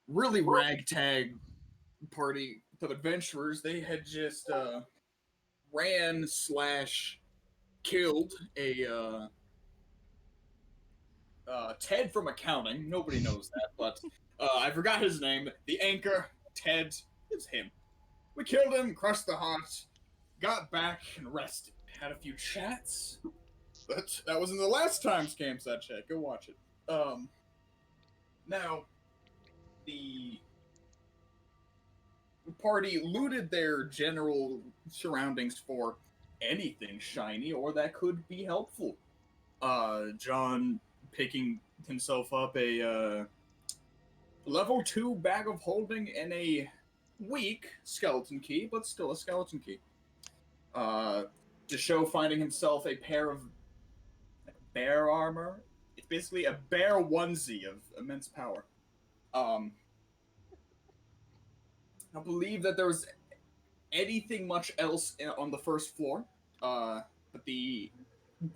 really ragtag party of adventurers. They had just ran slash killed a Ted from accounting. Nobody knows that, but I forgot his name. The anchor, Ted, it's him. We killed him, crushed the heart, got back and rested. Had a few chats. That wasn't the last time Scam said chat. Go watch it. Now the party looted their general surroundings for anything shiny or that could be helpful. John picking himself up a level 2 bag of holding and a weak skeleton key, but still a skeleton key. To show finding himself a pair of bear armor. It's basically a bear onesie of immense power. I don't believe that there was anything much else on the first floor, but the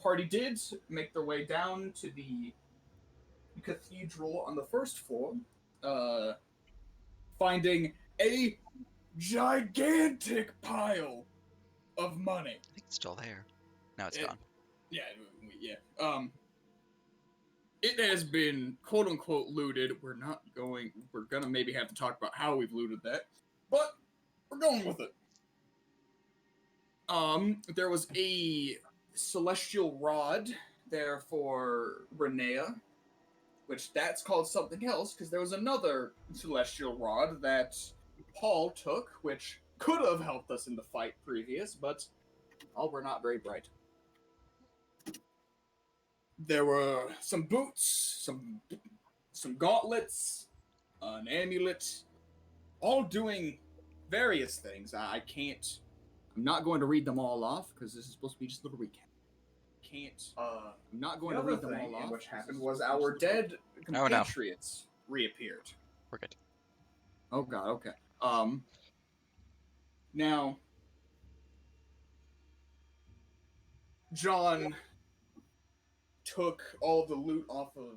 party did make their way down to the cathedral on the first floor, uh, finding a gigantic pile of money. I think it's still there. Now it's gone. Yeah, yeah. It has been quote unquote looted. We're gonna maybe have to talk about how we've looted that, but we're going with it. There was a celestial rod there for Renea, which that's called something else because there was another celestial rod that Paul took, which could have helped us in the fight previous, but we're not very bright. There were some boots, some gauntlets, an amulet, all doing various things. I'm not going to read them all off because this is supposed to be just a little recap. I'm not going to read them all off. What happened was our dead compatriots reappeared. We're good. Oh god, okay. Now, John took all the loot off of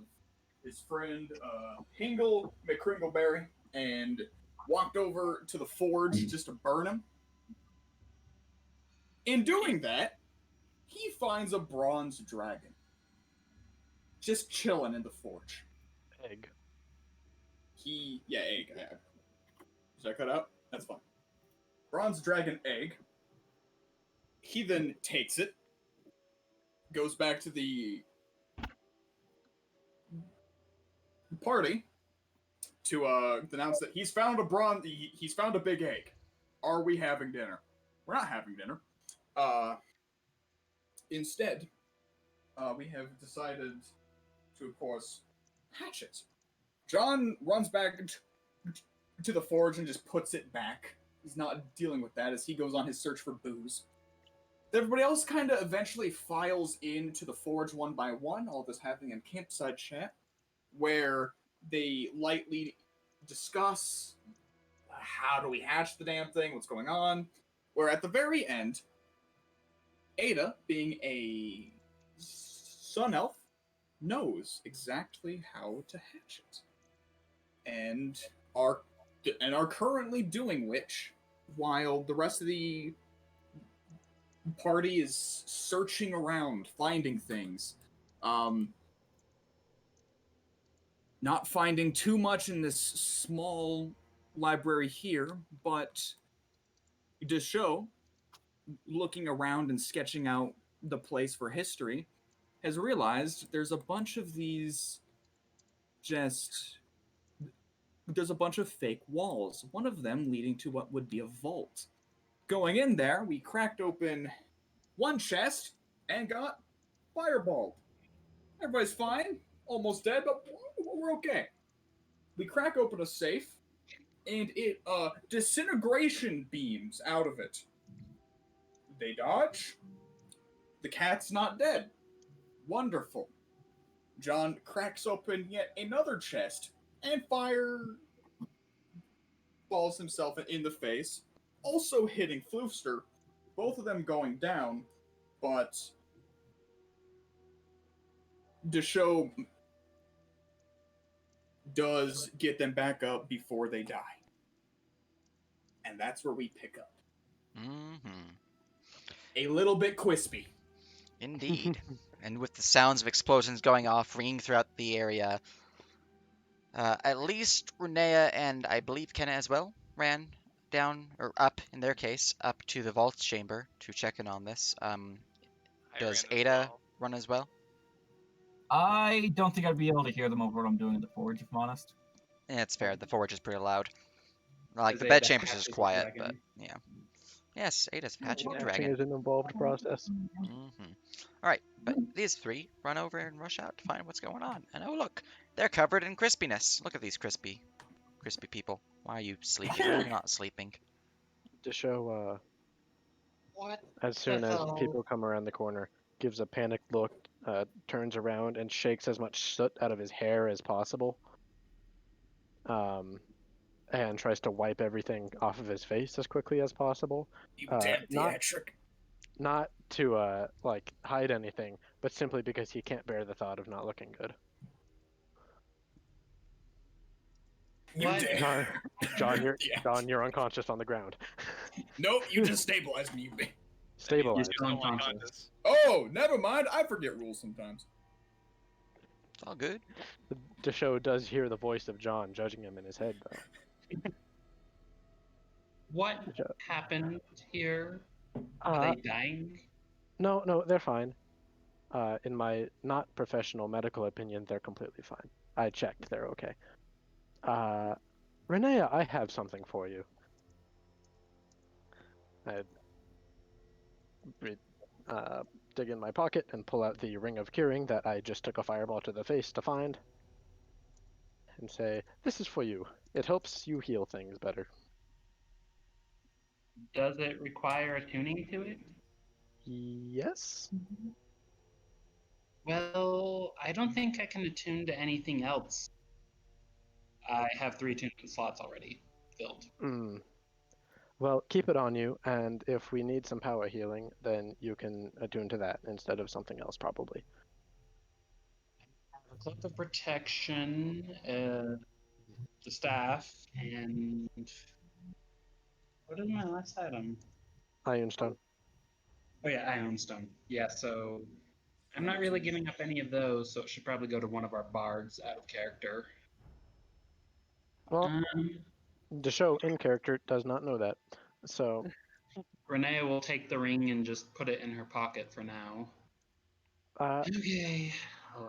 his friend Hingle McCringleberry and walked over to the forge just to burn him. In doing that, he finds a bronze dragon just chilling in the forge. Egg. Egg. Yeah. Should I cut out? That's fine. Bronze dragon egg. He then takes it, goes back to the party to announce that he's found a big egg. Are we having dinner? We're not having dinner. Instead, we have decided to, of course, hatch it. John runs back to the forge and just puts it back. He's not dealing with that as he goes on his search for booze. Everybody else kind of eventually files into the forge one by one, all this happening in campsite chat, where they lightly discuss how do we hatch the damn thing, what's going on, where at the very end, Ada, being a sun elf, knows exactly how to hatch it. And are currently doing which, while the rest of the party is searching around, finding things. Not finding too much in this small library here, but to show, looking around and sketching out the place for history, has realized there's a bunch of there's a bunch of fake walls, one of them leading to what would be a vault. Going in there, we cracked open one chest and got fireballed. Everybody's fine, almost dead, but we're okay. We crack open a safe, and it disintegration beams out of it. They dodge. The cat's not dead. Wonderful. John cracks open yet another chest and fireballs himself in the face, also hitting Floofster, both of them going down, but to show does get them back up before they die. And that's where we pick up. Mm-hmm. A little bit crispy. Indeed. And with the sounds of explosions going off, ringing throughout the area, at least Runea and I believe Kenna as well ran down, or up in their case, up to the vault chamber to check in on this. Does ran as Ada well. run as well? I don't think I'd be able to hear them over what I'm doing in the forge, if I'm honest. Yeah, it's fair. The forge is pretty loud. Like, Is the bed Ada chambers is hatches the quiet, but dragon? yeah. Yes, Ada's hatching a Hatching dragon. is an involved process. Mm-hmm. Alright, but these three run over and rush out to find what's going on. And oh look, they're covered in crispiness. Look at these crispy people. Why are you sleeping? You're not sleeping. To show, What? as soon the as hell? people come around the corner, gives a panicked look, turns around and shakes as much soot out of his hair as possible. And tries to wipe everything off of his face as quickly as possible. You damn damn not- theatric. Not to like hide anything, but simply because he can't bear the thought of not looking good. You What? dare. John, you're unconscious on the ground. Nope, you just stabilized me. Stabilize. You're still unconscious. Oh, never mind. I forget rules sometimes. It's all good. The show does hear the voice of John judging him in his head, though. What Yeah. happened here? Are they dying? No, they're fine. In my not professional medical opinion, they're completely fine. I checked, they're okay. Renea, I have something for you. I dig in my pocket and pull out the ring of curing that I just took a fireball to the face to find. And say, this is for you. It helps you heal things better. Does it require attuning to it? Yes? Well, I don't think I can attune to anything else. I have 3 attunement slots already filled. Well, keep it on you, and if we need some power healing, then you can attune to that instead of something else, probably. A cloak of protection, the staff, and what is my last item? Ironstone. Oh yeah, Iron Stone. Yeah, so I'm not really giving up any of those, so it should probably go to one of our bards out of character. Well, the show in character does not know that, so Renee will take the ring and just put it in her pocket for now. Okay,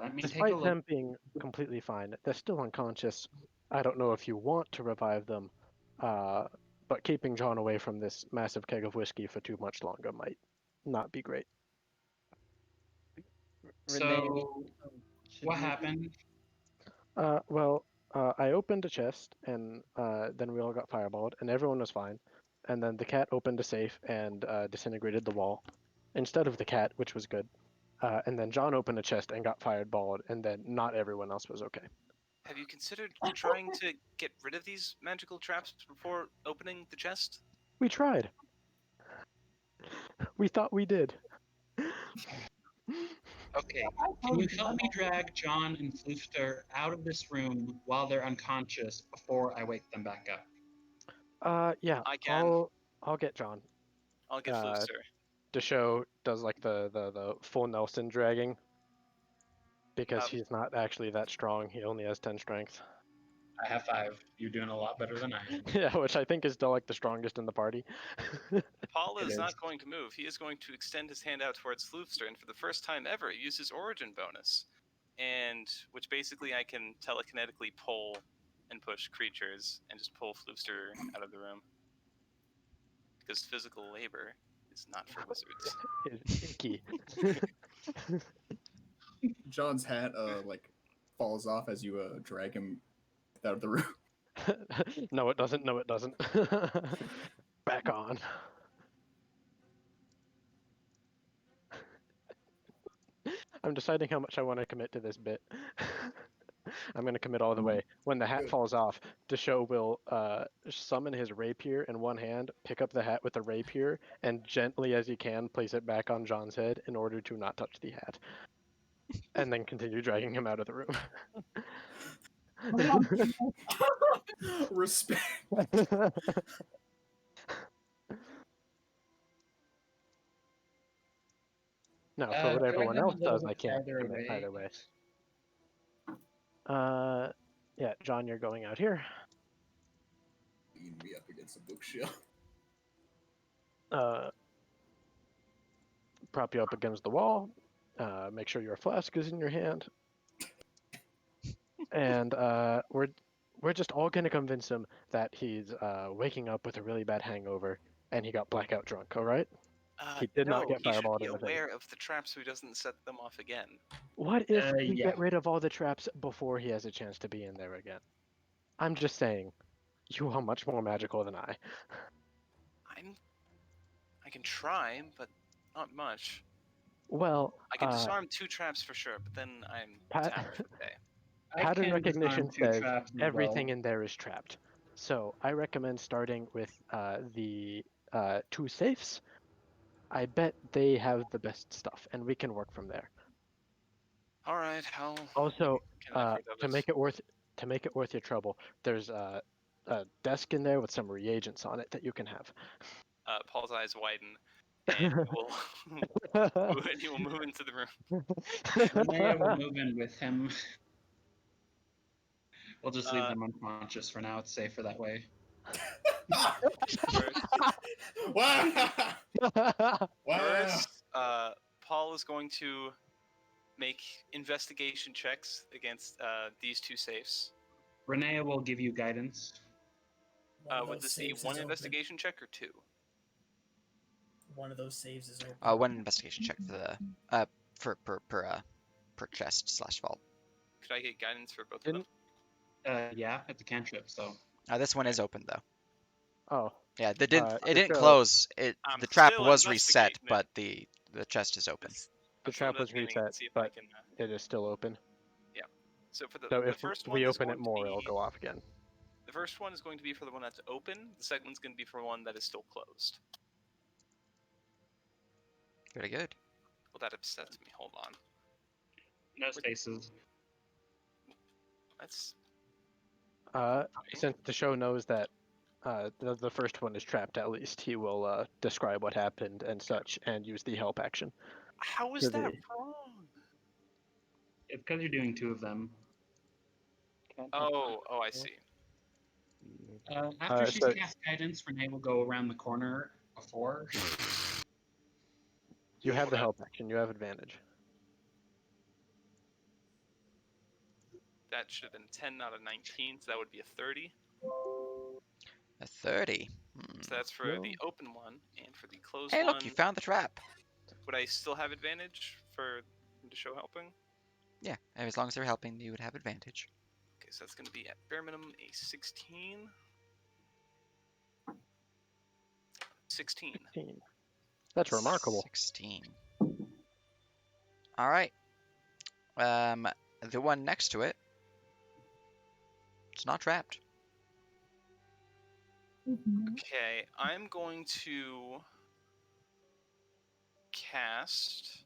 let me take a despite look. them being completely fine, they're still unconscious. I don't know if you want to revive them, but keeping John away from this massive keg of whiskey for too much longer might not be great. So, what happened? Well, I opened a chest, and then we all got fireballed, and everyone was fine. And then the cat opened a safe and disintegrated the wall instead of the cat, which was good. And then John opened a chest and got fireballed, and then not everyone else was okay. Have you considered trying to get rid of these magical traps before opening the chest? We tried. We thought we did. Okay, can you help me drag John and Floofster out of this room while they're unconscious before I wake them back up? Yeah, I can. I'll get John. I'll get Floofster. The show does like the full Nelson dragging because he's not actually that strong. He only has 10 strength. I have 5. You're doing a lot better than I am. Yeah, which I think is still like the strongest in the party. Paul It is is. not going to move. He is going to extend his hand out towards Floofster, and for the first time ever, use his origin bonus, and which basically I can telekinetically pull and push creatures and just pull Floofster out of the room. Because physical labor is not for wizards. It's icky. John's hat like falls off as you drag him out of the room. No, it doesn't. No, it doesn't. Back on. I'm deciding how much I want to commit to this bit. I'm going to commit all the way. When the hat Good. falls off, Desho will summon his rapier in one hand, pick up the hat with the rapier, and gently as he can place it back on John's head in order to not touch the hat. And then continue dragging him out of the room. Respect. No, for Could what I everyone have a else little does, I bit can't farther commit either away? way. Yeah, John, you're going out here. Lean me up against a bookshelf. Prop you up against the wall. Make sure your flask is in your hand. And we're just all gonna convince him that he's waking up with a really bad hangover and he got blackout drunk. All right? He did not No, get he should fireballed be in the face. aware of the traps so he doesn't set them off again. What if we Yeah. get rid of all the traps before he has a chance to be in there again? I'm just saying, you are much more magical than I. I can try, but not much. Well, I can disarm 2 traps for sure, but then I'm Pat- tapped for the day. I pattern can recognition disarm 2 says traps as everything well. in there is trapped. So I recommend starting with the 2 safes. I bet they have the best stuff, and we can work from there. All right, I'll Also, make an effort of to it. make it worth your trouble, there's a desk in there with some reagents on it that you can have. Paul's eyes widen, and he will move into the room. Renee will move in with him. We'll just leave Uh, them unconscious for now. It's safer that way. First, Wow. Wow. first, Paul is going to make investigation checks against these 2 safes. Renee will give you guidance. One of Would those this be saves 1 is open. investigation check or 2? One of those saves is open. 1 investigation check for the per chest / vault. Could I get guidance for both of them? Yeah, it's a cantrip, so. This one is open though. Oh, Yeah, it to didn't show, close. I'm The trap still was reset, investigating it. but the chest is open. the I'm still trap was investigating it to reset, see if I but can. it is still open. So for the So if first one we is open it going to more, be, it'll go off again. The first one is going to be for the one that's open. The second one's going to be for one that is still closed. Very good. Well, that upsets me. Hold on. No spaces. That's Since the show knows that the first one is trapped, at least he will describe what happened and such, and use the help action. how is For that the- wrong? It's because you're doing 2 of them. Oh, I see. After she's so- cast guidance, Renee will go around the corner before. You have the help action. You have advantage. That should have been 10 out of 19, so that would be a 30. A 30. So that's for the open one, and for the closed Hey, one. look, you found the trap. Would I still have advantage for him to show helping? Yeah, as long as they're helping, you would have advantage. Okay, so that's going to be at bare minimum a 16. 16. 16. That's remarkable. 16. All right. The one next to it, it's not trapped. Okay, I'm going to cast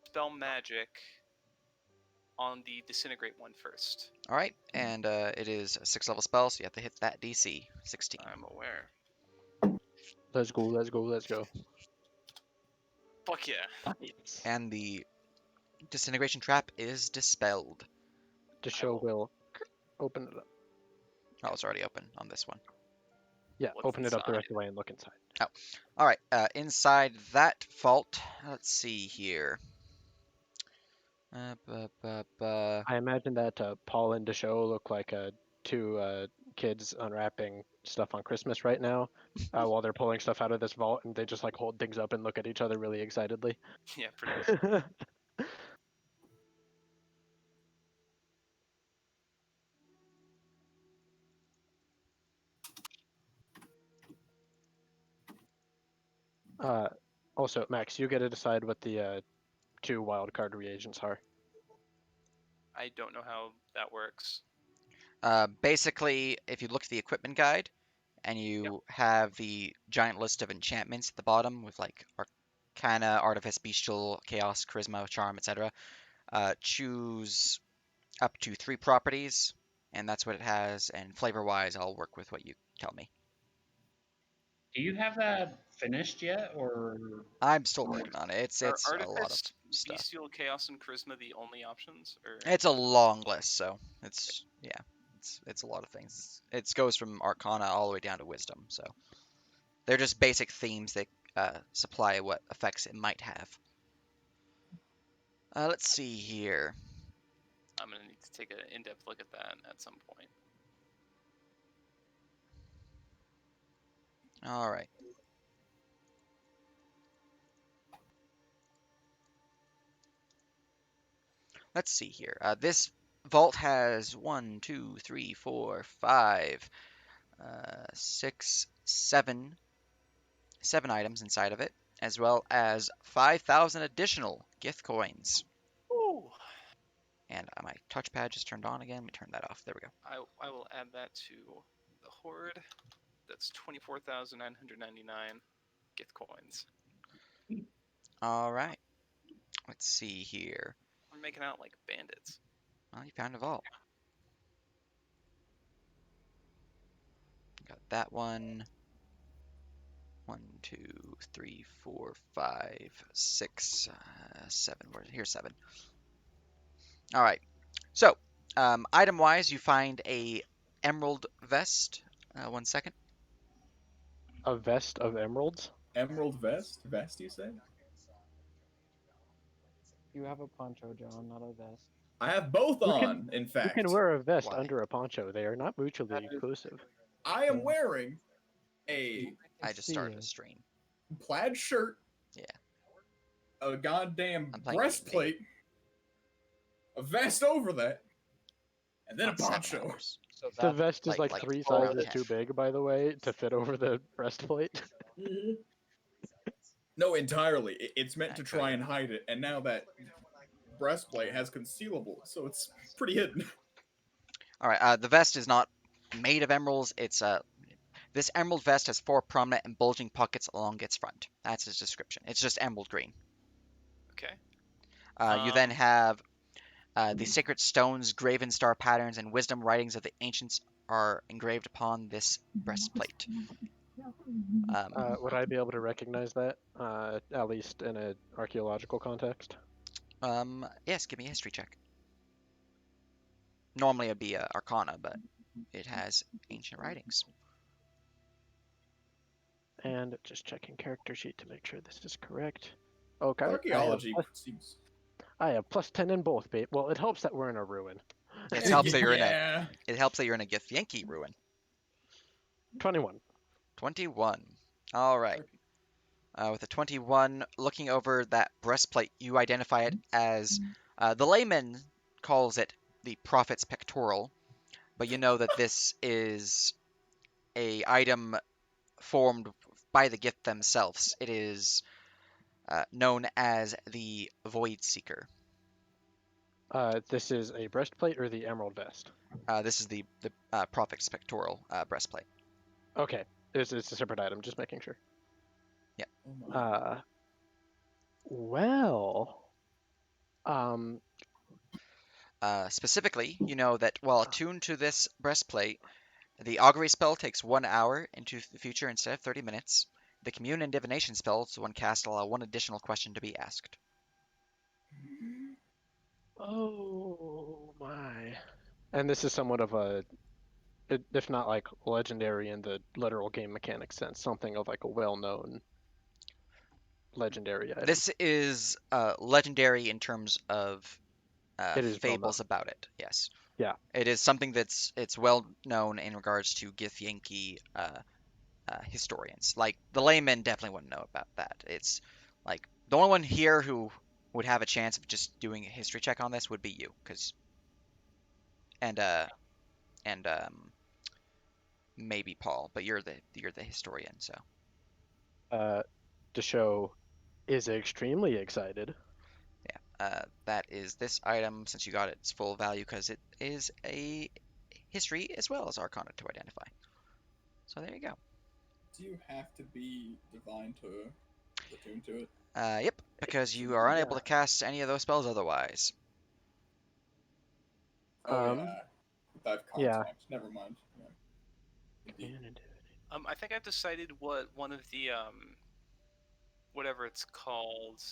Spell Magic on the Disintegrate one first. All right, and it is a 6th level spell, so you have to hit that DC 16. I'm aware. Let's go. Let's go. Let's go. Fuck yeah. And the disintegration trap is dispelled. The show will open it up. Oh, it's already open on this one. Yeah, What's open it up the inside? rest of the way and look inside. All right, inside that vault, let's see here. I imagine that Paul and Deshow look like 2 kids unwrapping stuff on Christmas right now, while they're pulling stuff out of this vault, and they just like hold things up and look at each other really excitedly. Yeah, pretty much. Also, Max, you get to decide what the 2 wildcard reagents are. I don't know how that works. Basically, if you look at the equipment guide, and you have the giant list of enchantments at the bottom with like Arcana, Artifice, Bestial, Chaos, Charisma, Charm, etc. Choose up to 3 properties, and that's what it has. And flavor-wise, I'll work with what you tell me. Do you have that finished yet, or I'm still working on it. It's Are a lot of Artifice, stuff. Bestial, Chaos, and Charisma the only options? Or It's a long list, so it's a lot of things. It goes from Arcana all the way down to Wisdom, so they're just basic themes that supply what effects it might have. Let's see here. I'm gonna need to take an in-depth look at that at some point. All right. Let's see here. This vault has 1, 2, 3, 4, 5, 6, 7 items inside of it, as well as 5,000 additional gift coins. Ooh. And my touchpad just turned on again. Let me turn that off. There we go. I will add that to the hoard. That's 24,999 gift coins. All right. Let's see here. We're making out like bandits. Well, you found a vault. Got that one. 1, 2, 3, 4, 5, 6, 7. Here's 7. All right. So, item-wise, you find a emerald vest. 1 second. A vest of emeralds? Emerald vest? Vest, you say? You have a poncho, John, not a vest. I have both You on, in You fact. can wear a vest Why? under a poncho. They are not mutually exclusive. I am wearing a I just started a stream. plaid shirt. Yeah. A goddamn I'm playing breastplate. A vest over that. And then Not a 7 poncho. hours. So The that vest is like like 3 around sizes 10. too big, by the way, to fit over the breastplate. No, entirely. It's meant to Okay. try and hide it, and now that breastplate has concealable, so it's pretty hidden. All right. The vest is not made of emeralds. It's this emerald vest has 4 prominent and bulging pockets along its front. That's its description. It's just emerald green. Okay. You then have the sacred stones, graven star patterns, and wisdom writings of the ancients are engraved upon this breastplate. Would I be able to recognize that, at least in an archaeological context? Yes, give me a history check. Normally it'd be Arcana, but it has ancient writings. And just checking character sheet to make sure this is correct. Okay. Archaeology seems. I have plus 10 in both, babe. Well, it helps that we're in a ruin. It helps that you're Yeah. It helps that you're in a Githyanki ruin. 21. 21. All right. With a 21, looking over that breastplate, you identify it as the layman calls it the prophet's pectoral, but you know that this is a item formed by the gift themselves. It is known as the Void Seeker. This is a breastplate or the emerald vest? This is the prophet's pectoral breastplate. Okay. It's a separate item, just making sure. Yep. Well, Specifically, you know that while attuned to this breastplate, the augury spell takes 1 hour into the future instead of 30 minutes. The commune and divination spells, when cast, allow 1 additional question to be asked. oh my. And this is somewhat of a, if not like legendary in the literal game mechanic sense, something of like a well-known legendary item. This is legendary in terms of It is fables about it. Yes. Yeah. It is something it's well known in regards to Githyanki historians. Like the laymen definitely wouldn't know about that. It's like the only one here who would have a chance of just doing a history check on this would be you, because and maybe Paul, but you're the historian, so. Desho is extremely excited. Yeah, that is this item, since you got its full value, because it is a history as well as Arcana to identify. So there you go. Do you have to be divine to attune to it? Yep, because you are unable to cast any of those spells otherwise. Oh Um, yeah. Dive yeah. contact. Never mind. Yeah. Indeed. I think I've decided what one of the whatever it's called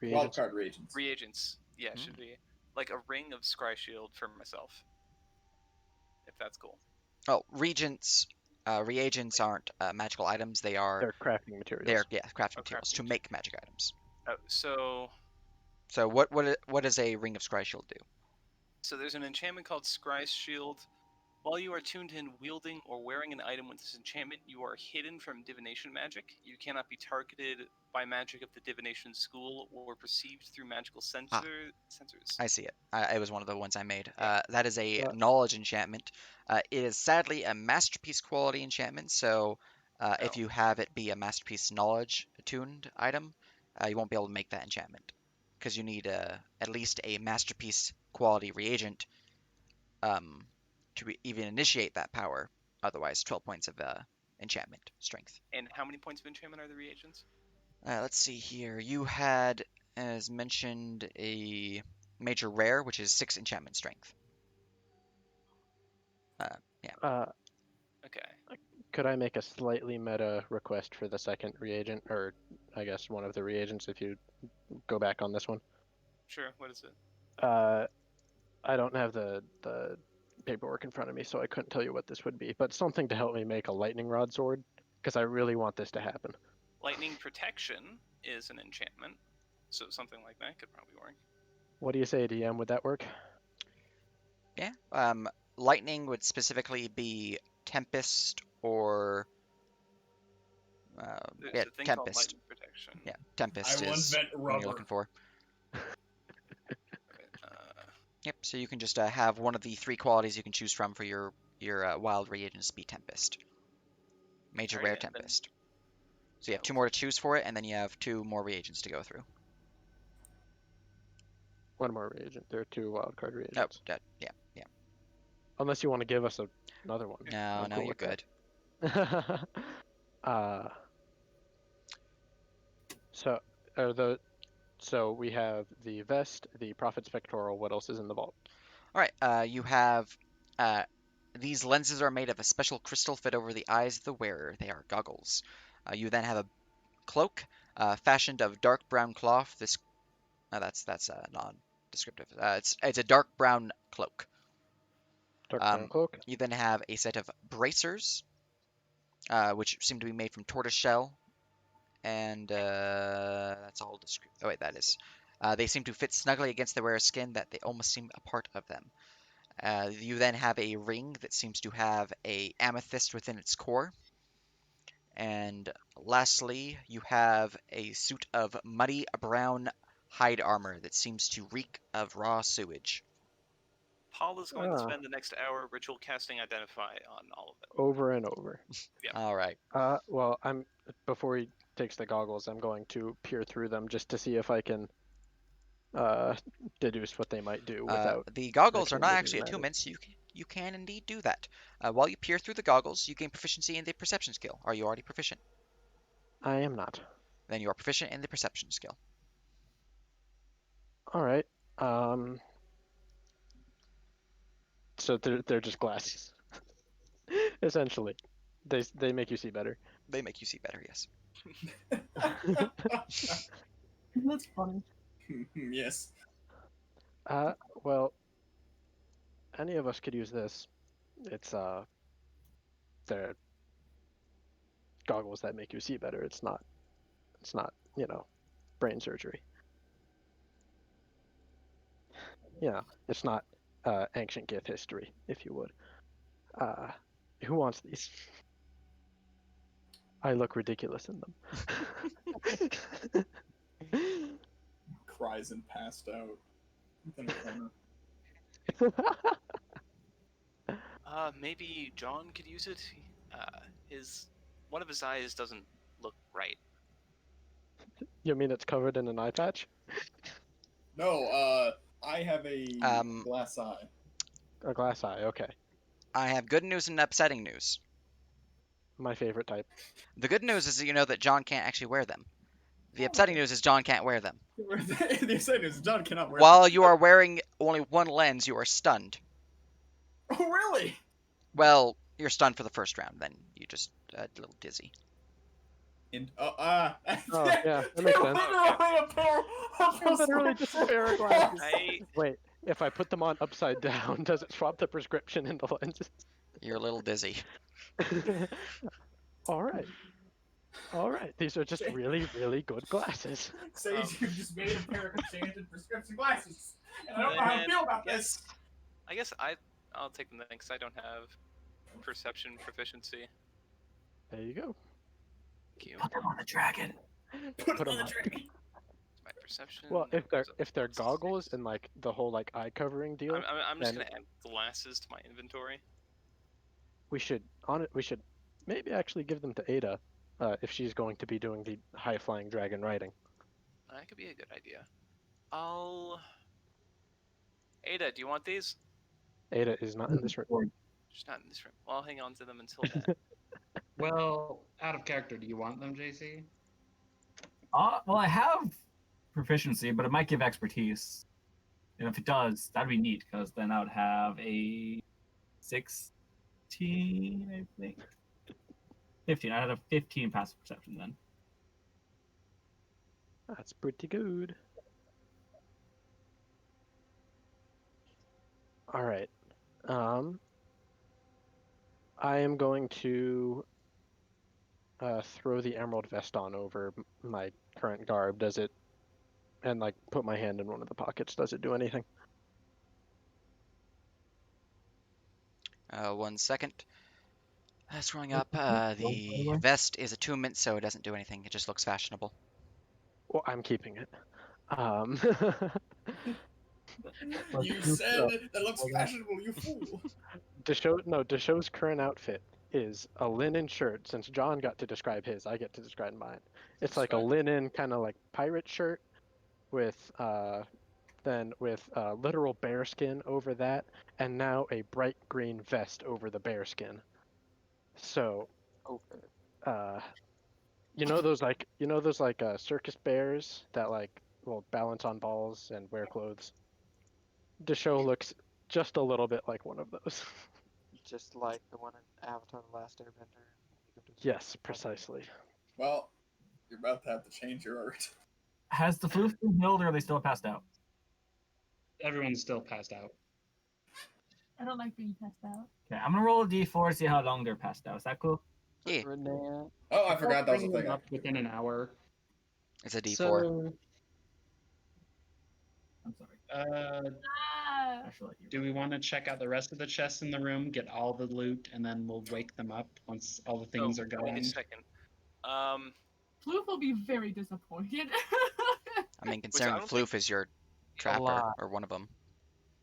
Wild Reagents. card reagents. reagents. Yeah, should be like a ring of scry shield for myself. If that's cool. Oh, reagents aren't magical items. They are They're crafting materials. crafting Oh, materials crafting to make magic items. Oh, so So what does a ring of scry shield do? so there's an enchantment called Scry's Shield. While you are tuned in wielding or wearing an item with this enchantment, you are hidden from divination magic. You cannot be targeted by magic of the divination school or perceived through magical sensors. I see it. It was one of the ones I made. Yeah. That is a Uh, knowledge enchantment. It is sadly a masterpiece quality enchantment, so if Oh. you have it be a masterpiece knowledge attuned item, you won't be able to make that enchantment because you need at least a masterpiece quality reagent to even initiate that power. Otherwise, 12 points of enchantment strength. And how many points of enchantment are the reagents? Let's see here. You had, as mentioned, a major rare, which is 6 enchantment strength. Okay. Could I make a slightly meta request for the second reagent, or I guess one of the reagents if you go back on this one? Sure. What is it? I don't have the paperwork in front of me, so I couldn't tell you what this would be, but something to help me make a lightning rod sword, because I really want this to happen. Lightning protection is an enchantment, so something like that could probably work. What do you say, DM? Would that work? Yeah. Lightning would specifically be Tempest or There's yeah, a thing called Tempest. lightning protection. Yeah, Tempest I once is vent the one you're rubber. looking for. Okay, Yep. So you can just have one of the 3 qualities you can choose from for your wild reagents be Tempest. Major Alright, rare and then- Tempest. So you have 2 more to choose for it, and then you have 2 more reagents to go through. One more reagent. There are 2 wildcard Oh, reagents. yeah. Unless you want to give us another one. No, I'm no, cool you're with good. that. So we have the vest, the prophet's pectoral. What else is in the vault? All right. You have these lenses are made of a special crystal fit over the eyes of the wearer. They are goggles. You then have a cloak fashioned of dark brown cloth. This that's non-descriptive. It's a dark brown cloak. Dark brown cloak. You then have a set of bracers, which seem to be made from tortoise shell, and that's all descriptive. Oh wait, that is. They seem to fit snugly against the wearer's skin, that they almost seem a part of them. You then have a ring that seems to have a amethyst within its core. And lastly, you have a suit of muddy brown hide armor that seems to reek of raw sewage. Paul is going to Ah. spend the next hour ritual casting Identify on all of it. Over and over. Yeah. All right. Well, before he takes the goggles, I'm going to peer through them just to see if I can deduce what they might do without. The goggles are mixing not with actually magic. attunements, so you can indeed do that. While you peer through the goggles, you gain proficiency in the perception skill. Are you already proficient? I am not. Then you are proficient in the perception skill. All right. So they're just glasses. Essentially, they make you see better. They make you see better, yes. That's funny. Yes. Well, any of us could use this. It's they're goggles that make you see better. It's not brain surgery. It's not ancient Gith history, if you would. Who wants these? I look ridiculous in them. Cries and passed out. Within a corner. Maybe John could use it. One of his eyes doesn't look right. You mean it's covered in an eye patch? No, I have a glass eye. A glass eye, okay. I have good news and upsetting news. My favorite type. The good news is that you know that John can't actually wear them. The upsetting news is John can't wear them. The exciting is John cannot wear While them. you are wearing only one lens, you are stunned. Oh, really? Well, you're stunned for the first round, then you just a little dizzy. And Oh yeah, that makes sense. literally a pair of those Literally just a pair of glasses. I Wait, if I put them on upside down, does it swap the prescription into lenses? You're a little dizzy. All right. All right. These are just really, really good glasses. Sage, you've just made a pair of enchanted prescription glasses, and I don't know how to then feel about this. I guess I'll take them then because I don't have perception proficiency. There you go. Thank you. Put them on the dragon. Put Put it on 'em the on. dragon. My perception. Well, if they're goes up goggles 6. and like the whole like eye covering deal, I'm just then gonna add glasses to my inventory. we should maybe actually give them to Ada, if she's going to be doing the high flying dragon riding. That could be a good idea. Ada, do you want these? Ada is not in this room. She's not in this room. Well, I'll hang on to them until then. Well, out of character, do you want them, JC? Well, I have proficiency, but it might give expertise. And if it does, that'd be neat, because then I would have a 16, I think. 15. I had a 15 passive perception then. That's pretty good. All right. I am going to throw the emerald vest on over my current garb. Does it? And like put my hand in one of the pockets. Does it do anything? 1 second. Scrolling up, the vest is attunement, so it doesn't do anything. It just looks fashionable. Well, I'm keeping it. You said that looks fashionable, you fool. Deshow's current outfit is a linen shirt. Since John got to describe his, I get to describe mine. It's like a linen kind of like pirate shirt with literal bearskin over that, and now a bright green vest over the bearskin. So, you know those circus bears that like will balance on balls and wear clothes. Deshow looks just a little bit like one of those. Just like the one in Avatar: The Last Airbender. Yes, precisely. Well, you're about to have to change your art. Has the floof been healed, or are they still passed out? Everyone's still passed out. I don't like being passed out. Okay, I'm gonna roll a d4 to see how long they're passed out. Is that cool? Yeah, Renea. Oh, I forgot that was a Bring them thing. up within an hour. it's a D4. So, I'm sorry. Ah! I should let you do we want to check out the rest of the chests in the room, get all the loot, and then we'll wake them up once all the things are Wait going? a second. Floof will be very disappointed. I mean, I considering don't Floof is your trapper, lot. or one of them.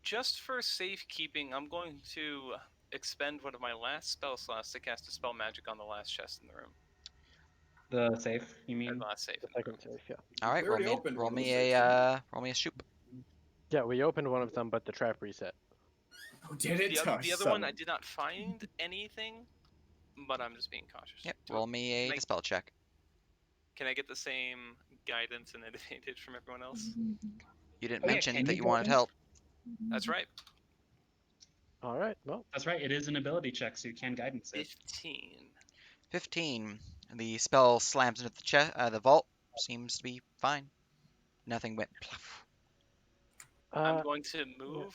Just for safekeeping, I'm going to expend one of my last spell slots to cast a spell magic on the last chest in the room. The safe, you Or mean? the last safe. The In the room. second safe, yeah. All right, We roll already me, opened roll one of me those a roll me a shoop. Yeah, we opened one of them, but the trap reset. Oh, did it? The other one, I did not find anything, but I'm just being cautious. Yep, Do roll it. me a Can I- dispel check. Can I get the same guidance and advantage from everyone else? You didn't Oh, yeah, mention can that you you go wanted in? help. That's right. All right, well, That's right, it is an ability check, so you can guidance it. 15. 15. The spell slams into the vault. Seems to be fine. Nothing went pluff. I'm going to move.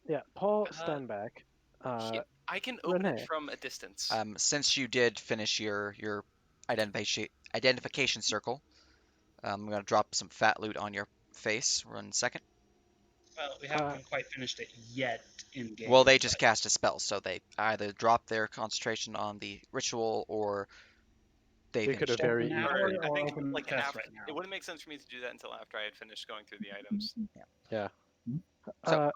yeah, Paul, stand back. Here. I can open Renee. it from a distance. Since you did finish your identification circle, I'm gonna drop some fat loot on your face. 1 second. Well, we haven't quite finished it yet in game. Well, they just cast a spell, so they either drop their concentration on the ritual or they We could finished have it. very An easily. hour I or think open the like chest after, right now. it wouldn't make sense for me to do that until after I had finished going through the items. Yeah. So-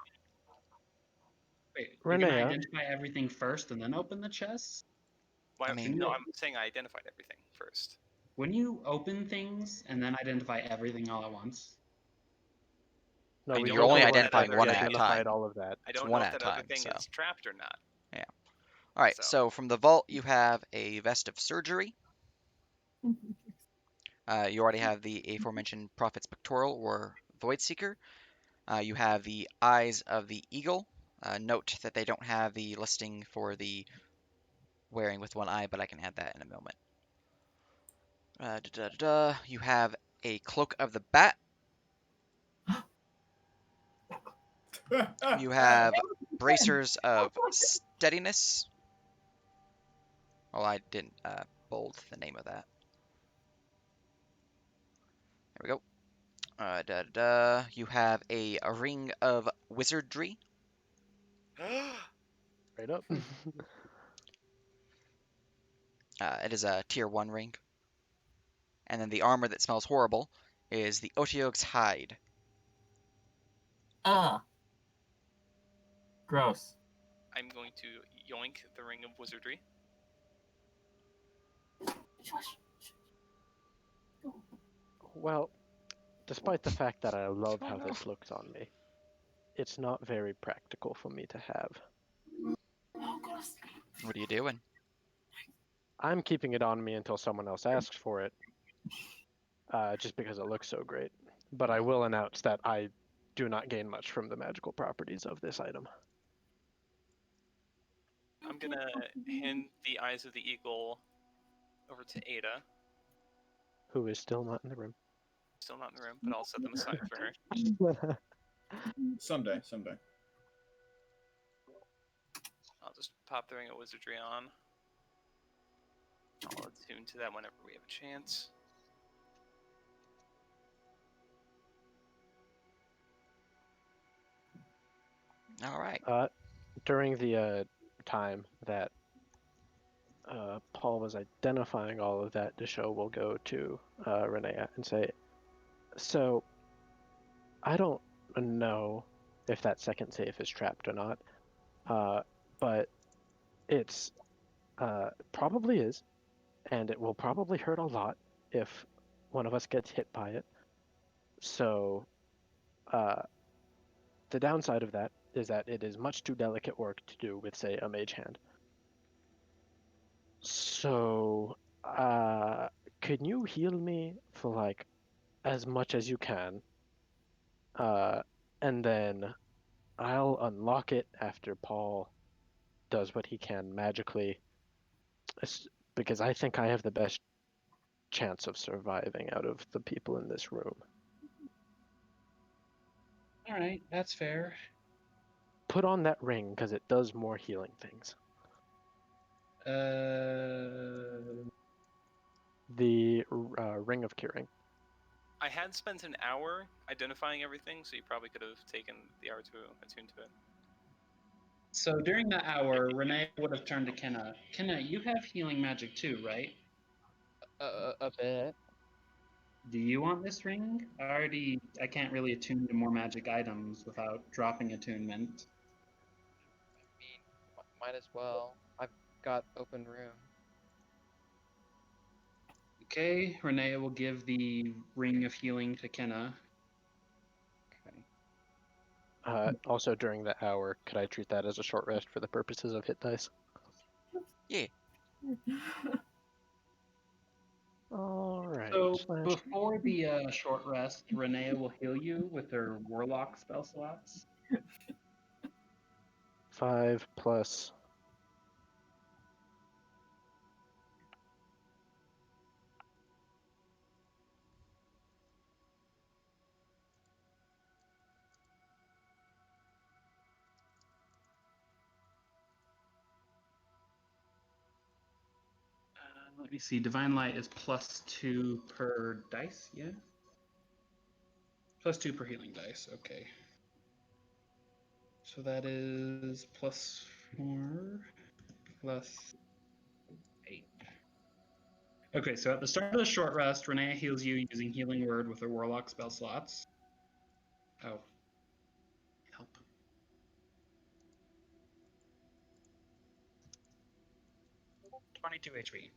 Wait, you're gonna Renea. identify everything first and then open the chest? Why, I mean- no, I'm saying I identified everything first. When you open things and then identify everything all at once? No, I we don't You're only know if that identifying other one thing at a is- identified time. all of that. I It's don't one know if at that a other time, thing so. is trapped or not. All right, so from the vault, you have a vest of surgery. You already have the aforementioned Prophet's Pictorial or Void Seeker. You have the Eyes of the Eagle, Note that they don't have the listing for the wearing with one eye, but I can add that in a moment. You have a Cloak of the Bat. You have Bracers of Steadiness. Well, I didn't bold the name of that. There we go. You have a Ring of Wizardry. Right up. It is a tier 1 ring. And then the armor that smells horrible is the Otyog's Hide. Ah. Gross. I'm going to yoink the Ring of Wizardry. Well, despite the fact that I love how this looks on me, it's not very practical for me to have. What are you doing? I'm keeping it on me until someone else asks for it, just because it looks so great. But I will announce that I do not gain much from the magical properties of this item. I'm gonna hand the Eyes of the Eagle over to Ada. Who is still not in the room. Still not in the room, but I'll set them aside for her. Someday. I'll just pop the Ring of Wizardry on. I'll attune to that whenever we have a chance. All right. During the time that Paul was identifying all of that, Desho will go to Renea and say, so, I don't know if that second safe is trapped or not, but it's probably is, and it will probably hurt a lot if one of us gets hit by it. So, the downside of that is that it is much too delicate work to do with, say, a mage hand. So, can you heal me for like as much as you can? And then I'll unlock it after Paul does what he can magically, because I think I have the best chance of surviving out of the people in this room. All right, that's fair. Put on that ring because it does more healing things. The Ring of Curing. I had spent an hour identifying everything, so you probably could have taken the hour to attune to it. So during that hour, Renee would have turned to Kenna. Kenna, you have healing magic too, right? A bit. Do you want this ring? I can't really attune to more magic items without dropping attunement. I mean, might as well. I've got open room. Okay, Renee will give the ring of healing to Kenna. Okay. Also, during the hour, could I treat that as a short rest for the purposes of hit dice? Yeah. All right. So before the short rest, Renee will heal you with her warlock spell slots. 5 plus. Let me see. Divine Light is +2 per dice, yeah? +2 per healing dice, okay. So that is +4 +8. Okay, so at the start of the short rest, Renee heals you using Healing Word with her Warlock spell slots. Oh. Help. (22 HP).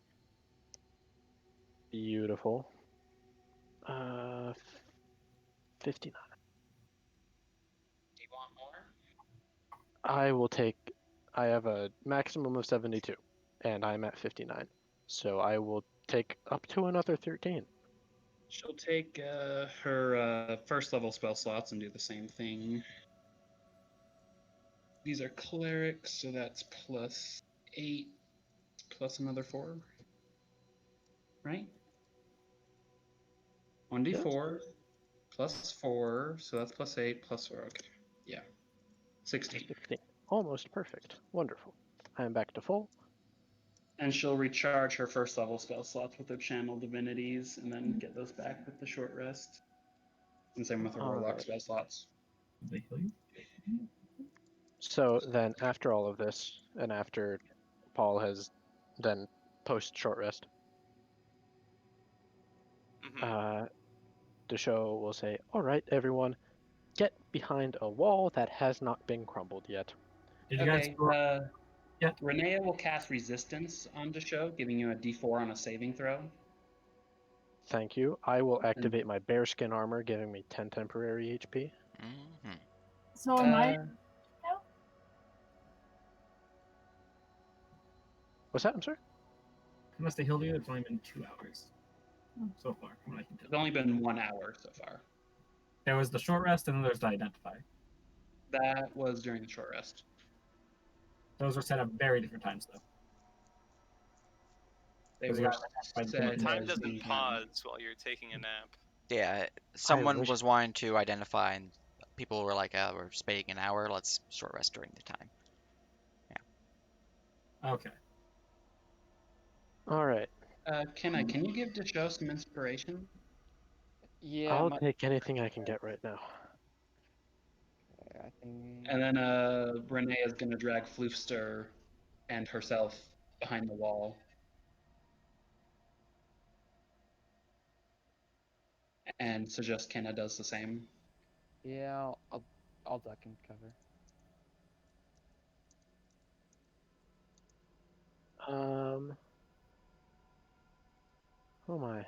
Beautiful. 59. Do you want more? I will take. I have a maximum of 72, and I'm at 59. So I will take up to another 13. She'll take her first level spell slots and do the same thing. These are clerics, so that's +8 plus another 4. Right? 1d4 plus 4, so that's +8 plus 4. Okay. Yeah. 16. 16. Almost perfect. Wonderful. I am back to full. And she'll recharge her first level spell slots with her channel divinities and then get those back with the short rest. And same with her warlock Alright. spell slots. Did they heal you? So then, after all of this, and after Paul has then post short rest, Hmm. Desho will say, "All right, everyone, get behind a wall that has not been crumbled yet." Did you guys? Okay, Yeah. Renea will cast Resistance on Desho, giving you a d4 on a saving throw. Thank you. I will activate my bearskin armor, giving me 10 temporary HP. Mm-hmm. So am I? What's that? I'm sorry? How much they healed you? It's only been 2 hours so far, from what I can It's tell. only been 1 hour so far. There was the short rest, and then there's the identify. That was during the short rest. Those were set up very different times, though. They Because you were got attacked by the set demon. Time as doesn't being pause while you're taking a nap. Yeah, someone wish- was wanting to identify, and people were like, "We're spending an hour. Let's short rest during the time." Okay. All right. Kenna, can you give Desho some inspiration? Yeah, I'll take anything I can get right now. I can. And then Renee is going to drag Floofster and herself behind the wall. And suggest Kenna does the same. Yeah, I'll duck and cover. Oh my.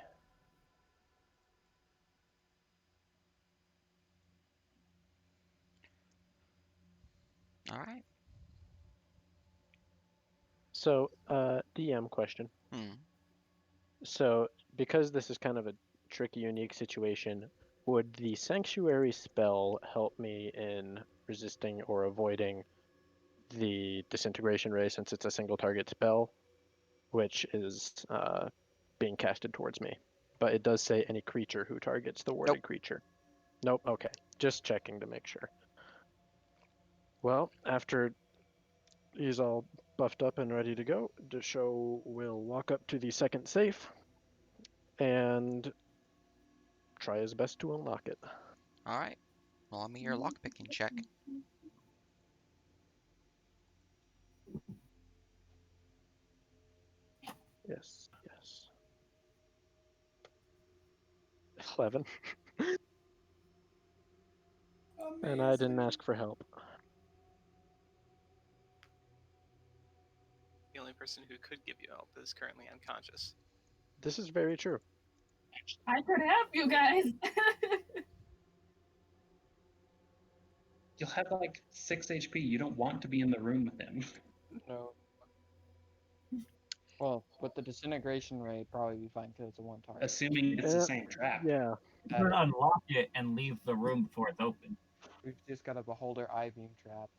All right. So, DM question. Hmm. So, because this is kind of a tricky, unique situation, would the sanctuary spell help me in resisting or avoiding the disintegration ray since it's a single target spell, which is being casted towards me? But it does say any creature who targets the warded creature. Nope. Okay. Just checking to make sure. Well, after he's all buffed up and ready to go, Desho will walk up to the second safe and try his best to unlock it. All right. Roll me your lockpicking check. Yes, yes. 11. And I didn't ask for help. The only person who could give you help is currently unconscious. This is very true. I could help you guys. You'll have like 6 HP. You don't want to be in the room with him. No. Well, with the disintegration ray, probably be fine because it's a one target. Assuming it's the same trap. Yeah. You can unlock it and leave the room before it's open. We've just got a beholder eye beam trap.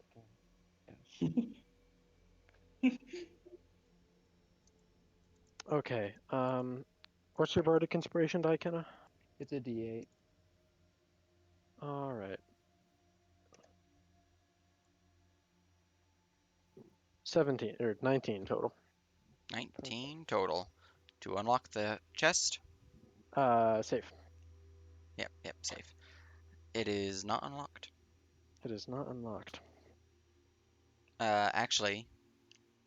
Okay. What's your bardic inspiration die, Kenna? It's a D8. All right. 17 or 19 total. 19 total. To unlock the chest? Safe. Yep, safe. It is not unlocked. It is not unlocked. Actually,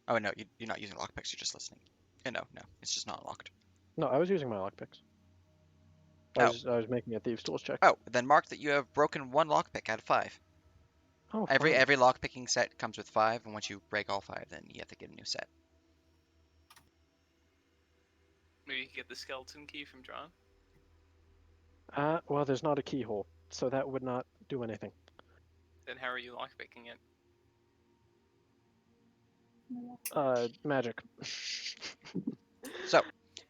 oh no, you're not using lockpicks. You're just listening. No, it's just not unlocked. No, I was using my lockpicks. I was making a thieves tools check. Oh, then mark that you have broken 1 lockpick out of 5. Oh, Every fun. lockpicking set comes with 5, and once you break all 5, then you have to get a new set. Maybe you could get the skeleton key from John. Well, there's not a keyhole, so that would not do anything. Then how are you lockpicking it? Magic. So, in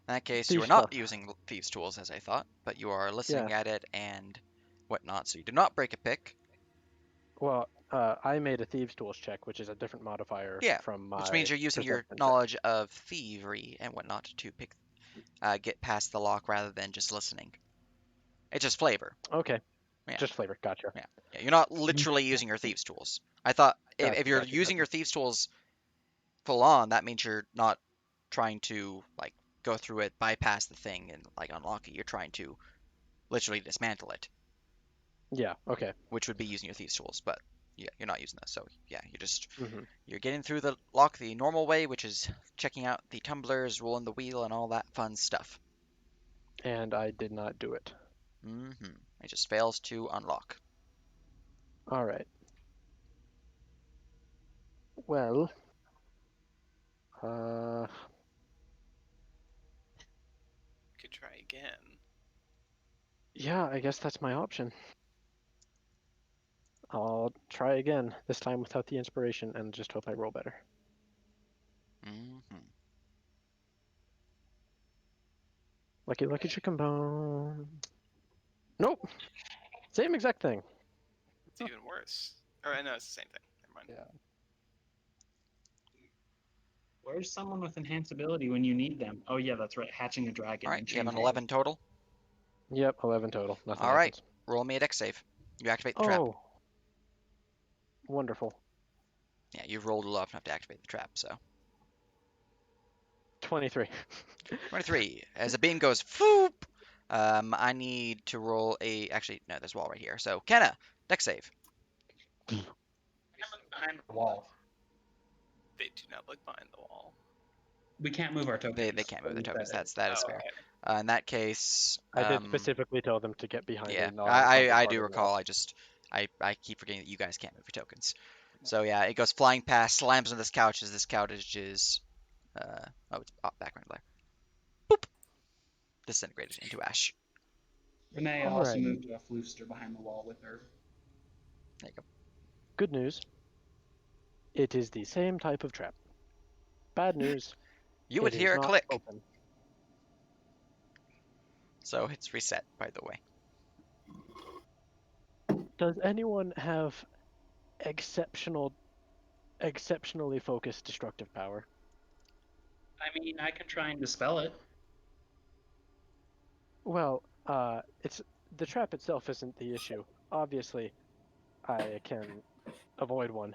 that case, you are Thieves not stuff. using thieves' tools, as I thought, but you are listening at it and whatnot. So you do not break a pick. Well, I made a thieves tools check, which is a different modifier Yeah, from my which means you're using your perception check. knowledge of thievery and whatnot to get past the lock rather than just listening. It's just flavor. Okay. Yeah. Just flavor. Gotcha. Yeah, you're not literally using your thieves tools. I thought if Gotcha, you're gotcha, using gotcha. your thieves tools full on, that means you're not trying to like go through it, bypass the thing, and like unlock it. You're trying to literally dismantle it, Yeah. Okay. which would be using your thieves tools. But yeah, you're not using that. So yeah, hmm you're getting through the lock the normal way, which is checking out the tumblers, rolling the wheel, and all that fun stuff. And I did not do it. It just fails to unlock. All right. Well, Could try again. yeah, I guess that's my option. I'll try again, this time without the inspiration, and just hope I roll better. Lucky, lucky chicken bone. Nope. Same exact thing. It's even worse. Or I know it's the same thing. Never mind. Yeah. Where's someone with enhanceability when you need them? Oh yeah, that's right. Hatching a dragon. All right, and you have an changing 11 total. Yep, 11 total. Nothing All right, happens. roll me a dex save. You activate the trap. Oh, wonderful. Yeah, you've rolled low enough to activate the trap, so. 23. 23. As a beam goes, foop! I need to roll a. Actually, no, there's a wall right here. So, Kenna, dex save. behind the wall. They do not look behind the wall. We can't move our tokens. They can't move their so tokens. that- That is Oh, fair. okay. In that case, I did specifically tell them to get behind yeah, a non-encumbered I part do of the wall. recall. I keep forgetting that you guys can't move your tokens. So yeah, it goes flying past, slams on this couch as this couch is it's background glare. Boop. Disintegrated into ash. Renee All also right. moved a Floofster behind the wall with her. There you go. Good news. It is the same type of trap. Bad news. You would it hear is a not click. Open. So it's reset, by the way. Does anyone have exceptionally focused destructive power? I mean, I can try and dispel it. Well, it's the trap itself isn't the issue. Obviously, I can avoid one.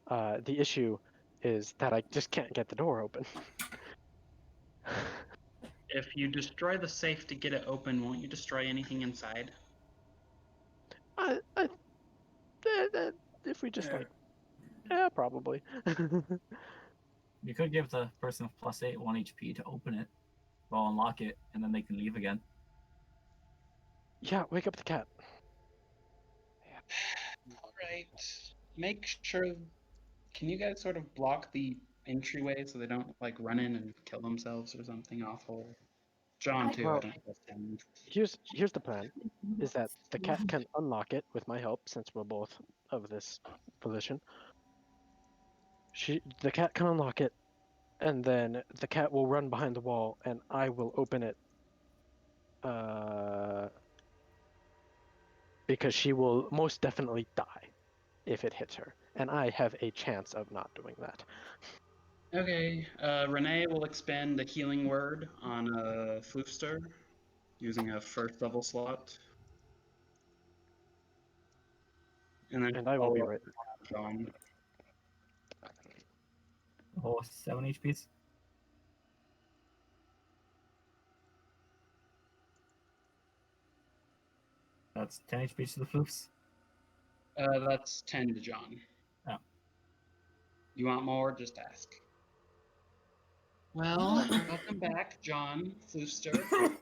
The issue is that I just can't get the door open. If you destroy the safe to get it open, won't you destroy anything inside? If we just Yeah. yeah, probably. You could give the person with +8 1 HP to open it, or unlock it, and then they can leave again. Yeah, wake up the cat. All right. Make sure. Can you guys sort of block the entryway so they don't like run in and kill themselves or something awful? John too. Well, I don't trust him. here's the plan: is that the cat can unlock it with my help, since we're both of this position. The cat can unlock it, and then the cat will run behind the wall, and I will open it. Because she will most definitely die if it hits her, and I have a chance of not doing that. Okay. Renee will expend the healing word on a Floofster using a first level slot. And then I will be follow up right. with John. Oh, 7 HPs. That's 10 HPs to the floofs. That's 10 to John. Oh. You want more? Just ask. Well, welcome back, John Floofster.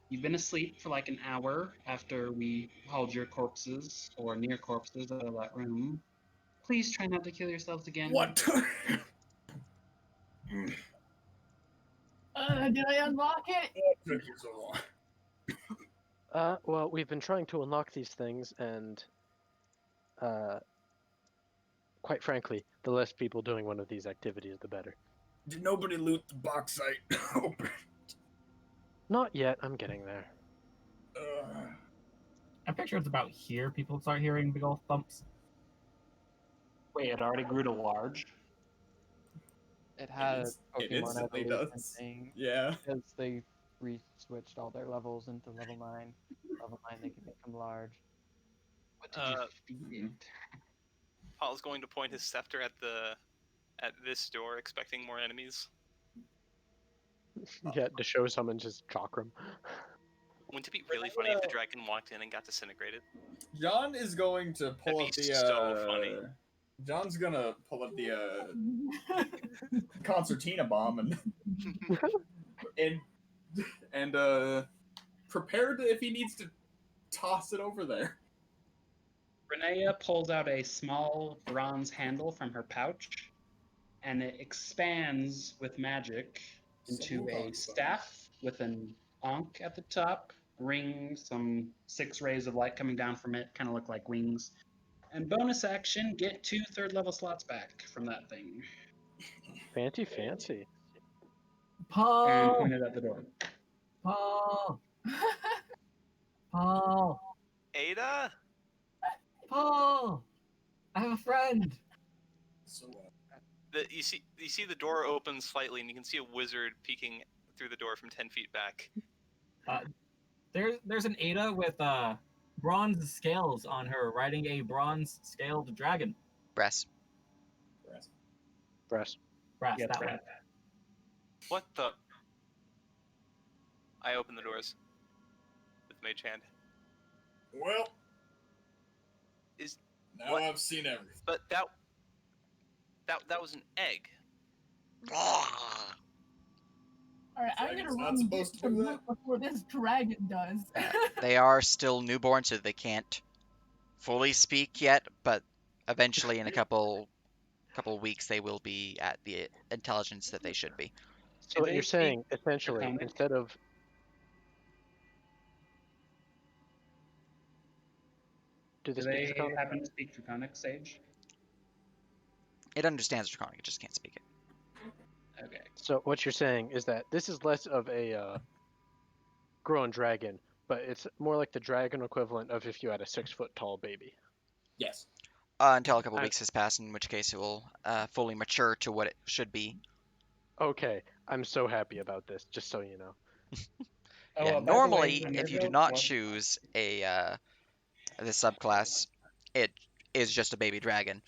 You've been asleep for like an hour after we hauled your corpses, or near corpses, out of that room. Please try not to kill yourselves again. What? Did I unlock it? Took you so long. Well, we've been trying to unlock these things, and quite frankly, the less people doing one of these activities, the better. Did nobody loot the box site open? Not yet. I'm getting there. I'm pretty sure it's about here people start hearing big old thumps. Wait, it already grew to large. It had It Pokemon instantly evolution does. thing Yeah. because they re-switched all their levels into level 9. Level 9 they can become large. What did you feed it? Paul's going to point his scepter at this door, expecting more enemies. Yeah, to show someone just chakram. Wouldn't it be really funny if the dragon walked in and got disintegrated? John is going to pull That'd up be the. so funny. John's gonna pull up the concertina bomb and prepared if he needs to toss it over there. Renea pulls out a small bronze handle from her pouch, and it expands with magic into a staff with an ankh at the top, ring, some 6 rays of light coming down from it, kind of look like wings. And bonus action, get 2 third-level slots back from that thing. Fancy. And Paul! point it at the door. Paul! Paul! Ada? Paul! I have a friend! So, You see the door open slightly, and you can see a wizard peeking through the door from 10 feet back. There's an Ada with bronze scales on her, riding a bronze scaled dragon. Brass. Brass. Brass, Yeah, that one. right. What the? I open the doors with Mage Hand. well, Is now what? I've seen everything. But that was an egg. Alright, I'm Dragon's gonna not run supposed to some do that. work before this dragon does. They are still newborn, so they can't fully speak yet, but eventually in a couple weeks they will be at the intelligence that they should be. So Do what they you're speak saying, essentially, Draconic? instead of... Do they Do speak they Draconic? happen to speak Draconic, Sage? It understands Draconic, it just can't speak it. Okay. So what you're saying is that this is less of a grown dragon, but it's more like the dragon equivalent of if you had a 6-foot tall baby. Yes. Until a couple I- weeks has passed, in which case it will fully mature to what it should be. Okay, I'm so happy about this, just so you know. Oh, Yeah, by the way, normally, if you do Minerva not was- choose this subclass, it is just a baby dragon,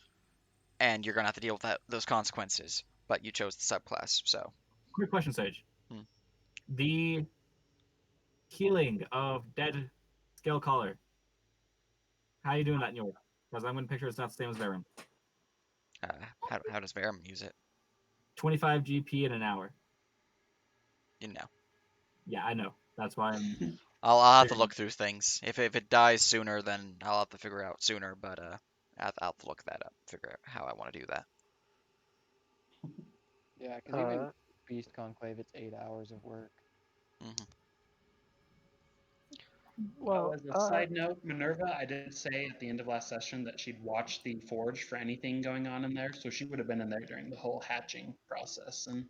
and you're gonna have to deal with those consequences. But you chose the subclass, so Quick question, Sage. Hmm. The healing of dead scale collar. How are you doing that in yours? Because I'm going to picture it's not the same as Verum. how does Verum use it? 25 GP in an hour. You know, Yeah, I know. That's why I'm. I'll have to look through things. If it dies sooner, then I'll have to figure out sooner. But I'll have to look that up, figure out how I want to do that. Yeah, because even Beast Conclave, it's 8 hours of work. hmm Well, as a side note, Minerva, I did say at the end of last session that she'd watch the forge for anything going on in there, so she would have been in there during the whole hatching process and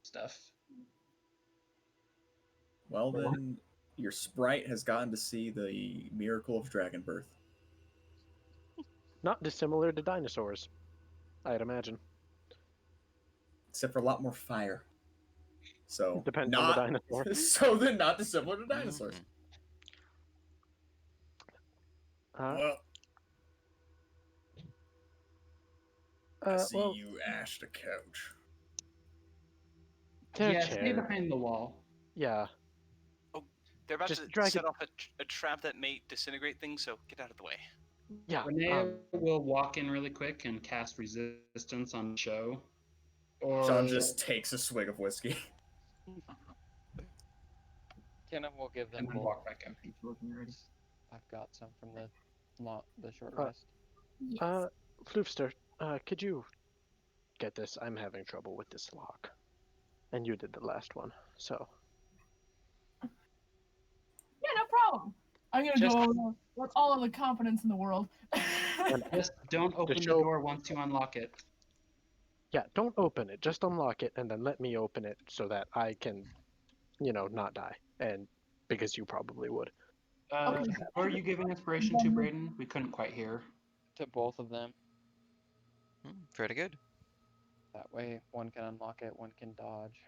stuff. Well then, your sprite has gotten to see the miracle of dragon birth. not dissimilar to dinosaurs, I'd imagine. Except for a lot more fire. So Depends on the dinosaur. So then not dissimilar to dinosaurs. Mhm. Well, I see Well, you ashed a couch. their Yeah, stay chair. behind the wall. Yeah. They're about Just to drag set it- off a trap that may disintegrate things, so get out of the way. Yeah. Renee will walk in really quick and cast resistance on Show. Or John just takes a swig of whiskey. Kenna will give them and then both. walk back out. I've got some from the short Uh, rest. Floofster, could you get this? I'm having trouble with this lock. And you did the last one, so. Yeah, no problem. I'm gonna Just- go over with all of the confidence in the world. Just don't open the show- door once you unlock it. Yeah, don't open it. Just unlock it and then let me open it so that I can, not die. And because you probably would. Okay. Who are you giving inspiration to, Brayden? We couldn't quite hear. To both of them. Pretty good. That way, one can unlock it, one can dodge.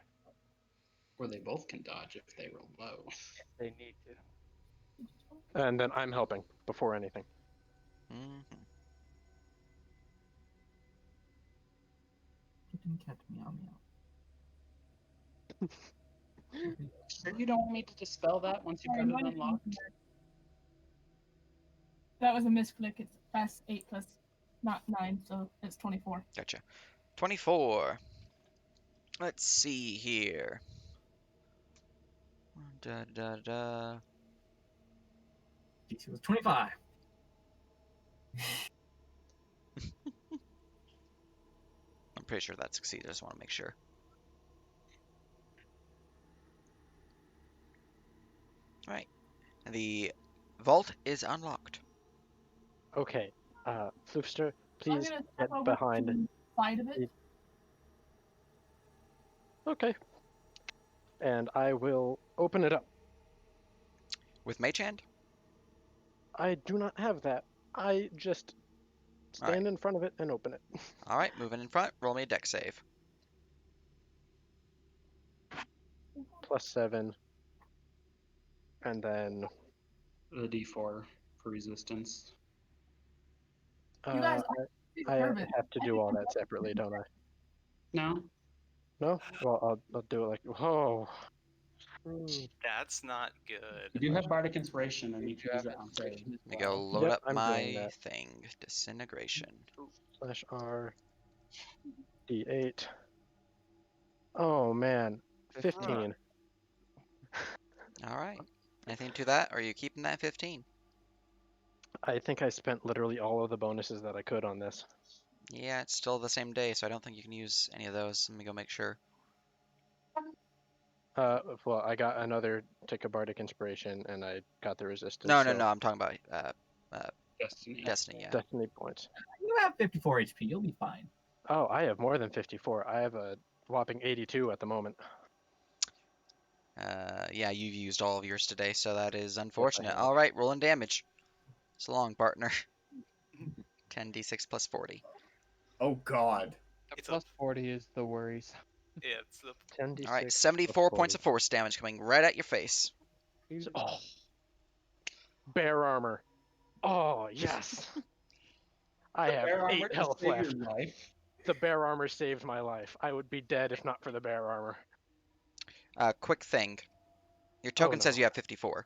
Or they both can dodge if they roll low. If they need to. And then I'm helping before anything. Mm-hmm. Kitten cat meow meow. Sure you don't want me to dispel that once you've Sorry, got it mine is unlocked? That was a misclick. It's plus 8 plus not 9, so it's 24. Gotcha. 24. Let's see here. Da da da. DC was 25. I'm pretty sure that succeeded. I just want to make sure. All right. The vault is unlocked. Okay. Floofster, I'm please gonna get step over behind. to the side of it. Okay. And I will open it up. With Mage Hand? I do not have that. I just stand Alright. in front of it and open it. Alright, moving in front. Roll me a dex save. +7. And then The D4 for resistance. You guys, I Kermit, have to do all that separately, don't I? No? No? Well, I'll do it like, oh. That's not good. You do have Bardic Inspiration, and you do can use have that on save. inspiration as Let me go well. load Yep, up I'm doing my that. thing. Disintegration. /R D8. Oh man, 15. Alright. Anything to that? Or are you keeping that 15? I think I spent literally all of the bonuses that I could on this. Yeah, it's still the same day, so I don't think you can use any of those. Let me go make sure. Well, I got another tick of Bardic Inspiration, and I got the resistance. No, so I'm talking about Destiny. Destiny, yeah. Destiny points. You have 54 HP. You'll be fine. Oh, I have more than 54. I have a whopping 82 at the moment. Yeah, you've used all of yours today, so that is unfortunate. have. Alright, rolling damage. So long, partner. 10d6 plus 40. Oh God. The It's a- plus 40 is the worries. Yeah, it's the 10d6. Alright, 74 points of force damage coming right at your face. Oh. Bear armor. Oh, yes. I have Bear 8 armor to health save left. your life. The bear armor saved my life. I would be dead if not for the bear armor. Quick thing. Your token no. says you have 54.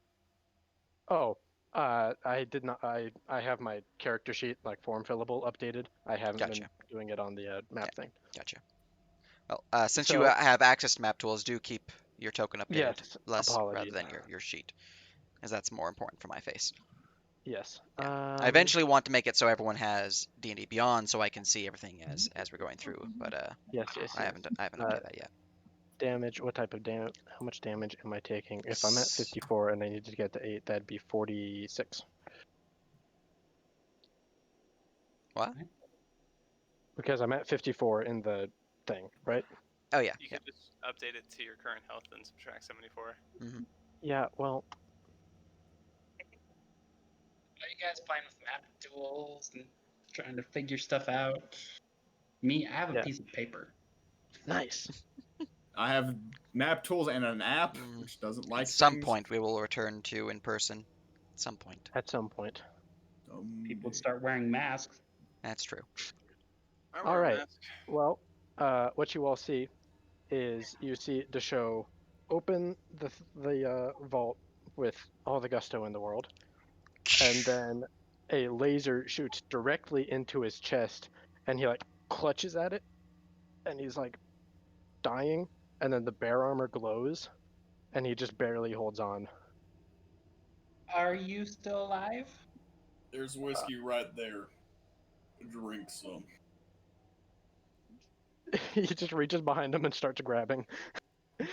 Oh, I did not. I have my character sheet, like form fillable, updated. I haven't been Gotcha. doing it on the map thing. Gotcha. Well, since So- you have access to map tools, do keep your token updated Yes, less rather apologies. than your sheet, as that's more important for my face. Yes. I eventually want to make it so everyone has D&D Beyond, so I can see everything as we're going through. But Yes. I haven't updated that yet. Damage. What type of damage? How much damage am I taking? If I'm at 54 and I need to get to 8, that'd be 46. What? Because I'm at 54 in the thing, right? Oh yeah. you can just update it to your current health and subtract 74. Yeah. Well, Are you guys playing with map tools and trying to figure stuff out? Me, I have a Yeah. piece of paper. nice. I have map tools and an app, which doesn't like At some things. point, we will return to in person. At some point. At some point. People would start wearing masks. That's true. I All wear a right. mask. Well, what you all see is you see Desho open the vault with all the gusto in the world, and then a laser shoots directly into his chest, and he like clutches at it, and he's like dying, and then the bear armor glows, and he just barely holds on. Are you still alive? There's whiskey right there. Drink some. He just reaches behind him and starts grabbing. Yeah,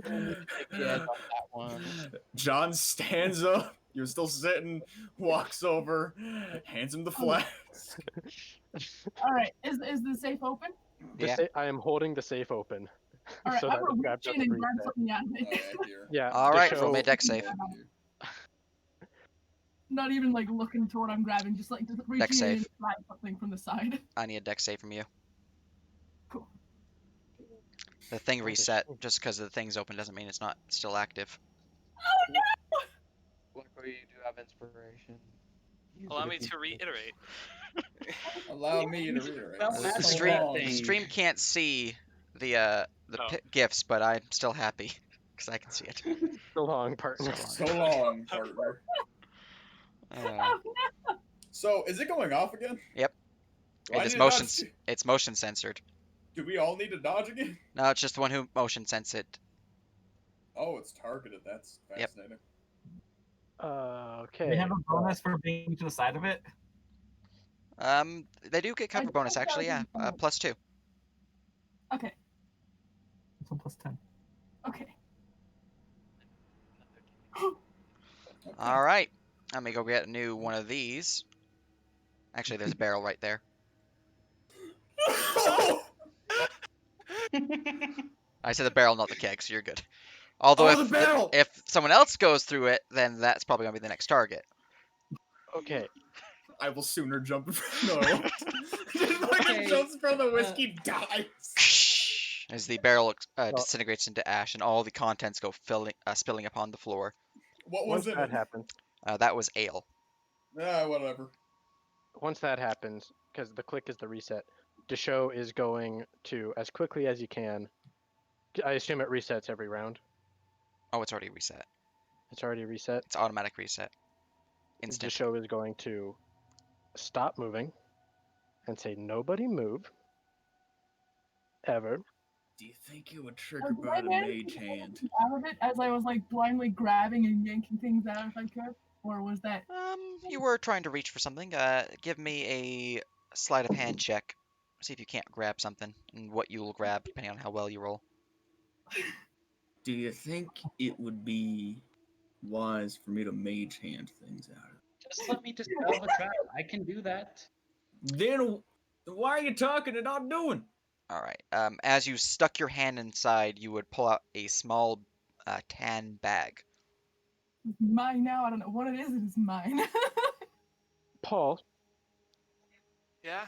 on that one. John stands up. You're still sitting. Walks over, hands him the flask. All right, is the safe open? Yeah. I am holding the safe open. All right, So I'm that gonna grabs reach up in and three grab steps. something out of it. Here. Yeah. All right, Desho- roll me a dex save. Not even like looking to what I'm grabbing, just like reaching in save. and grab something from the side. I need a dex save from you. Cool. The thing That is reset true. just because the thing's open doesn't mean it's not still active. Oh no! Luckily, you do have inspiration. Use Allow it me if you to need it. reiterate. Allow me to reiterate. Well, The magic stream, that the thing. stream can't see the Oh. gifts, but I'm still happy because I can see it. So long, partner. So So long, partner. Uh, So, is it going off again? Yep. Do I it is need to motion. dodge? It's motion censored. Do we all need to dodge again? No, it's just the one who motion sense it. Oh, it's targeted. That's Yep. fascinating. Okay. Do we have a bonus for being to the side of it? They do get cover I bonus think that actually. Yeah, was a bonus. +2. Okay. So plus 10. Okay. Okay. All right. Let me go get a new one of these. Actually, there's a barrel right there. I said the barrel, not the keg, so you're good. Although Oh, the barrel! if someone else goes through it, then that's probably gonna be the next target. Okay. I will sooner jump in front of Just fucking Okay, jumps in front of the whiskey, dies. As the barrel Well- disintegrates into ash and all the contents go spilling upon the floor. What Once was in that it? happens, That was ale. Whatever. once that happens, because the click is the reset, Desho is going to, as quickly as you can. I assume it resets every round. Oh, it's already reset. It's already reset. It's automatic reset. Instant. Desho is going to stop moving and say, "Nobody move." Ever. Do you think it would trigger Did by I the manage mage to hand? get out of it as I was like blindly grabbing and yanking things out if I could, or was that? You were trying to reach for something. Give me a sleight of hand check. See if you can't grab something and what you will grab depending on how well you roll. Do you think it would be wise for me to mage hand things out? Just let me dispel the trap. I can do that. Then why are you talking and not doing? All right. As you stuck your hand inside, you would pull out a small tan bag. It's mine now. I don't know what it is. It is mine. Paul, Yeah,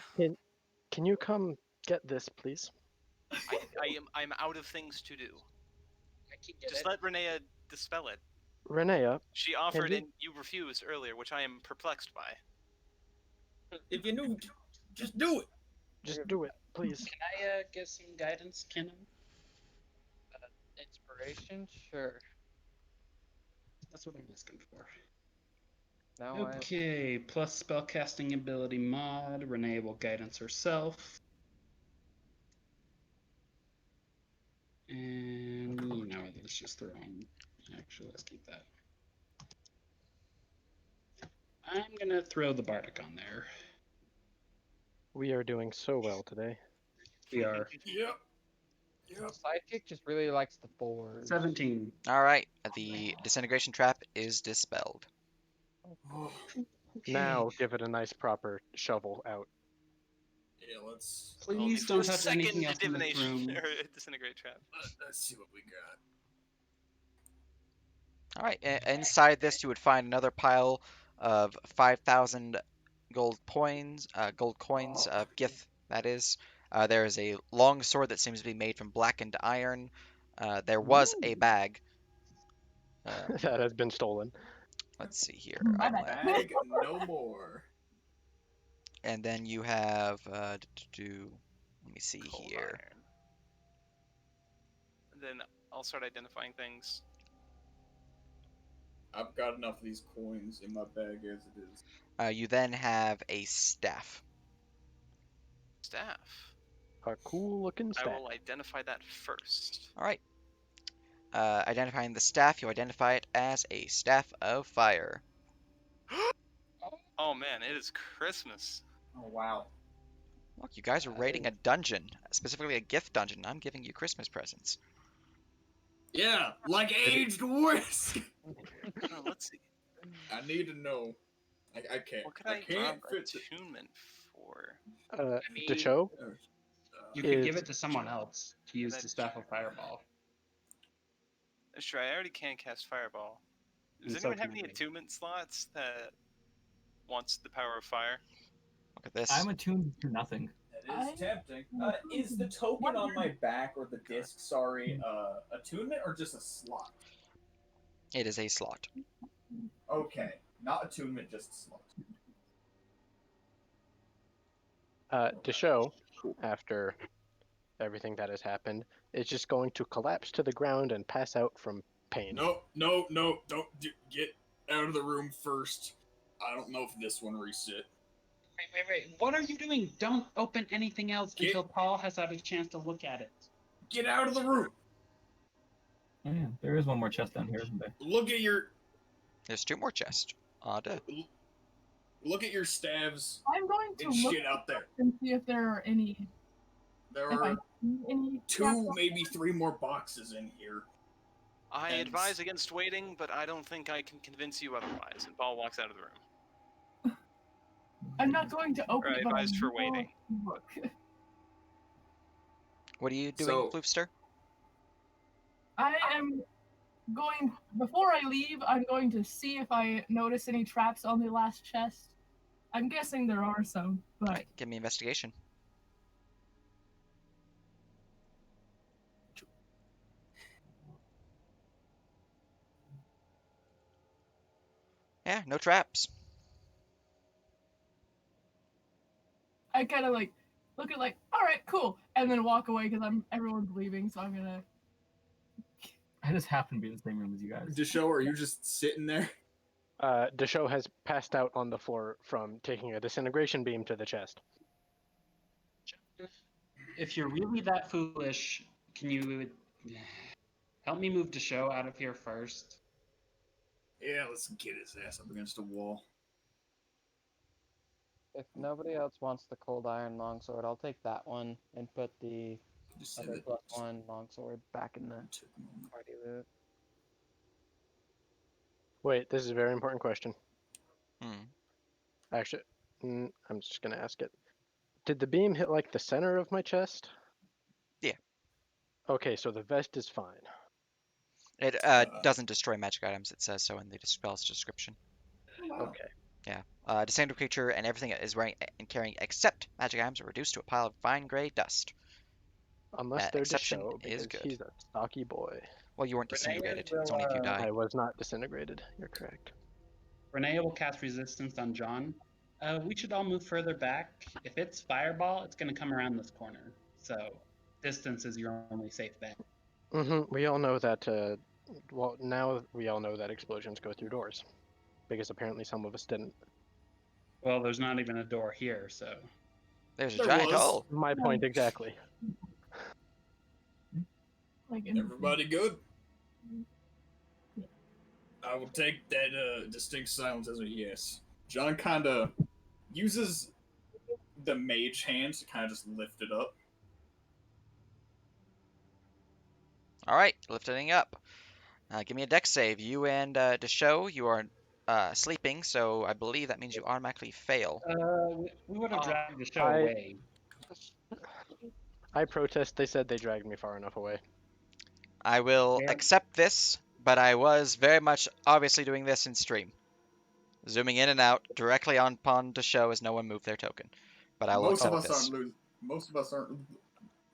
can you come get this, please? I'm out of things to do. I can get Just it. let Renea dispel it. Renea, She offered you- and you refused earlier, which I am perplexed by. If you knew, just do it. just do it, please. Can I get some guidance, Kinnan? Inspiration? Sure. That's what I'm asking for. Now Okay, plus spellcasting ability mod. Renee will guidance herself. And no, let's just throw on. Actually, let's keep that. I'm gonna throw the Bardic on there. We are doing so well today. We are Yep. Sidekick just really likes the 4s. 17. All right. The disintegration trap is dispelled. Now give it a nice proper shovel out. Yeah, let's. Please Only don't for touch second anything else in this divination room. or disintegrate trap. Let's see what we got. All right. Inside this, you would find another pile of 5,000 gold coins. Gith, that is. There is a long sword that seems to be made from blackened iron. There was a bag. That has been stolen. Let's see here. My I'm bad. like- Bag, no more. And then you have let me see Cold here. iron. And then I'll start identifying things. I've got enough of these coins in my bag as it is. You then have a staff. Staff. A cool looking I staff. will identify that first. All right. Identifying the staff, you identify it as a staff of fire. Oh man, it is Christmas. Oh wow. Look, you guys are raiding a dungeon, specifically a gift dungeon. I'm giving you Christmas presents. Yeah, like aged whiskey. Oh, let's see. I need to know. I can't. What could I I can't drop fit. attunement for? mean- Desho, You could give Is- it to someone else to use the Staff of Fireball. Sure, I already can cast Fireball. Does And so anyone have can any I. attunement slots that wants the power of fire. Look at this. I'm attuned to nothing. That is tempting. Is the token on my back or the disc, attunement or just a slot? It is a slot. Okay, not attunement, just a slot. To show, after everything that has happened, is just going to collapse to the ground and pass out from pain. No, don't get out of the room first. I don't know if this one reset. Wait. What are you doing? Don't open anything else until Paul has had a chance to look at it. Get out of the room. Oh, yeah, there is one more chest down here, isn't there? Look at your There's 2 more chests. Odd. look at your staves I'm going to and look shit out there. and see if there are any. There If I are see any 2, maybe 3 more boxes in here. I And- advise against waiting, but I don't think I can convince you otherwise. And Paul walks out of the room. I'm not going to open Or I it, but advised for will waiting. Look. What are you doing, So- Floofster? I am going before I leave. I'm going to see if I notice any traps on the last chest. I'm guessing there are some, but Give me investigation. Yeah, no traps. I kind of like look at like, all right, cool, and then walk away because everyone's leaving, so I'm gonna. I just happen to be in the same room as you guys. Deshow, are you just sitting there? Deshow has passed out on the floor from taking a disintegration beam to the chest. If you're really that foolish, can you help me move Deshow out of here first? Yeah, let's get his ass up against a wall. If nobody else wants the cold iron longsword, I'll take that one and put the Just say other that +1 longsword back in the took a moment. party loot. Wait, this is a very important question. Hmm. Actually, I'm just gonna ask it. Did the beam hit like the center of my chest? Yeah. Okay, so the vest is fine. It doesn't destroy magic items. It says so in the spell's description. Okay. Yeah. Disabled creature and everything that is wearing and carrying except magic items are reduced to a pile of fine gray dust. Unless That they're exception Deshow, is because good. he's a stocky boy. Well, you weren't Renee disintegrated. will, It's only if you die. I was not disintegrated. You're correct. Renee will cast resistance on John. We should all move further back. If it's fireball, it's going to come around this corner. So distance is your only safe bet. We all know that. Well, now we all know that explosions go through doors, because apparently some of us didn't. Well, there's not even a door here, so. There's a There giant was. hole. My point exactly. Like in Everybody good? I will take that distinct silence as a yes. John kind of uses the mage hand to kind of just lift it up. All right, lifting up. Give me a dex save. You and Deshow, you are sleeping, so I believe that means you automatically fail. We would have dragged the show I- away. I protest. They said they dragged me far enough away. I will Yeah. accept this, but I was very much obviously doing this in stream. Zooming in and out directly upon Deshow as no one moved their token. But I will Most of accept us this. Most of us aren't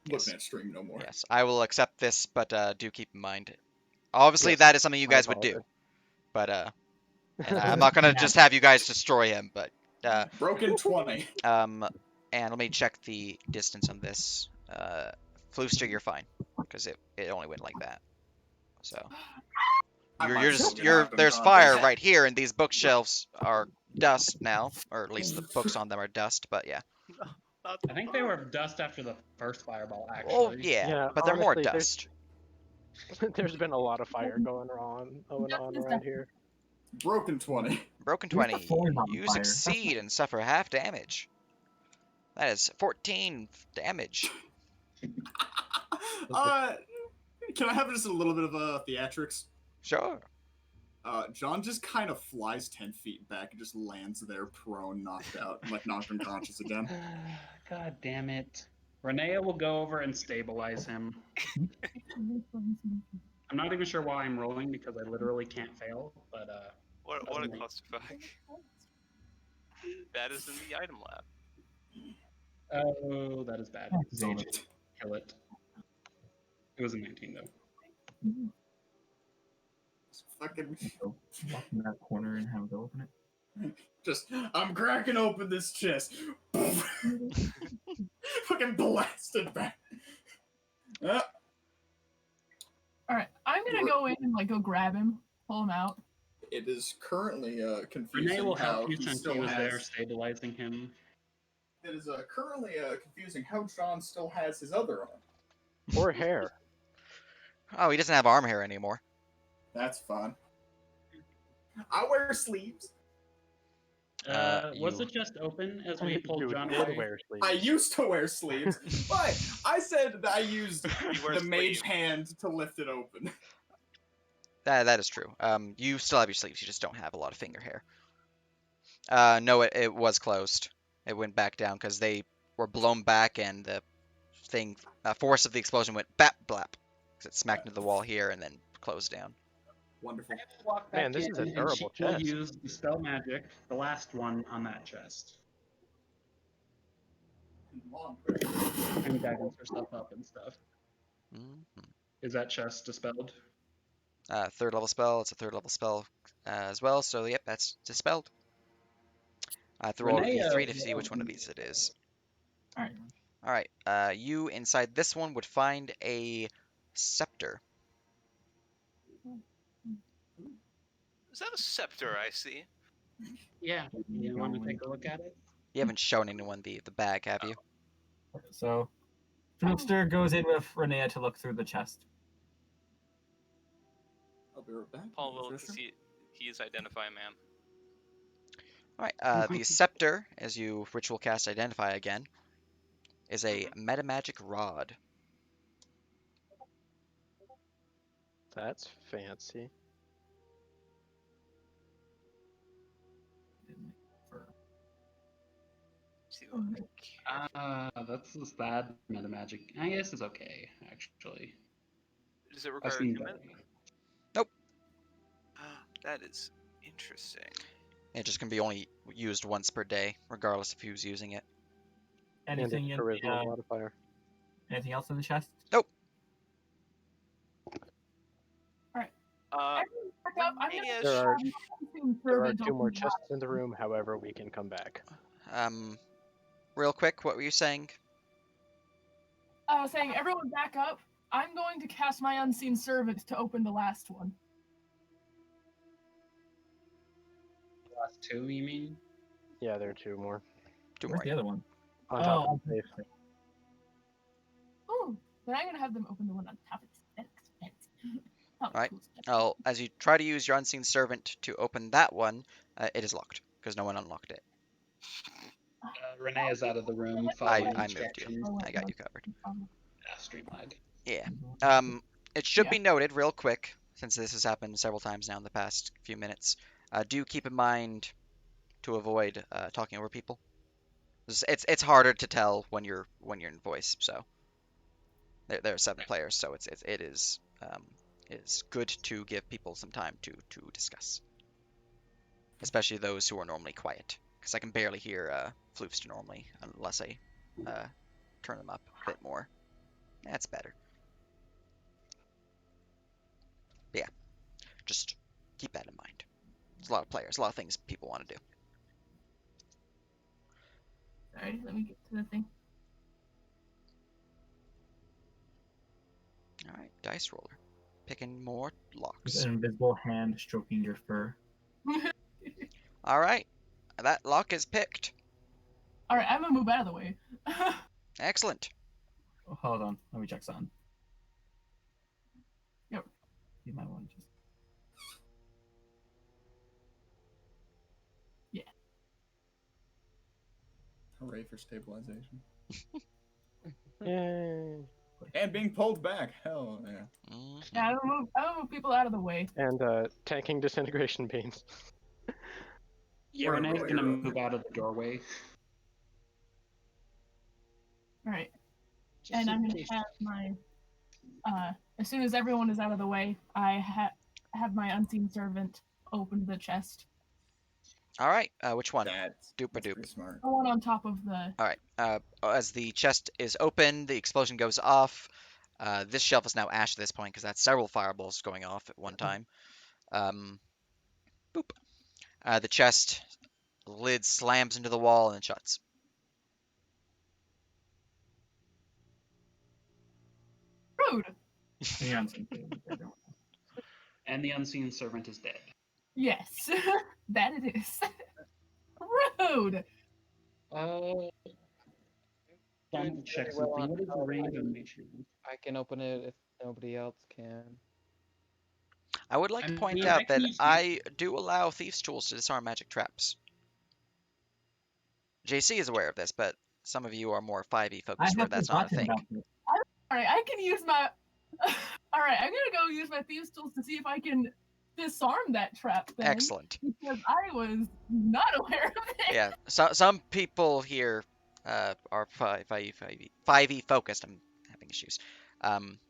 Yes. looking at stream no more. Yes, I will accept this, but do keep in mind. Obviously, Yes, that is something you I guys would do. apologize. But and I'm not gonna just have you guys destroy him. But Broken 20. and let me check the distance on this. Floofster, you're fine because it only went like that. So I you're might you're still just get you're knocked there's unconscious. fire right here, and these bookshelves are dust now, or at least the books on them are dust. But yeah. I think they were dust after the first fireball, actually. Oh yeah, Yeah, but they're more honestly, dust. There's been a lot of fire going on around here. Broken 20. Broken Where's the 20. floor on You fire? succeed and suffer half damage. That is 14 damage. Can I have just a little bit of theatrics? Sure. John just kind of flies 10 feet back and just lands there prone, knocked out, like knocked unconscious again. God damn it. Renea will go over and stabilize him. I'm not even sure why I'm rolling because I literally can't fail, but What a clusterfuck. That is in the item lab. Oh, that is bad. Damn Sage, kill it. It was a 19 though. Fucking, Go walk in that corner and have him go open it. just, I'm cracking open this chest. Fucking blasted back. All right, I'm gonna go in and like go grab him, pull him out. It is currently Renee confusing will how help you he since still he was has. there stabilizing him. It is currently confusing how John still has his other arm. Or hair. Oh, he doesn't have arm hair anymore. That's fun. I wear sleeves. Was the You- chest open as we pulled Dude, John you would away? wear sleeves. I used to wear sleeves, but I said that I used He wears the mage sleeves. hand to lift it open. That is true. You still have your sleeves. You just don't have a lot of finger hair. No, it was closed. It went back down because they were blown back, and the force of the explosion went bap blap. 'Cause it smacked into the wall here and then closed down. Wonderful. Walk Man, back this in, is a and durable she will chest. use dispel magic, the last one on that chest, and guidance herself up and stuff. Mhm. Is that chest dispelled? Third level spell. It's a third level spell as well. So yep, that's dispelled. I have to roll a Renee, d3 to see which one of these it is. Alright. All right. You inside this one would find a scepter. Is that a scepter I see? Yeah. You want to take a look at it? You haven't shown anyone the bag, have you? So, Floopster goes in with Renea to look through the chest. I'll be right back. Paul will, Tristan. because he is identify a man. All right. The scepter, as you ritual cast identify again, is a metamagic rod. That's fancy. See what I can- That's just bad. Metamagic. I guess it's okay, actually. Does it I've require seen attunement? better. That is interesting. It just can be only used once per day, regardless of who's using it. Anything in And its charisma the, modifier. anything else in the chest? Uh, Everyone back up. I'm Renea, There are- gonna There are servant 2 more open the chests in the room, however, we can come back. Real quick, what were you saying? I was saying, everyone back up. I'm going to cast my unseen servant to open the last one. Last two, you mean? Yeah, there are 2 more. Two Where's more. the other one? On top Oh, of the safe. Oh, but I'm gonna have them open the one on top of it. Alright. Oh, as you try to use your unseen servant to open that one, it is locked because no one unlocked it. Renee is out of the room I following moved you. instructions. I got you covered. Stream lag. Yeah. It should be noted real quick, since this has happened several times now in the past few minutes. Do keep in mind to avoid talking over people. It's harder to tell when you're in voice. So there are 7 players, so it is good to give people some time to discuss, especially those who are normally quiet. Because I can barely hear Floofster normally unless I turn them up a bit more. That's better. But yeah, just keep that in mind. There's a lot of players, a lot of things people want to do. Sorry, let me get to the thing. All right, dice roller, picking more With locks. an invisible hand stroking your fur. All right, that lock is picked. All right, I'm gonna move out of the way. Excellent. Oh, hold on, let me check something. Yep. You might want to just. Yeah. Hooray for stabilization. Yay. And being pulled back. Hell yeah. Mhm. Yeah, I'm gonna move people out of the way. And tanking disintegration beams. Yeah, Renee's gonna move out of the doorway. All right, Just and in I'm gonna case. have my. As soon as everyone is out of the way, I have my unseen servant open the chest. All right. Which one? That's Doop-a-doop. pretty smart. The one on top of the. All right. As the chest is open, the explosion goes off. This shelf is now ash at this point because that's several fireballs going off at one time. Boop. The chest lid slams into the wall and shuts. Rude. Yeah, And the unseen servant is dead. Yes, that it is. Rude. Double check very well something. on What is the how range I- on Mage Hand? I can open it if nobody else can. I would like I to point mean, out I can that use I do allow thieves' tools to disarm magic traps. JC is aware of this, but some of you are more 5e I focused where have that's not a forgotten thing. about this. All right, I can use my. All right, I'm gonna go use my thieves' tools to see if I can disarm that trap. Then, Excellent. because I was not aware of it. Yeah, some people here are 5e focused. I'm having issues,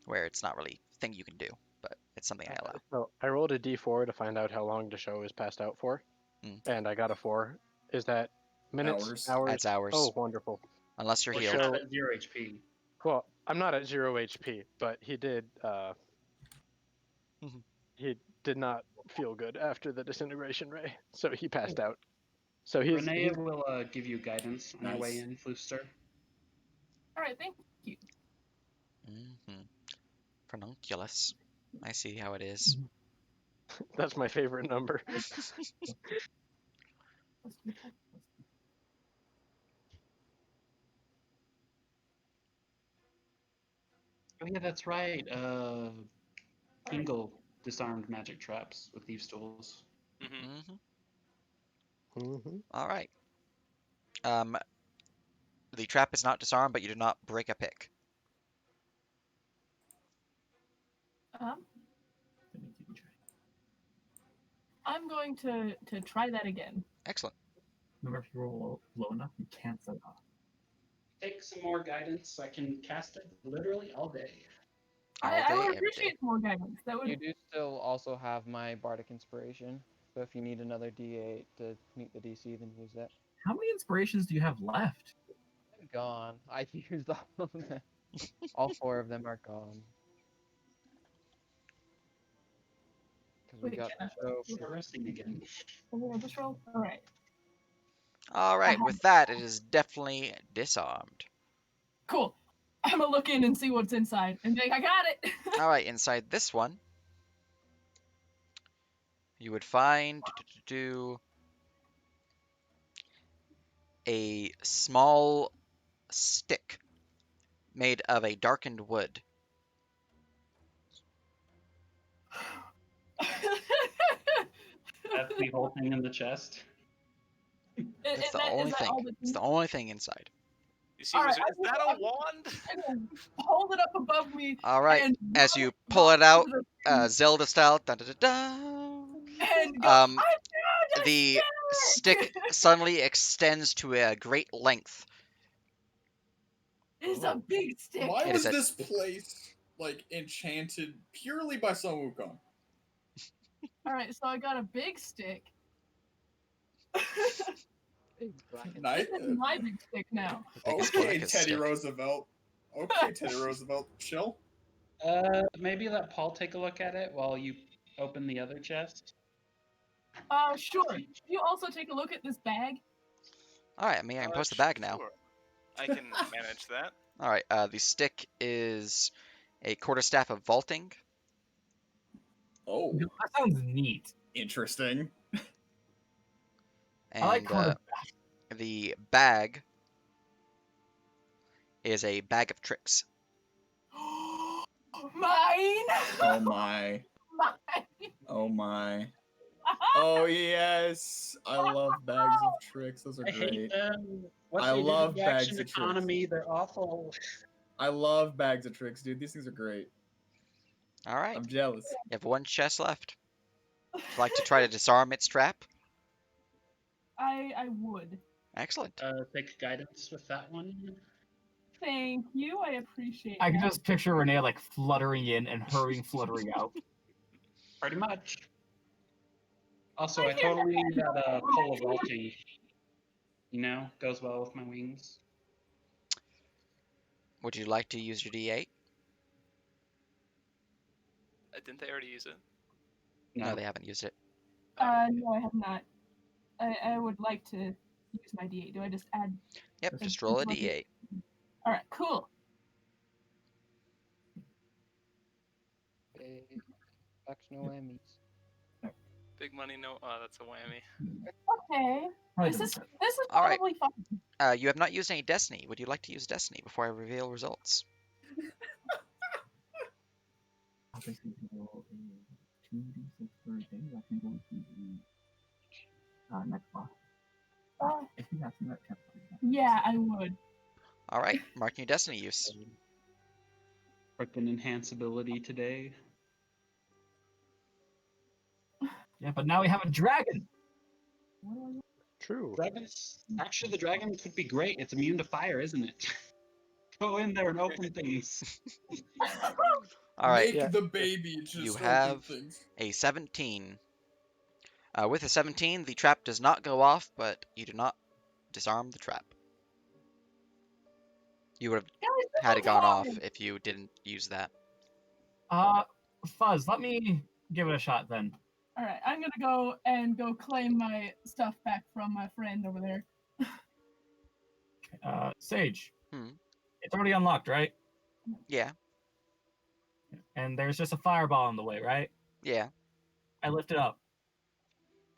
where it's not really a thing you can do, but it's something I allow. So I rolled a d4 to find out how long the show is passed out for, and I got a 4. Is that minutes? Hours. Hours? That's hours. Oh, wonderful. Unless you're Well, healed. you're So- not at 0 HP. Well, I'm not at 0 HP, but he did. Mhm. He did not feel good after the disintegration ray, so he passed out. So he's Renea will give you guidance on your way Nice. in, Flooster. All right, thank you. Mm-hmm. Pronunculus. I see how it is. that's my favorite number. Oh yeah, that's right. Kingle disarmed magic traps with thieves' tools. Mm-hmm. Mm-hmm. All right. The trap is not disarmed, but you do not break a pick. I'm going to try that again. Excellent. Remember, if you roll low enough, you can't set it off. Take some more guidance. I can cast it literally all day. All I day, would every day. appreciate more guidance. That You would. do still also have my bardic inspiration, so if you need another D8 to meet the DC, then use that. How many inspirations do you have left? Gone. I used all of them. All 4 of them are gone. Because we Wait, got can so Start resting again. I just roll? All right. All right. Uh-huh. With that, it is definitely disarmed. Cool. I'm gonna look in and see what's inside, and be like, I got it. All right. Inside this one, you would find a small stick made of a darkened wood. That's the whole thing in the chest. That's the only thing. It's the only thing inside. You see, Alright, Wizard, is that a wand? I'm gonna hold it up above me. All right. And As you pull it out, and Zelda style, da da da da. go, Um, I'm the stick suddenly extends to a great length. It's a big stick. Why It was is a- this place like enchanted purely by some Wukong? All right, so I got a big stick. big black. Nice. This is my big stick now. Biggest Okay, blackest Teddy stick. Roosevelt. Okay, Teddy Roosevelt. Chill. Maybe let Paul take a look at it while you open the other chest. Sure. Can you also take a look at this bag? All right. I mean, I can post the bag now. Sure. I can manage that. All right. The stick is a quarterstaff of vaulting. Oh, That sounds neat. interesting. And I like quarter. the bag is a bag of tricks. Mine. Oh my. Mine. Oh my. Oh yes, I love bags of tricks. Those are I hate great. them. What I they do to love the bags action of tricks. economy, they're awful. I love bags of tricks, dude. These things are great. All right. I'm jealous. You have one chest left. Would you like to try to disarm its trap? I would. Excellent. Take guidance with that one. Thank you. I appreciate I can that. just picture Renee like fluttering in and hurrying, fluttering out. Pretty much. Also, I totally need that pole vaulting. You know, goes well with my wings. Would you like to use your D8? Didn't they already use it? No, they haven't used it. No, I have not. I would like to use my D8. Do I just add? Yep, a just roll a D8? D8. All right, cool. Big bucks, no whammies. Big money, no. Oh, that's a whammy. Okay. Probably This is doesn't All right. probably fun. You have not used any Destiny. Would you like to use Destiny before I reveal results? obviously roll a 2d6 for a day. I can go to the next boss. If you have some that chance. Yeah, I would. All right, mark your Destiny use. Freaking enhanceability today. Yeah, but now we have a dragon. True. Dragons. Actually, the dragon could be great. It's immune to fire, isn't it? Go in there and open things. All right, Make Yeah. the baby just You open have things. a 17. With a 17, the trap does not go off, but you do not disarm the trap. You would Guys, have had it this gone is off hard. if you didn't use that. Fuzz, let me give it a shot then. All right, I'm gonna go claim my stuff back from my friend over there. Sage. Hmm. It's already unlocked, right? Yeah, And there's just a fireball on the way, right? yeah. I lift it up.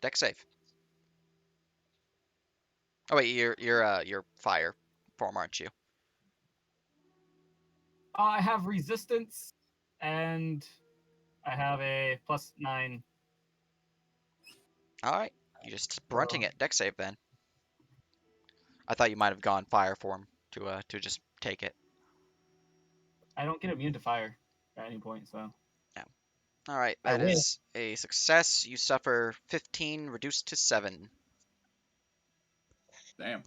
Deck save. Oh wait, you're fire form, aren't you? I have resistance, and I have a +9. All right, you just brunting it. Deck save then. I thought you might have gone fire form to just take it. I don't get immune to fire at any point, so. All right, I that win. is a success. You suffer 15, reduced to 7, Damn.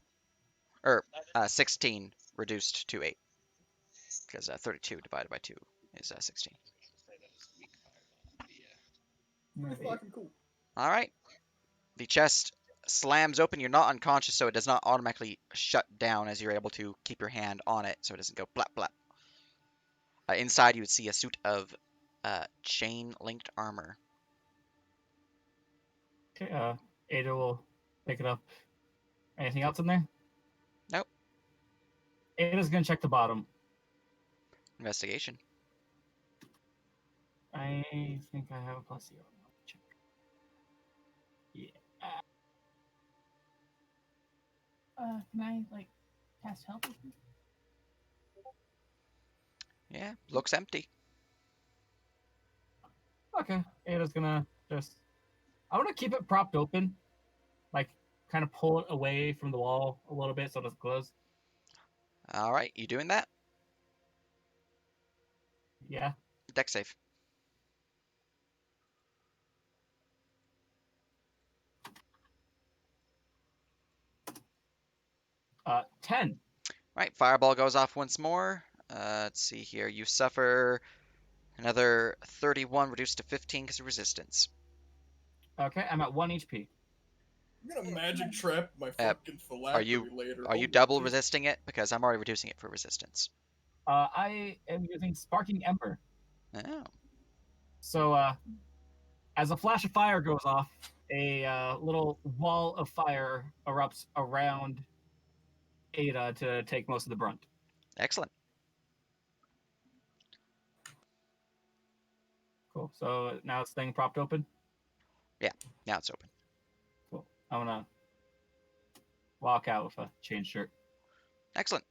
or 16, reduced to 8, because 32 divided by 2 is 16. Pretty fucking cool. All right, the chest slams open. You're not unconscious, so it does not automatically shut down as you're able to keep your hand on it, so it doesn't go blap blap. Inside, you would see a suit of chain-linked armor. Okay, Ada will pick it up. Anything else in there? Nope. Ada's gonna check the bottom. Investigation. I think I have a +0. Check. Yeah. Can I cast help? Or something? Yeah, looks empty. Okay. Ada's gonna just. I want to keep it propped open, kind of pull it away from the wall a little bit so it doesn't close. All right, you doing that? Yeah. Deck save. Uh, 10. Right, fireball goes off once more. Let's see here. You suffer another 31, reduced to 15 because of resistance. Okay, I'm at 1 HP. I'm gonna magic trap my fucking Are phylactery you later. are you Holy double shit. resisting it? Because I'm already reducing it for resistance. I am using Sparking Ember. Oh, So, as a flash of fire goes off, a little wall of fire erupts around Ada to take most of the brunt. excellent. Cool. So now it's staying propped open. Now it's open. Cool. I'm gonna walk out with a chain shirt. Excellent.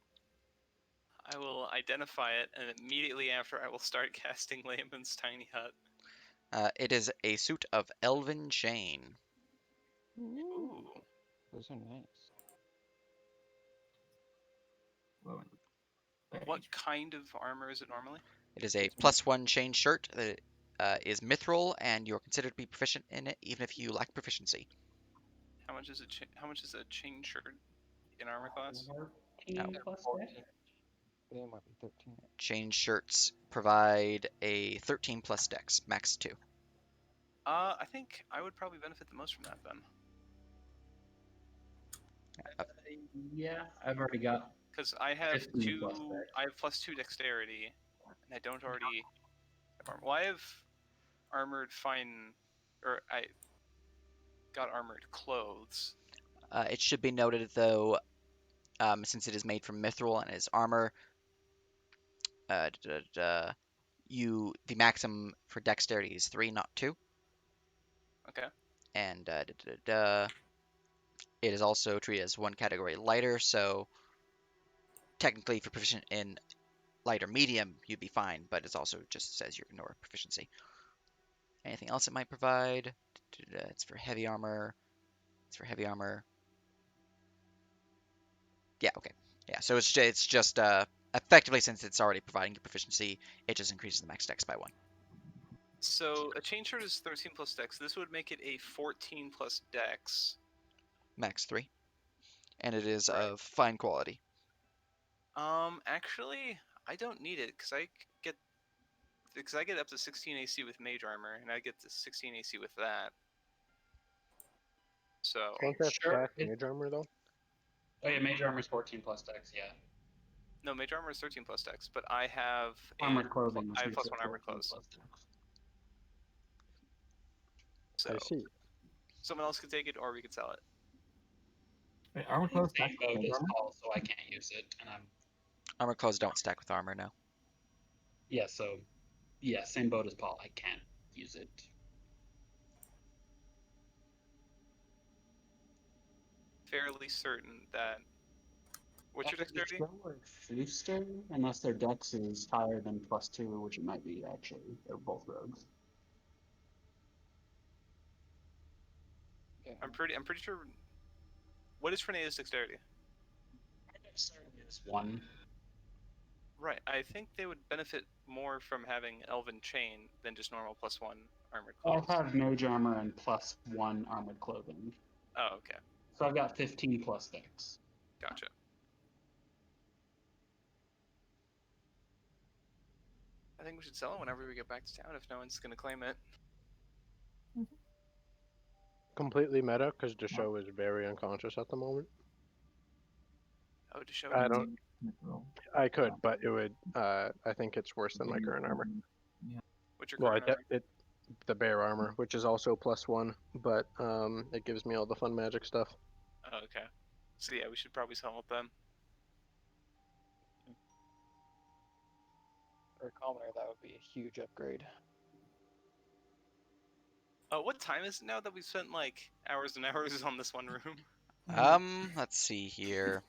I will identify it, and immediately after, I will start casting Layman's Tiny Hut. It is a suit of elven chain. Ooh. Those are nice. What kind of armor is it normally? It is a +1 chain shirt that is mithril, and you're considered to be proficient in it, even if you lack proficiency. How much is a chain shirt in armor class? 14 plus dex? They might be 13. Chain shirts provide a 13 plus dex, max 2. I think I would probably benefit the most from that then. Yeah, I've already got. Because I have 15 plus dex. I have +2 dexterity, and I don't already have armor. Well, I have armored fine, or I got armored clothes. It should be noted, though, since it is made from mithril and is armor, the maximum for dexterity is 3, not 2. Okay. And it is also treated as one category lighter, so technically, if you're proficient in light or medium, you'd be fine, but it also just says you ignore proficiency. Anything else it might provide? It's for heavy armor. It's for heavy armor. Yeah, okay. Yeah, so it's just effectively, since it's already providing you proficiency, it just increases the max dex by 1. So a chain shirt is 13 plus dex. This would make it a 14 plus dex. Max 3. And it is Right. of fine quality. Actually, I don't need it because I get up to 16 AC with mage armor, and I get to 16 AC with that. So Don't that Sure. stack mage armor though? Oh yeah, mage armor is 14 plus dex. Yeah. no, mage armor is 13 plus dex, but I have Armored clothing. I have makes plus it 1 armored 14 clothes. plus dex. So I see. someone else could take it, or we could sell it. Wait, armor clothes Same stack boat with as armor? Paul, so I can't use it, and I'm Armor clothes don't stack with armor, no. yeah. So yeah, same boat as Paul. I can't use it. Fairly certain that. What's your dexterity? Booster, unless their dex is higher than +2, which it might be actually. They're both rogues. Okay. I'm pretty sure. What is Renee's dexterity? Dexterity is 1. Right. I think they would benefit more from having Elven Chain than just normal +1 armored I'll clothes. have mage armor and +1 armored clothing. Oh, okay. So I've got 15 plus dex. Gotcha. I think we should sell it whenever we get back to town if no one's going to claim it. Completely meta because the show is very unconscious at the moment. Oh, to show I it. don't. I could, but it would. I think it's worse than my current armor. What's your Well, current armor? the bear armor, which is also +1, but it gives me all the fun magic stuff. Oh, okay. So yeah, we should probably sell it then. For a commoner, that would be a huge upgrade. What time is it now that we've spent like hours and hours on this one room? Let's see here.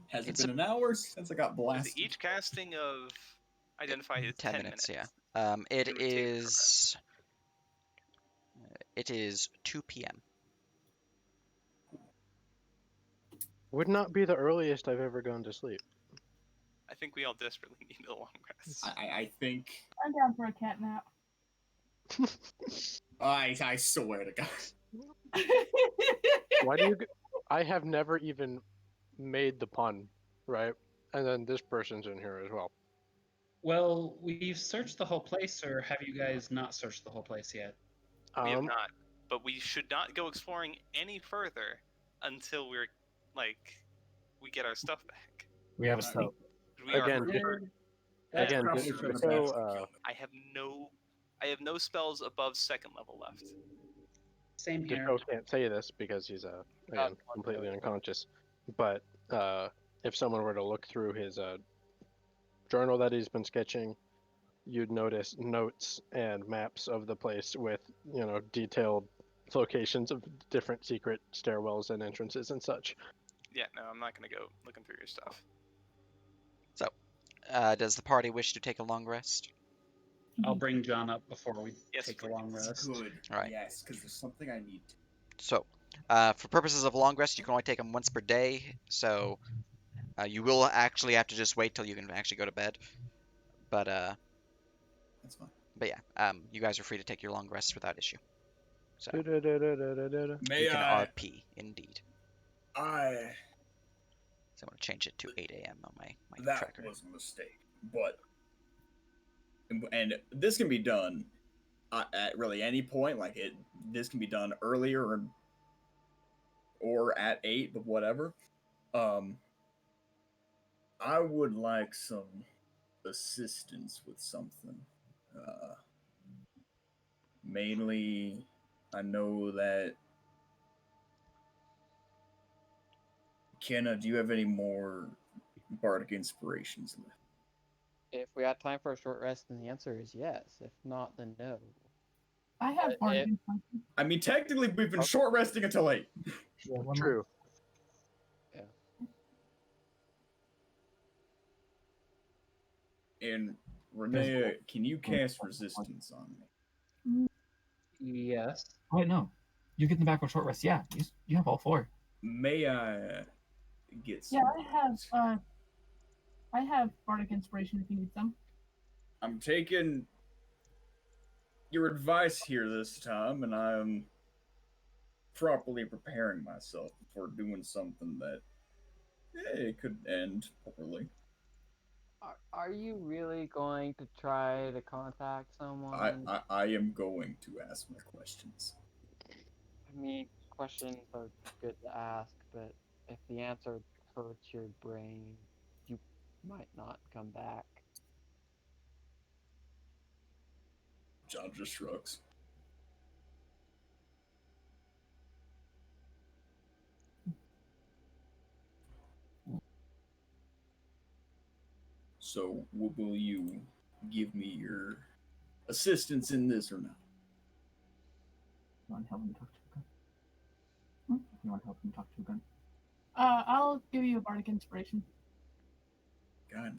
Has it It's been an hour since I got blasted? Each casting of identify is 10 minutes, yeah. It would take is. It is 2 p.m. Would not be the earliest I've ever gone to sleep. I think we all desperately need a long rest. I think. I'm down for a cat nap. I swear to God. Why do you? I have never even made the pun, right? And then this person's in here as well. Well, we've searched the whole place, or have you guys not searched the whole place yet? We have not, but we should not go exploring any further until we get our stuff back. We have a spell. We Again, are That's again, probably just for the so I have no spells above 2nd level left. Same here. Disco can't say this because he's again completely unconscious. But if someone were to look through his journal that he's been sketching, you'd notice notes and maps of the place with detailed locations of different secret stairwells and entrances and such. Yeah, no, I'm not gonna go looking through your stuff. So, does the party wish to take a long rest? I'll bring John up before we Yes, take a please. long rest. Good. Alright. Yes, because there's something I need. So, for purposes of long rest, you can only take them once per day. So, you will actually have to just wait till you can actually go to bed. But That's fine. But yeah, you guys are free to take your long rest without issue. So May you can I? RP indeed. So I'm gonna change it to 8 a.m. on my That tracker. was a mistake, but and this can be done at really any point. Like this can be done earlier or at 8, but whatever. I would like some assistance with something. Mainly, I know that. Kenna, do you have any more bardic inspirations left? If we got time for a short rest, then the answer is yes. If not, then no. I have But bardic if- inspiration. I mean, technically, we've been short resting until 8. Yeah, one True. And Renee, can you cast resistance on me? Yes. Wait, no. You get them back with short rest. Yeah, you have all 4. May I get some? Yeah, I have bardic inspiration if you need some. I'm taking your advice here this time, and I'm properly preparing myself for doing something that could end poorly. Are you really going to try to contact someone? I am going to ask my questions. I mean, questions are good to ask, but if the answer hurts your brain, you might not come back. John just shrugs. So, will you give me your assistance in this or not? You want to help me talk to a gun? You want to help me talk to a gun? I'll give you a bardic inspiration. God.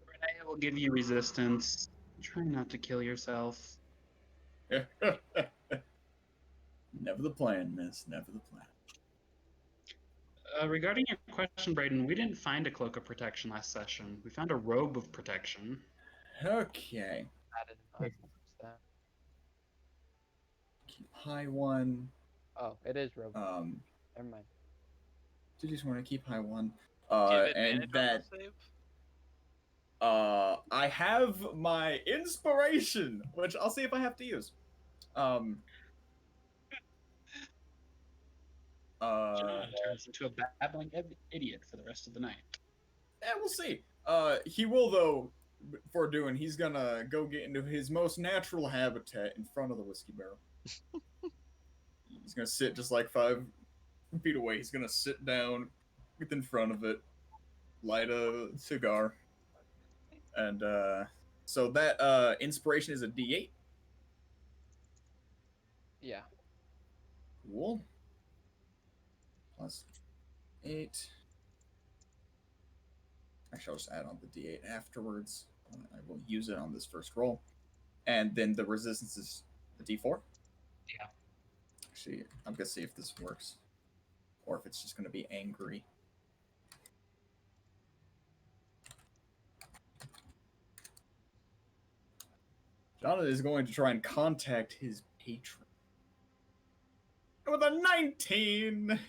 Renee will give you resistance. Try not to kill yourself. Never the plan, miss. Never the plan. Regarding your question, Brayden, we didn't find a cloak of protection last session. We found a robe of protection. Okay. Added in my stat. Keep high one. Oh, it is robe. Never mind. Did you just want to keep high one? Do you have And advantage that on the save? I have my inspiration, which I'll see if I have to use. John turns into a babbling idiot for the rest of the night. Yeah, we'll see. He will though. Before doing, he's gonna go get into his most natural habitat in front of the whiskey barrel. He's gonna sit just like 5 feet away. He's gonna sit down within front of it, light a cigar, and so that inspiration is a D8. Yeah. Cool. Plus 8. Actually, I'll just add on the D8 afterwards. I will use it on this first roll. And then the resistance is a D4? Yeah. Actually, I'm going to see if this works. Or if it's just going to be angry. Jonathan is going to try and contact his patron. With a 19!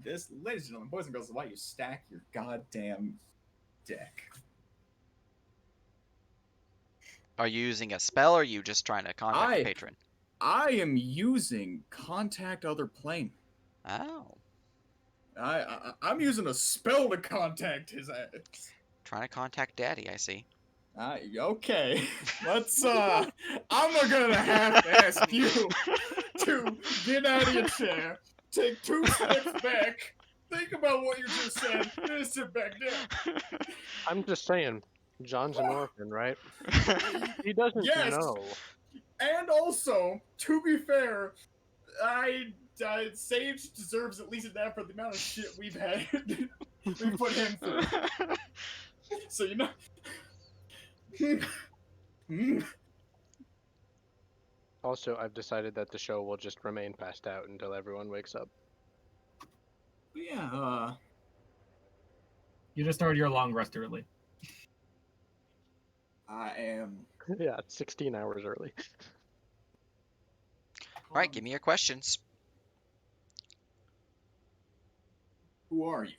This, ladies and gentlemen, boys and girls, is why you stack your goddamn deck. Are you using a spell, or are you just trying to contact the patron? I am using Contact Other Plane. Oh. I'm using a spell to contact his ass. Trying to contact Daddy, I see. Okay. Let's, I'm gonna have to ask you to get out of your chair, take 2 steps back, think about what you just said, then sit back down. I'm just saying, John's an orphan, right? He doesn't know. And also, to be fair, Sage deserves at least that for the amount of shit we've had. We put him through. So, you know. Also, I've decided that the show will just remain passed out until everyone wakes up. Yeah, You just started your long rest early. I am. Yeah, it's 16 hours early. Alright, give me your questions. Who are you?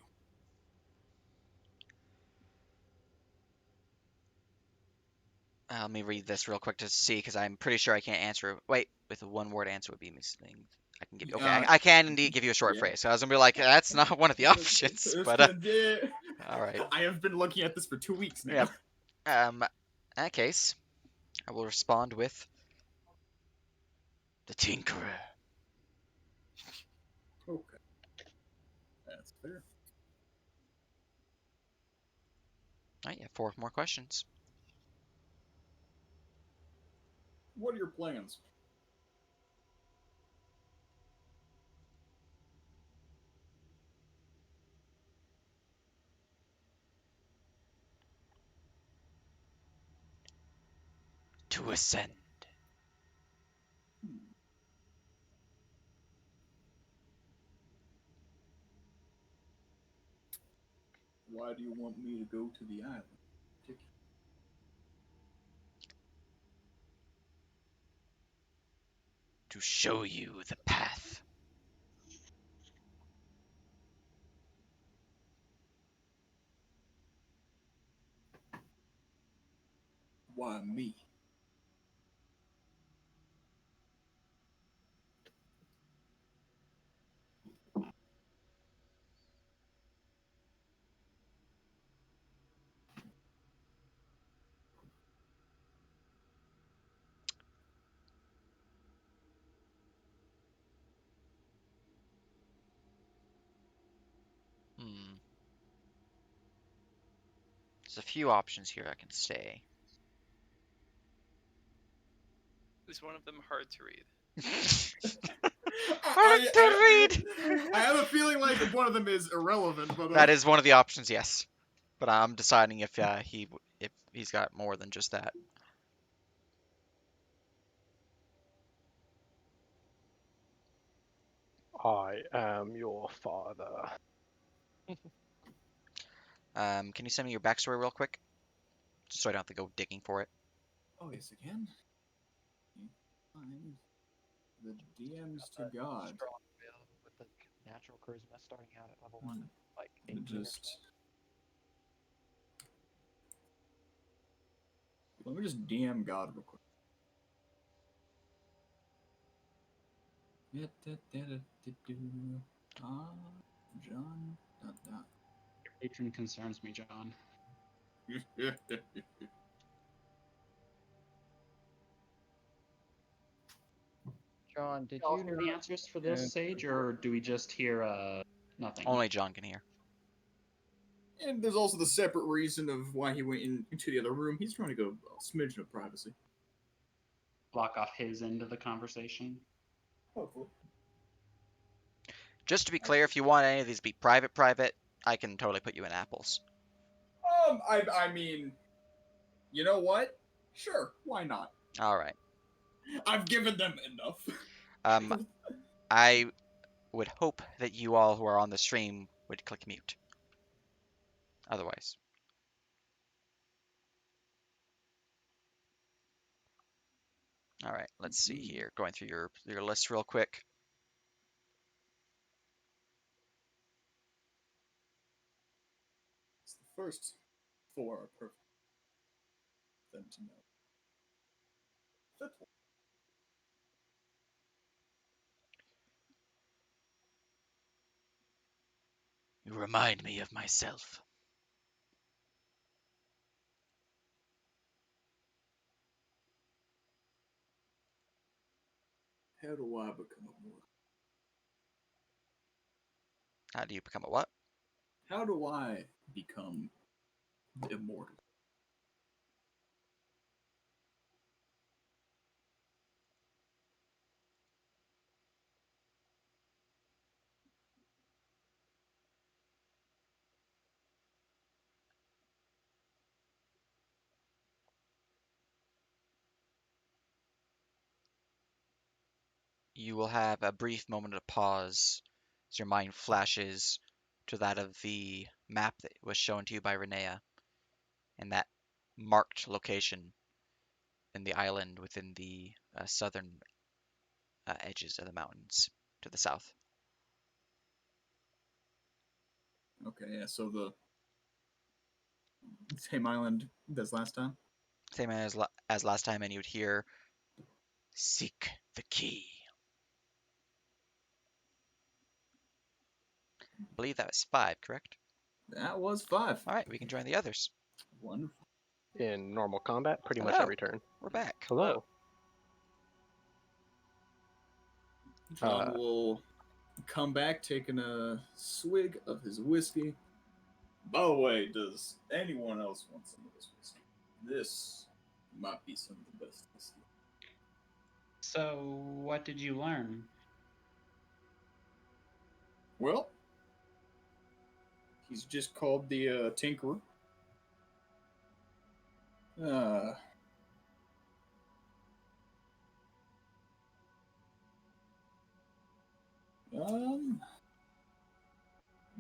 Let me read this real quick to see, because I'm pretty sure I can't answer. Wait, with a one-word answer would be missing. I can give you. Okay, I can indeed give you a short yeah. phrase. So I was gonna be like, that's not one of the options, but all right. I have been looking at this for 2 weeks now. Yep. In that case, I will respond with the Tinkerer. Okay. That's fair. All right, you have 4 more questions. What are your plans? To ascend. Why do you want me to go to the island? To show you the path. Why me? There's a few options here I can stay. Is one of them hard to read? Hard to read. I have a feeling like one of them is irrelevant, but That is one of the options, yes. But I'm deciding if he's got more than just that. I am your father. Can you send me your backstory real quick? Just so I don't have to go digging for it. Oh yes, again. Find the DMs to God. Strong will with the natural charisma starting out at level 1, Hmm. like And 18 or just let me just DM God real quick. John. Your patron concerns me, John. John, did You all you hear know the answers for this, Sage, or do we just hear nothing? Only John can hear. And there's also the separate reason of why he went into the other room. He's trying to go a smidgen of privacy. Block off his end of the conversation. Hopefully. Just to be clear, if you want any of these to be private, I can totally put you in apples. I mean, you know what? Sure, why not? All right. I've given them enough. I would hope that you all who are on the stream would click mute. Otherwise. All right, let's see here. Going through your list real quick. It's the first 4 are perfect. Then to know. Fifth one. You remind me of myself. How do I become immortal? How do you become a what? How do I become immortal? You will have a brief moment of pause as your mind flashes to that of the map that was shown to you by Renea, and that marked location in the island within the southern edges of the mountains to the south. Okay, yeah, so the same island as last time? Same as last time, and you'd hear, "Seek the key." I believe that was 5, correct? That was 5. All right, we can join the others. Wonderful. In normal combat, pretty much Hello. every turn. We're back. Hello. John will come back taking a swig of his whiskey. By the way, does anyone else want some of this whiskey? This might be some of the best whiskey. So, what did you learn? Well, he's just called the Tinkerer. I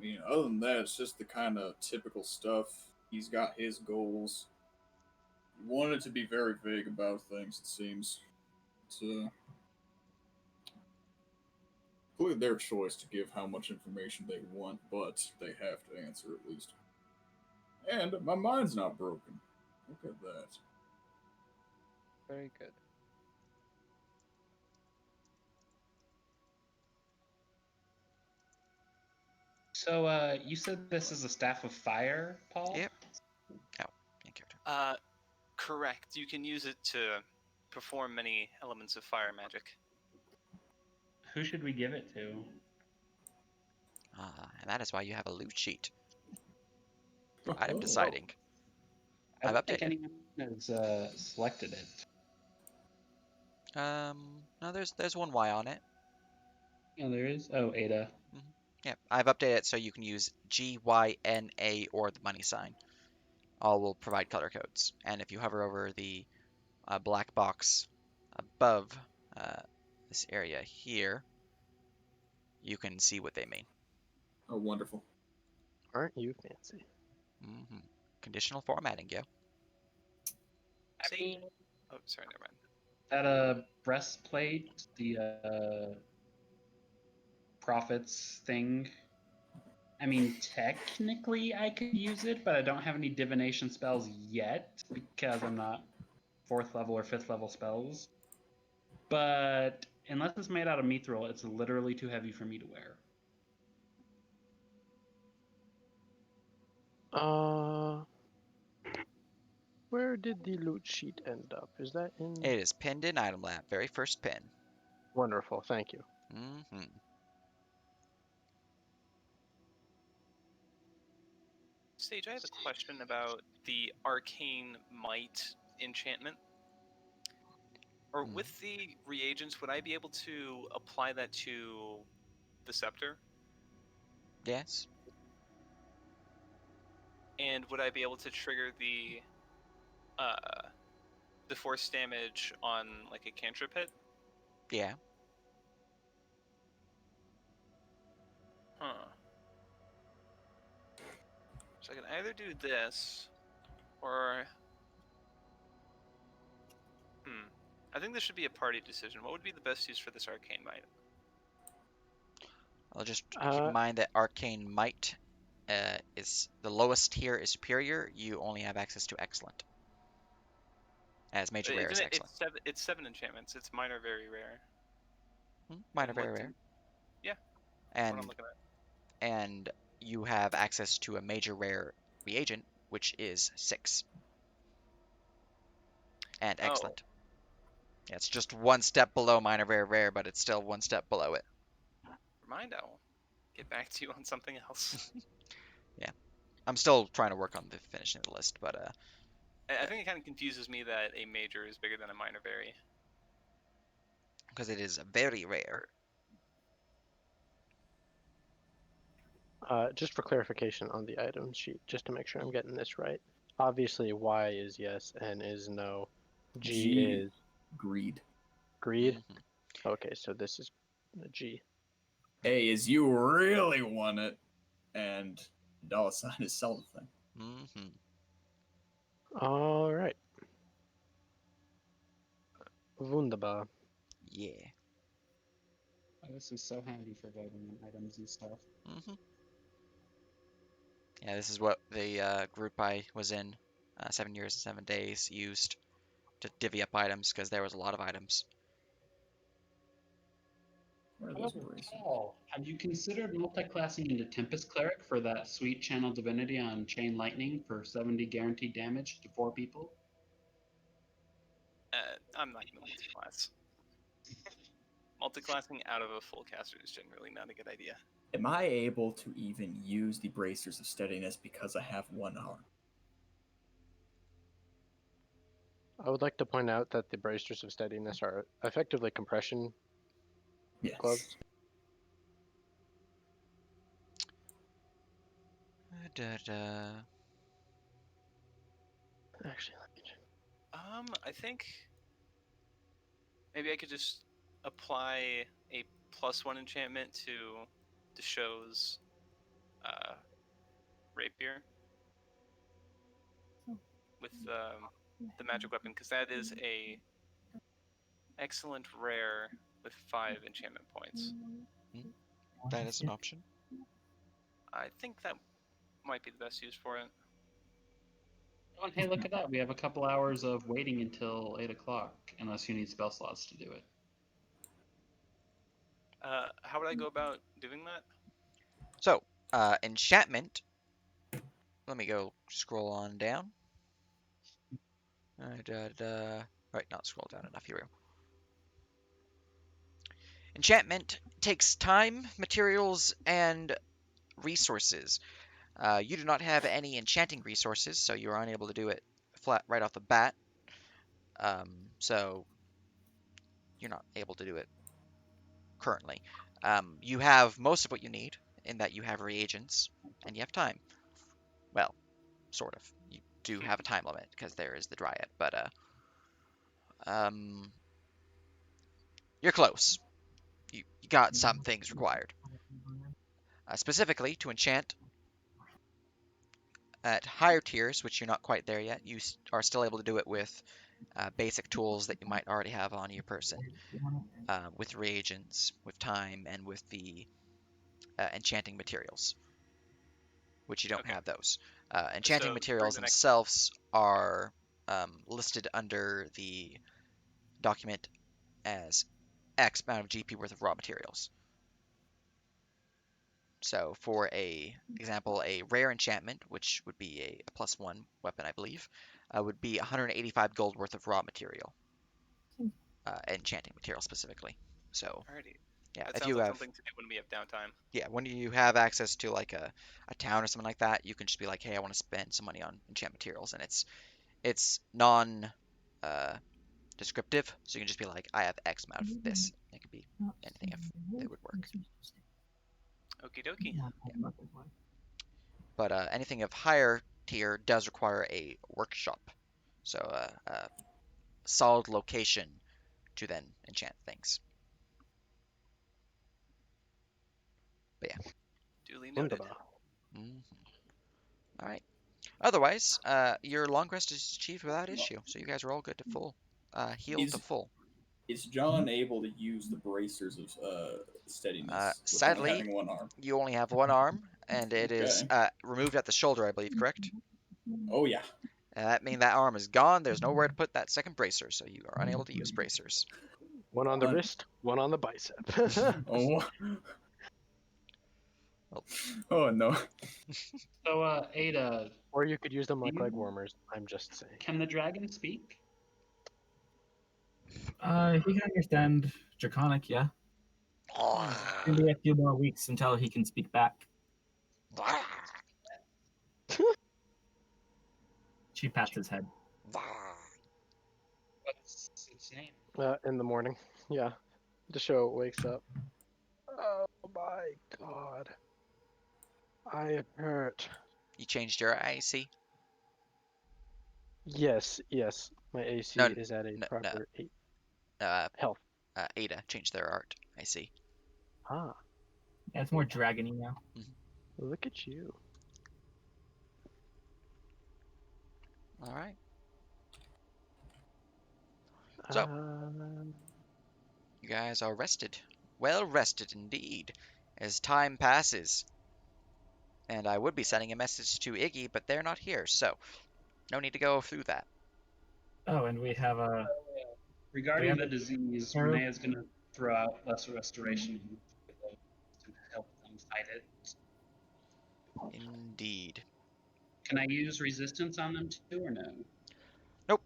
mean, other than that, it's just the kind of typical stuff. He's got his goals. He wanted to be very vague about things, it seems. It's completely their choice to give how much information they want, but they have to answer at least. And my mind's not broken. Look at that. Very good. So, you said this is a staff of fire, Paul? Yep. Oh, in character. Correct. You can use it to perform many elements of fire magic. Who should we give it to? And that is why you have a loot sheet. Item Oh. deciding. I I've don't think updated. anyone has selected it. No, there's one Y on it. Oh, there is? Oh, Ada. Yeah, I've updated it so you can use GYNA or the money sign. All will provide color codes. And if you hover over the black box above this area here, you can see what they mean. Oh, wonderful. Aren't you fancy? Conditional formatting, yo. I mean, Oh, sorry, never mind. That a breastplate, the prophets thing. I mean, technically I could use it, but I don't have any divination spells yet because I'm not 4th level or 5th level spells. But unless it's made out of mithril, it's literally too heavy for me to wear. Where did the loot sheet end up? Is that in? It is pinned in item lab, very first pin. Wonderful, thank you. Sage, I have a question about the arcane might enchantment. Or with the reagents, would I be able to apply that to the scepter? Yes. And would I be able to trigger the force damage on like a cantrip hit? Yeah. Huh. So I can either do this, or I think this should be a party decision. What would be the best use for this arcane might? I'll just keep in mind that arcane might is the lowest tier is superior. You only have access to excellent. As major rare is excellent. It's 7 enchantments. It's minor, very rare. Minor, very rare. Yeah. And What I'm looking at. And you have access to a major rare reagent, which is 6. And excellent. Yeah, it's just one step below minor, very rare, but it's still one step below it. Mind, I'll get back to you on something else. Yeah. I'm still trying to work on the finishing the list, but I think it kind of confuses me that a major is bigger than a minor very. Because it is very rare. Just for clarification on the item sheet, just to make sure I'm getting this right. Obviously, Y is yes, N is no, G is greed. Greed? Okay, so this is a G. A is you really want it, and dollar sign is sell the thing. All right. Wunderbar. Yeah. Oh, this is so handy for voting on items and stuff. Yeah, this is what the group I was in 7 years and 7 days used to divvy up items because there was a lot of items. Where are those However, braces? Paul, have you considered multi-classing into Tempest Cleric for that sweet channel divinity on Chain Lightning for 70 guaranteed damage to 4 people? I'm not going to multi-class. Multi-classing out of a full caster is generally not a good idea. Am I able to even use the bracers of steadiness because I have 1 arm? I would like to point out that the bracers of steadiness are effectively compression Yes. gloves. Actually, let me check. I think maybe I could just apply a +1 enchantment to Desho's rapier with the magic weapon, because that is a excellent rare with 5 enchantment points. That is an option. I think that might be the best use for it. Oh, and hey, look at that. We have a couple hours of waiting until 8 o'clock, unless you need spell slots to do it. How would I go about doing that? So, enchantment. Let me go scroll on down. Right, not scroll down enough. Here we go. Enchantment takes time, materials, and resources. You do not have any enchanting resources, so you are unable to do it flat right off the bat. So you're not able to do it currently. You have most of what you need in that you have reagents and you have time. Well, sort of. You do have a time limit because there is the dryad, but you're close. You got some things required. Specifically, to enchant at higher tiers, which you're not quite there yet, you are still able to do it with basic tools that you might already have on your person, with reagents, with time, and with the enchanting materials, which you don't Okay. have those. Enchanting So, materials during the next- themselves are listed under the document as X amount of GP worth of raw materials. So for example, a rare enchantment, which would be a +1 weapon, I believe, would be 185 gold worth of raw material, enchanting material specifically. So Alrighty. yeah, That if sounds you like have something to do when we have downtime. when you have access to like a town or something like that, you can just be like, hey, I want to spend some money on enchant materials, and it's non descriptive, so you can just be like, I have X amount of this. It could be anything if it would work. Okie dokie. But anything of higher tier does require a workshop, so a solid location to then enchant things. But yeah. Duly noted. Wunderbar. All right. Otherwise, your long rest is achieved without issue, so you guys are all good to full, healed to full. Is John able to use the bracers of steadiness with only Sadly, having 1 arm? you only have 1 arm, and it is removed at the shoulder, I believe, correct? Oh yeah. That means that arm is gone. There's nowhere to put that second bracer, so you are unable to use bracers. One on the wrist, one on the bicep. Oh. Oh no. So, Ada, Or you could use them like leg warmers. I'm just saying. can the dragon speak? He can understand Draconic, yeah. Maybe a few more weeks until he can speak back. She pats his head. What's its name? In the morning, yeah. The show wakes up. Oh my god. I hurt. You changed your AC? Yes. My AC No, is at a proper 8. Health. Ada changed their art. I see. Ah, Yeah, it's more dragony now. look at you. All right. So, you guys are rested. Well rested indeed, as time passes. And I would be sending a message to Iggy, but they're not here, so no need to go through that. Oh, and we have a. Regarding have the a disease, arrow? Renee is going to throw out Lesser Restoration to help them fight it. Indeed. Can I use resistance on them too, or no? Nope.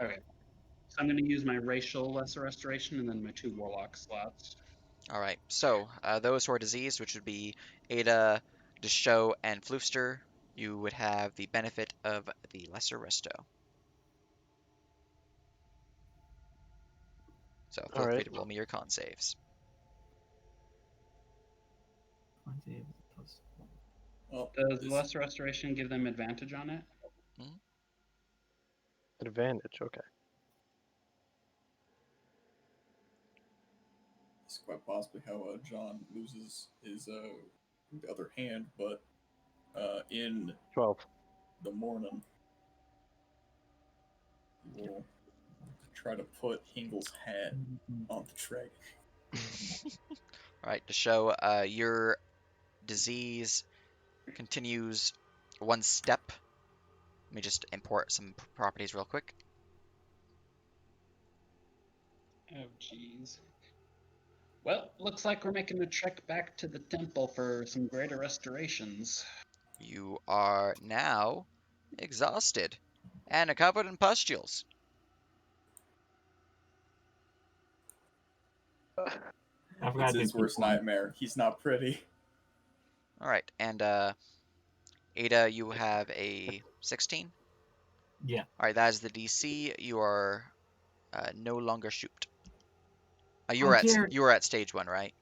Okay. So I'm going to use my racial Lesser Restoration and then my 2 Warlock slots. All right. So those who are diseased, which would be Ada, Deshow, and Floofster, you would have the benefit of the Lesser Resto. So feel All free right. to roll me your con saves. Well, Does this, Lesser Restoration give them advantage on it? Advantage. Okay. is quite possibly how John loses his the other hand, but in 12. the morning, he will try to put Hingle's hat on the dragon. All right, Deshow, your disease continues 1 step. Let me just import some properties real quick. Oh, jeez. Well, looks like we're making a trek back to the temple for some greater restorations. You are now exhausted and covered in pustules. I forgot It's to his do worst nightmare. He's not pretty. All right, and Ada, you have a 16. Yeah, All right, that is the DC. You are no longer shoot. You How were at dare- you were at stage 1, right?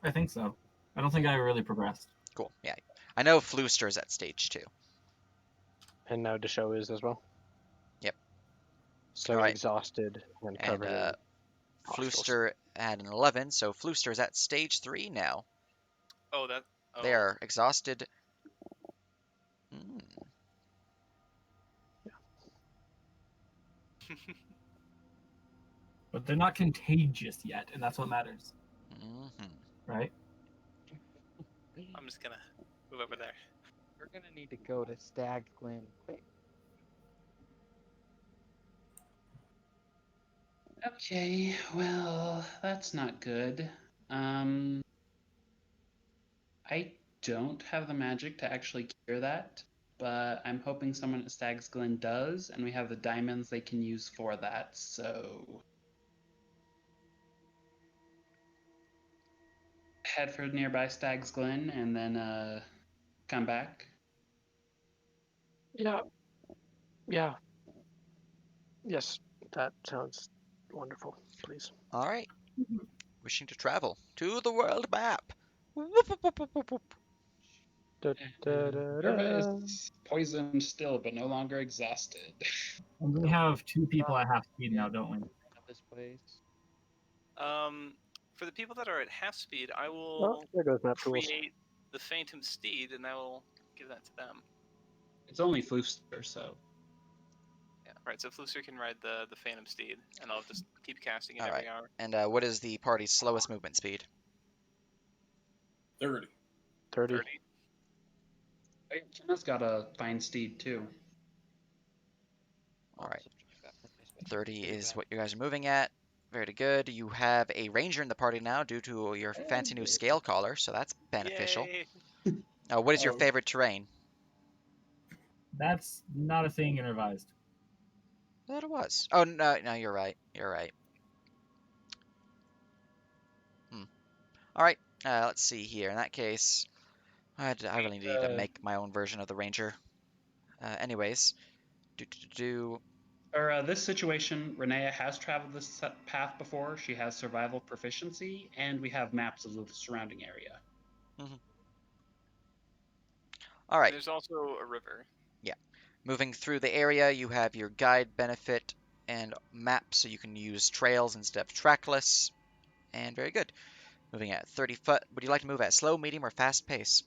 I think so. I don't think I really progressed. Cool. Yeah, I know Flooster's at stage 2. And now Deshow is as well. Yep. So All right. exhausted and And covered in pustules. Flooster had an 11, so Flooster's at stage 3 now. Oh, that. Oh. They are exhausted. But they're not contagious yet, and that's what matters, Mm-hmm. right? I'm just gonna move over there. We're gonna need to go to Stag's Glen quick. Okay, well, that's not good. I don't have the magic to actually cure that, but I'm hoping someone at Stag's Glen does, and we have the diamonds they can use for that, so. Head for nearby Stag's Glen and then come back. Yeah. Yeah. Yes, that sounds wonderful. Please. All right. Wishing to travel to the world map. Whoop, whoop, whoop, whoop, whoop, whoop. Da, da, da, Verva da. is poisoned still, but no longer exhausted. And we have 2 people at half speed now, don't we? Of this place. For the people that are at half speed, I Oh, will there goes map tools. create the Phantom Steed, and I will give that to them. It's only Floofster, so. Yeah. Right. So Flooster can ride the Phantom Steed, and I'll just keep casting it All every right. hour. And what is the party's slowest movement speed? 30. 30. 30. Hey, Jenna's got a fine steed too. All right. Also check that for my special 30 pretty is bad. what you guys are moving at. Very good. You have a ranger in the party now due to your fancy new scale collar, so that's beneficial. Yay! What is your Oh. favorite terrain? That's not a thing in Revised. I thought it was. Oh, no, you're right. You're right. All right. Let's see here. In that case, I really need to make my own version of the ranger. Anyways, For this situation, Renea has traveled this path before. She has survival proficiency, and we have maps of the surrounding area. All right. There's also a river. Yeah. Moving through the area, you have your guide benefit and map, so you can use trails instead of trackless. And very good. Moving at 30 foot. Would you like to move at slow, medium, or fast pace?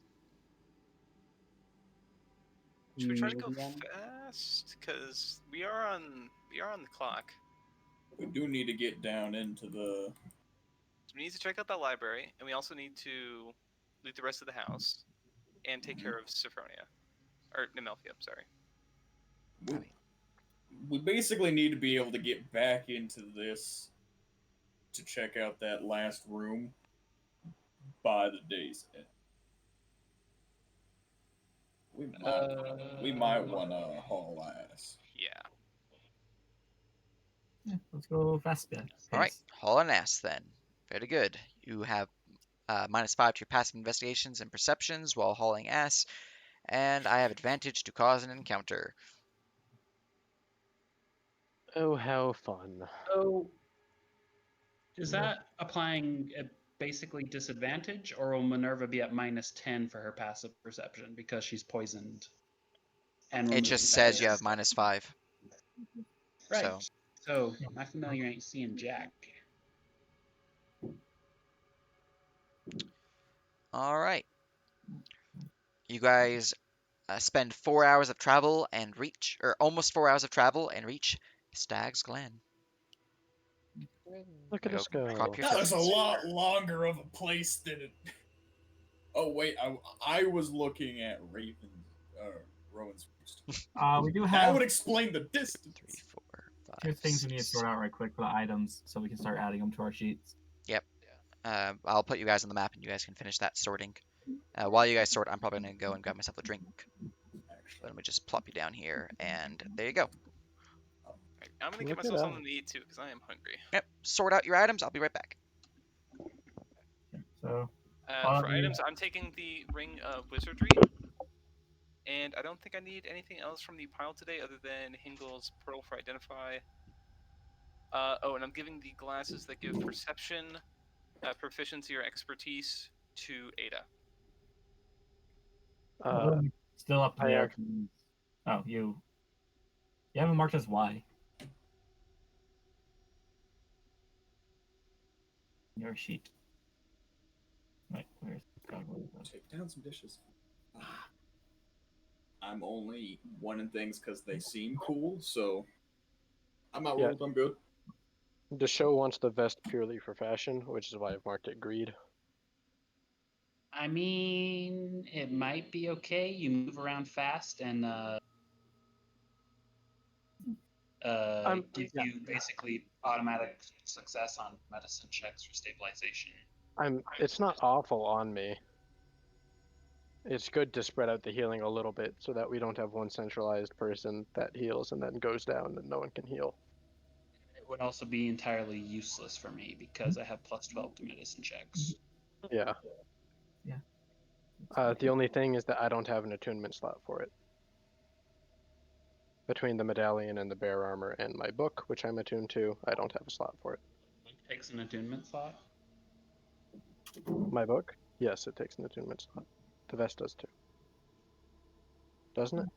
Should we try to go Medium? fast? Because we are on the clock. We do need to get down into the. So we need to check out that library, and we also need to loot the rest of the house and take care of Sophronia. or Nemelphia, I'm sorry. We basically need to be able to get back into this to check out that last room by the day's end. We might want to haul ass. Yeah. Yeah, let's go fast. All right, haul an ass then. Very good. You have -5 to your passive investigations and perceptions while hauling ass, and I have advantage to cause an encounter. Oh, how fun. So, is that applying a basically disadvantage, or will Minerva be at -10 for her passive perception because she's poisoned? And It just says you have -5. Right. So, So my familiar ain't seeing jack. all right. You guys spend 4 hours of travel and reach, or almost 4 hours of travel and reach Stag's Glen. Look at Go us go. crop your That was a tokens. lot longer of a place than it. Oh wait, I was looking at Rowan's Roost. We do That have would explain the distance. 3, 4, 5. two things we need to 6. sort out right quick for the items, so we can start adding them to our sheets. Yep. I'll put you guys on the map, and you guys can finish that sorting. While you guys sort, I'm probably gonna go and grab myself a drink. Let me just plop you down here, and there you go. Right, I'm gonna get Look myself at something to eat too, because I am hungry. Yep. Sort out your items. I'll be right back. So For items, I'm taking the Ring of Wizardry, and I don't think I need anything else from the pile today other than Hingel's Pearl for Identify. And I'm giving the glasses that give Perception, Proficiency, or Expertise to Ada. still up to I the have- air. Oh, you haven't marked as Y. Your sheet. Right, where's Take down some dishes. I'm only wanting things because they seem cool, so I'm out Yeah. rolled. I'm good. The show wants the vest purely for fashion, which is why I've marked it greed. I mean, it might be okay. You move around fast and give yeah. you basically automatic success on medicine checks for stabilization. It's not awful on me. It's good to spread out the healing a little bit so that we don't have one centralized person that heals and then goes down and no one can heal. It would also be entirely useless for me because I have +12 to medicine checks. Yeah. Yeah. The only thing is that I don't have an attunement slot for it. Between the medallion and the bear armor and my book, which I'm attuned to, I don't have a slot for it. It takes an attunement slot. My book? Yes, it takes an attunement slot. The vest does too. Doesn't it?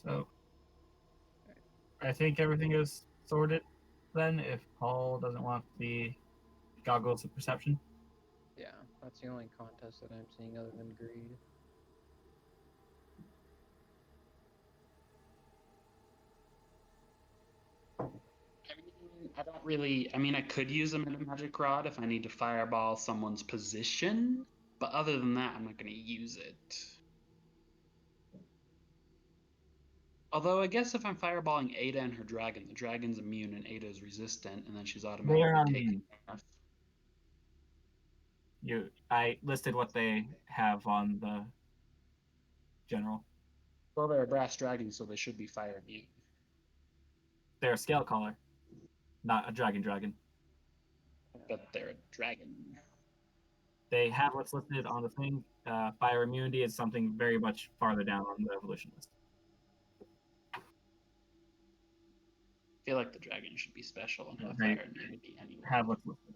So I think everything is sorted then, if Paul doesn't want the goggles of perception. Yeah, that's the only contest that I'm seeing other than greed. I don't really. I mean, I could use them in a magic rod if I need to fireball someone's position, but other than that, I'm not going to use it. Although I guess if I'm fireballing Ada and her dragon, the dragon's immune and Ada's resistant, and then she's They are automatically not taken immune. off. I listed what they have on the general. Well, they're a brass dragon, so they should be fire immune. They're a scale caller, not a dragon. But they're a dragon. They have what's listed on the thing. Fire immunity is something very much farther down on the evolution list. I feel like the dragon should be special and have They fire immunity anyway. have what's listed.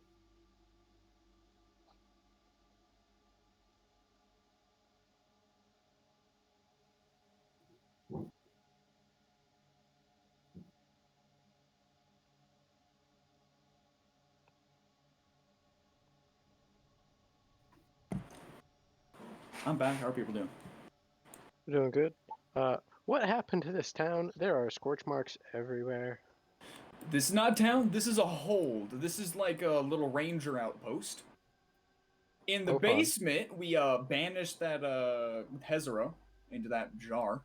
I'm back. How are people doing? We're doing good. What happened to this town? There are scorch marks everywhere. This is not town. This is a hold. This is like a little ranger outpost. In the Oh, fun. basement, we banished that Hezero. into that jar.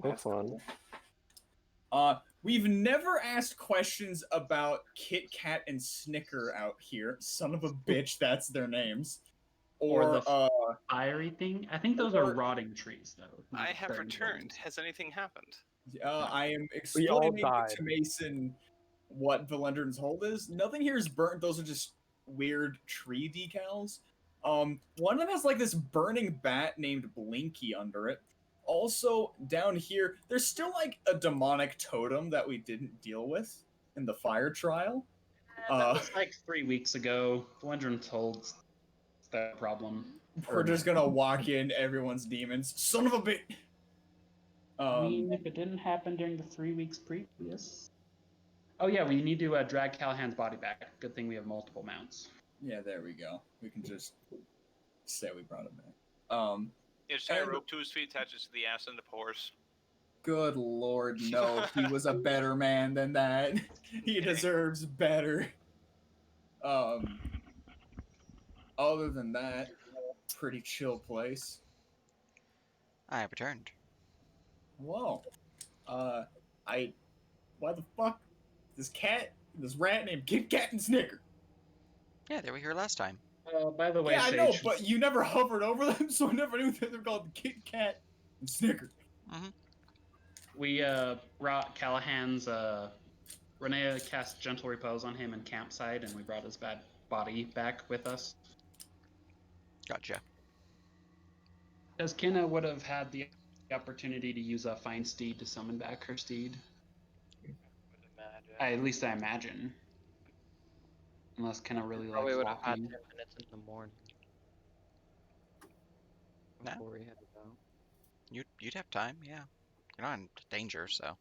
Oh, That's fun. cool. We've never asked questions about Kit Kat and Snicker out here. Son of a bitch, that's their names. Or Or the fiery thing. I think those are or- rotting trees, though. not I have fairy returned. bones. Has anything happened? I am We all explaining died. to Mason what Valendron's hold is. Nothing here is burnt. Those are just weird tree decals. One of them has like this burning bat named Blinky under it. Also, down here, there's still like a demonic totem that we didn't deal with in the fire trial. That was like 3 weeks ago. Blendron told that problem. We're just gonna walk in, everyone's demons. Son of a bitch! I mean, if it didn't happen during the 3 weeks previous. Oh yeah, we need to drag Callahan's body back. Good thing we have multiple mounts. Yeah, there we go. We can just say we brought it back. You just tie a And- rope to his feet, attaches to the ass end of a horse. Good lord, no. He was a better man than that. He deserves better. Other than that, pretty chill place. I have returned. Whoa. Why the fuck? This rat named Kit Kat and Snicker. Yeah, they were here last time. By the way, Yeah, I know, Sage, but you never hovered over them, so I never knew that they were called Kit Kat and Snicker. we brought Callahan's. Renea cast Gentle Repose on him in campsite, and we brought his bad body back with us. Gotcha. As Kenna would have had the opportunity to use a Fine Steed to summon back her steed. At least I imagine. Unless Kenna really Probably likes would have had 10 walking. minutes in the morning. No. Before we headed out. You'd have time, yeah. You're not in danger, so.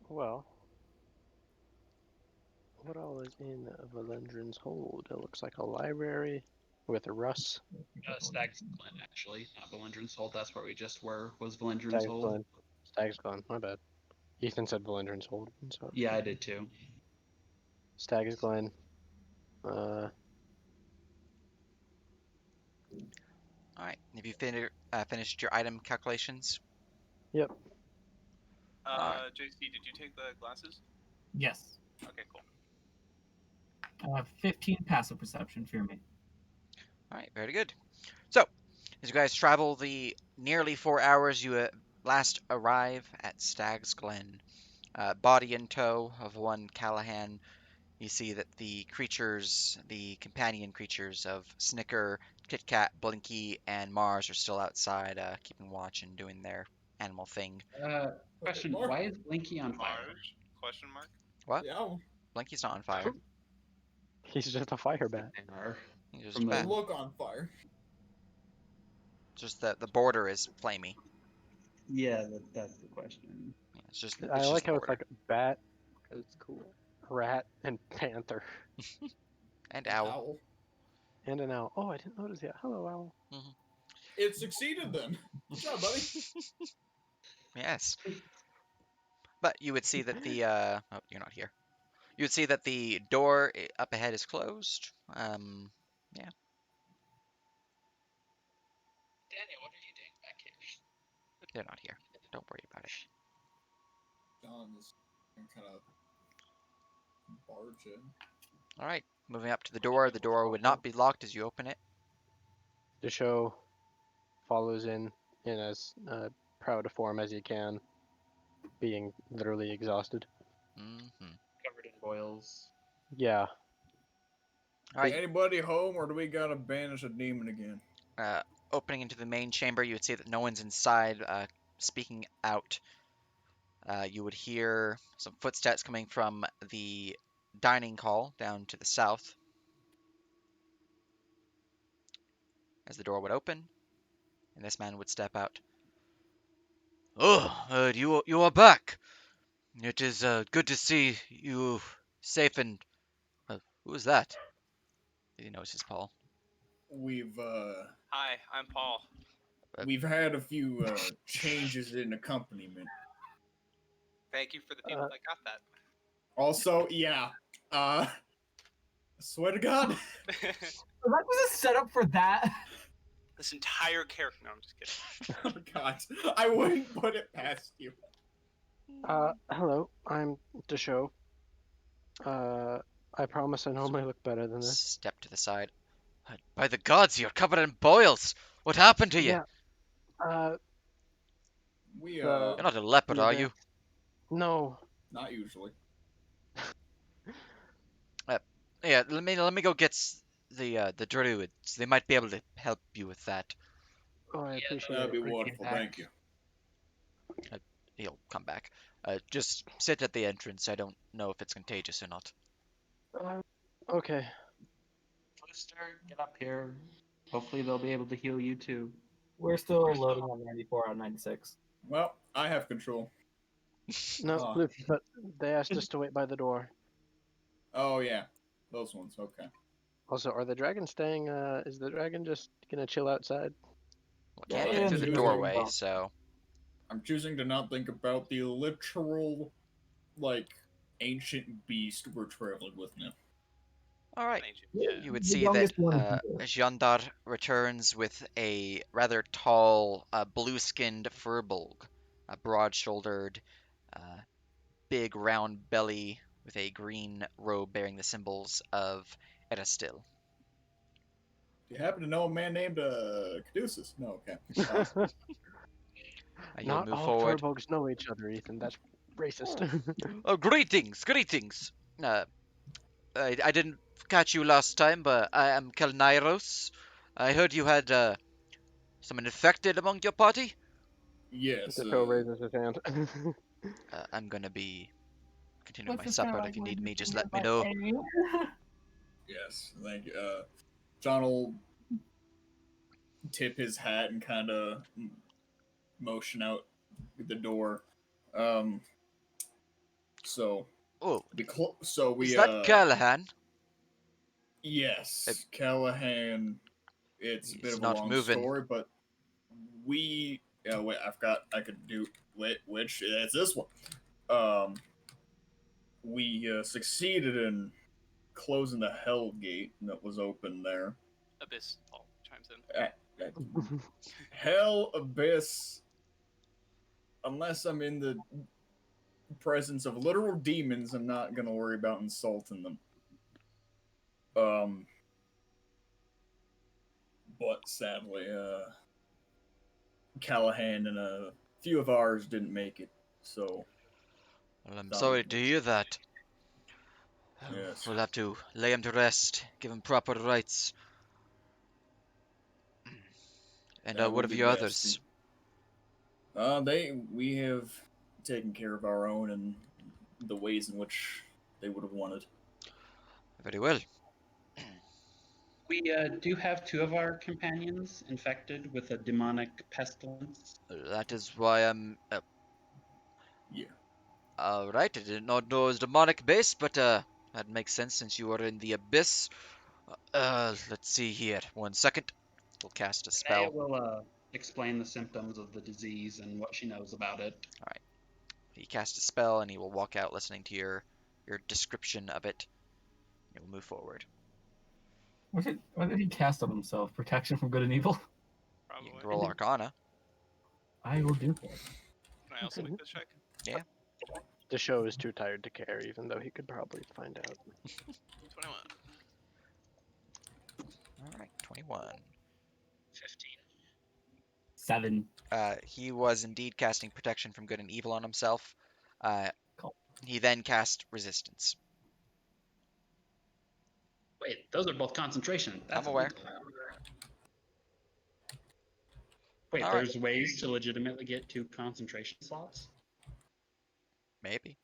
Well, what all is in Valendron's hold? It looks like a library with a Russ. Stag's Glen, actually, not Valendron's Hold. That's where we just were. Was Valendron's Stag's Hold? Glen. Stag's Glen. My bad. Ethan said Valendron's hold. So Yeah, I did too. Stag's Glen. Alright, have you finished your item calculations? Yep. JC, did you take the glasses? Yes. Okay, cool. 15 passive perception, fear me. Alright, very good. So, as you guys travel the nearly 4 hours, you last arrive at Stag's Glen. Body in tow of one Callahan. You see that the companion creatures of Snicker, Kit Kat, Blinky, and Mars are still outside, keeping watch and doing their animal thing. Question: Mark. why is Blinky on fire? Mars? Question mark? What? Yeah, Blinky's not on fire. He's just a fire bat. They are. He's just From a the they bat. look on fire. Just that the border is flamey. Yeah, that's the question. Yeah, it's just. I just like the how it's border. like bat, It's cool. rat, and panther, And owl. and an owl. Oh, I didn't notice yet. Hello, owl. It succeeded then. Good job, buddy. Yes. But you would see that the oh, you're not here. You would see that the door up ahead is closed. Yeah. Daniel, what are you doing back here? They're not here. Don't worry about it. John is kind of barge in. All right. Moving up to the door. The door would not be locked as you open it. The show follows in as proud a form as he can, being literally exhausted. Covered in boils. Yeah. All right. Anybody home, or do we gotta banish a demon again? Opening into the main chamber, you would see that no one's inside. Speaking out, you would hear some footsteps coming from the dining hall down to the south. As the door would open, and this man would step out. Oh, you are back. It is good to see you safe and. Who is that? He notices Paul. We've Hi, I'm Paul. had a few changes in accompaniment. Thank you for the people that got that. Also, yeah, I swear to God. That was a setup for that. This entire character. No, I'm just kidding. Oh God, I wouldn't put it past you. Hello, I'm Desho. I promise I normally look better than this. Step to the side. By the gods, you're covered in boils. What happened to you? Yeah. We You're not a leopard, the are event- you? No. not usually. Yeah, let me go get the druids. They might be able to help you with that. Oh, I appreciate That'd it. be wonderful. Thank you. He'll come back. Just sit at the entrance. I don't know if it's contagious or not. Okay. Twister, get up here. Hopefully they'll be able to heal you too. We're still loading on 94 out of 96. Well, I have control. No, Oh. but they asked us to wait by the door. Oh yeah, those ones. Okay. Also, are the dragons staying? Is the dragon just gonna chill outside? Well, Yeah, can't yeah, get through the yeah. doorway, so I'm choosing to not think about the literal, like, ancient beast we're traveling with now. all right. Yeah. You would The see that youngest one. Jandar returns with a rather tall, blue-skinned furbolg, a broad-shouldered, uh, big round belly with a green robe bearing the symbols of Erestil. Do you happen to know a man named Caduceus? No. Okay. You'll Not move all forward. furbolgs know each other, Ethan. That's racist. Oh, greetings, greetings. I didn't catch you last time, but I am Kelnairos. I heard you had someone infected among your party. Yes. The show raises his hand. I'm gonna be continuing my What's this kind supper. of If like you need weird me, just finger let me by know. A? Yes. Thank you. John will tip his hat and kind of motion out the door. So Oh, we is that Callahan? yes, Callahan. It's a bit He's of a not long moving. story, but we wait. I could do which it's this one. We succeeded in closing the Hell Gate that was open there. Abyss Paul chimes in. Hell Abyss. Unless I'm in the presence of literal demons, I'm not gonna worry about insulting them. But sadly, Callahan and a few of ours didn't make it, so. Well, I'm thought sorry we to could- hear that. Yes. We'll have to lay him to rest, give him proper rites. And That what would of be your best. others? We have taken care of our own in the ways in which they would have wanted. Very well. We do have two of our companions infected with a demonic pestilence. That is why I'm. Yeah. Alright, I did not know it was demonic base, but that makes sense since you are in the abyss. Let's see here. 1 second. We'll cast a Naya spell. will explain the symptoms of the disease and what she knows about it. Alright. He cast a spell and he will walk out listening to your description of it. He will move forward. What did he cast on himself? Protection from good and evil? You Probably. can roll Arcana. I will do that. Can I also make this check? Yeah. The show is too tired to care, even though he could probably find out. 21. Alright, 21. 15. 7. He was indeed casting protection from good and evil on himself. Cool. He then cast resistance. Wait, those are both concentration. That's I'm aware. Wait, All right. there's ways to legitimately get 2 concentration slots? Maybe.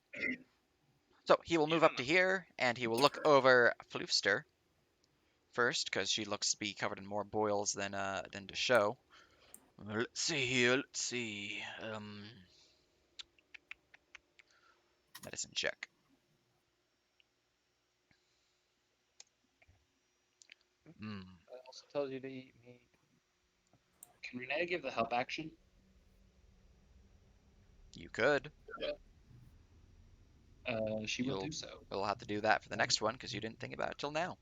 So he will move up to here, and he will look over Floofster first, because she looks to be covered in more boils than to show. Let's see here. Let's see. Medicine check. Hmm. It also tells you to eat meat. Can Renee give the help action? You could. She will do so. We'll have to do that for the next one because you didn't think about it till now.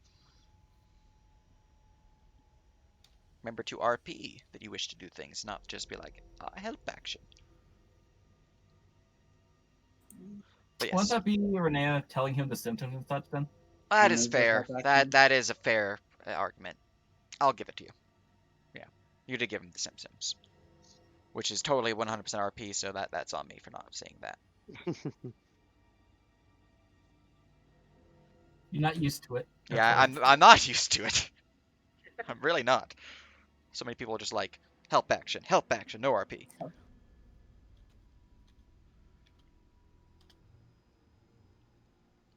Remember to RP that you wish to do things, not just be like, help action. But Won't yes, that be Renea telling him the symptoms and such then? that And is is the fair. help action- That is a fair argument. I'll give it to you. Yeah, you did give him the symptoms, which is totally 100% RP, so that's on me for not saying that. You're not used to it. Yeah, That's I'm not used to it. I'm really not. So many people are just like, help action, no RP.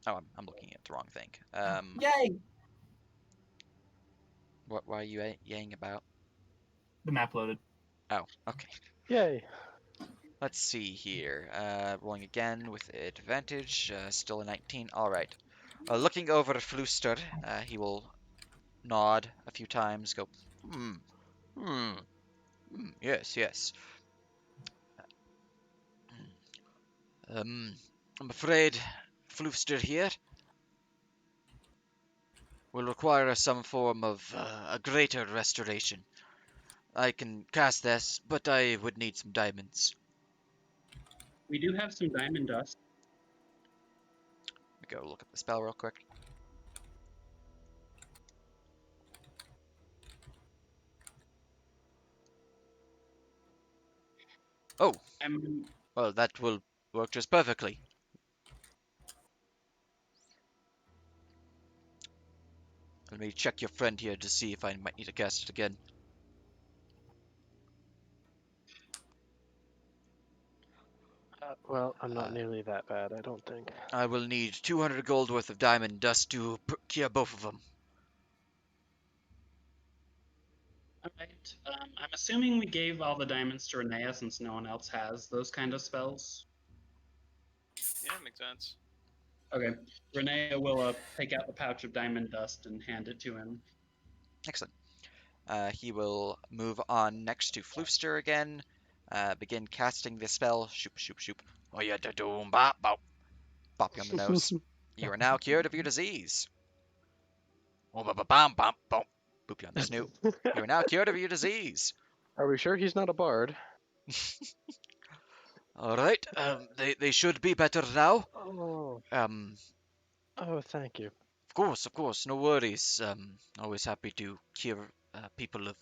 Oh, I'm looking at the wrong thing. Yay! Why are you yaying about? The map loaded. Oh, okay. Yay. Let's see here. Rolling again with advantage. Still a 19. All right. Looking over at Fluster, he will nod a few times. Go, yes. I'm afraid Fluster here will require some form of a greater restoration. I can cast this, but I would need some diamonds. We do have some diamond dust. Let me go look up the spell real quick. Oh, well, that will work just perfectly. Let me check your friend here to see if I might need to cast it again. Well, I'm not nearly that bad, I don't think. I will need 200 gold worth of diamond dust to cure both of them. Alright. I'm assuming we gave all the diamonds to Renea since no one else has those kind of spells. Yeah, makes sense. Okay. Renea will take out the pouch of diamond dust and hand it to him. Excellent. He will move on next to Floofster again. Begin casting the spell. Shoop. Oh yeah, da doom bop bop. Bop you on the nose. You are now cured of your disease. Oh ba ba bam bam bom. Boop you on the snoot. You are now cured of your disease. Are we sure he's not a bard? All right. They should be better now. Oh, Of thank you. course, no worries. Always happy to cure people of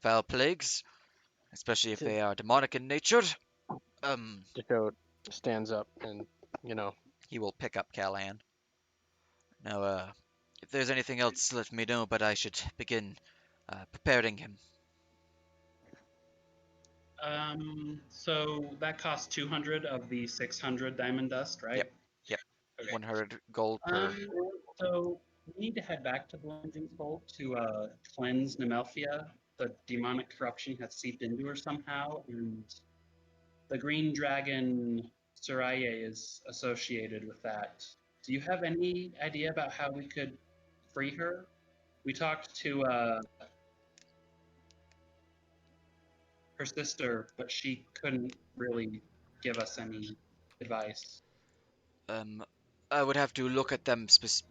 foul plagues, especially if they are demonic in nature. Dakota stands up and, He will pick up Callahan. Now, if there's anything else, let me know, but I should begin preparing him. So that costs 200 of the 600 diamond dust, right? Yep. Okay. 100 gold per. So we need to head back to Blazing Bolt to cleanse Nemelphia. The demonic corruption has seeped into her somehow, and the green dragon Soraya is associated with that. Do you have any idea about how we could free her? We talked to her sister, but she couldn't really give us any advice. I would have to look at them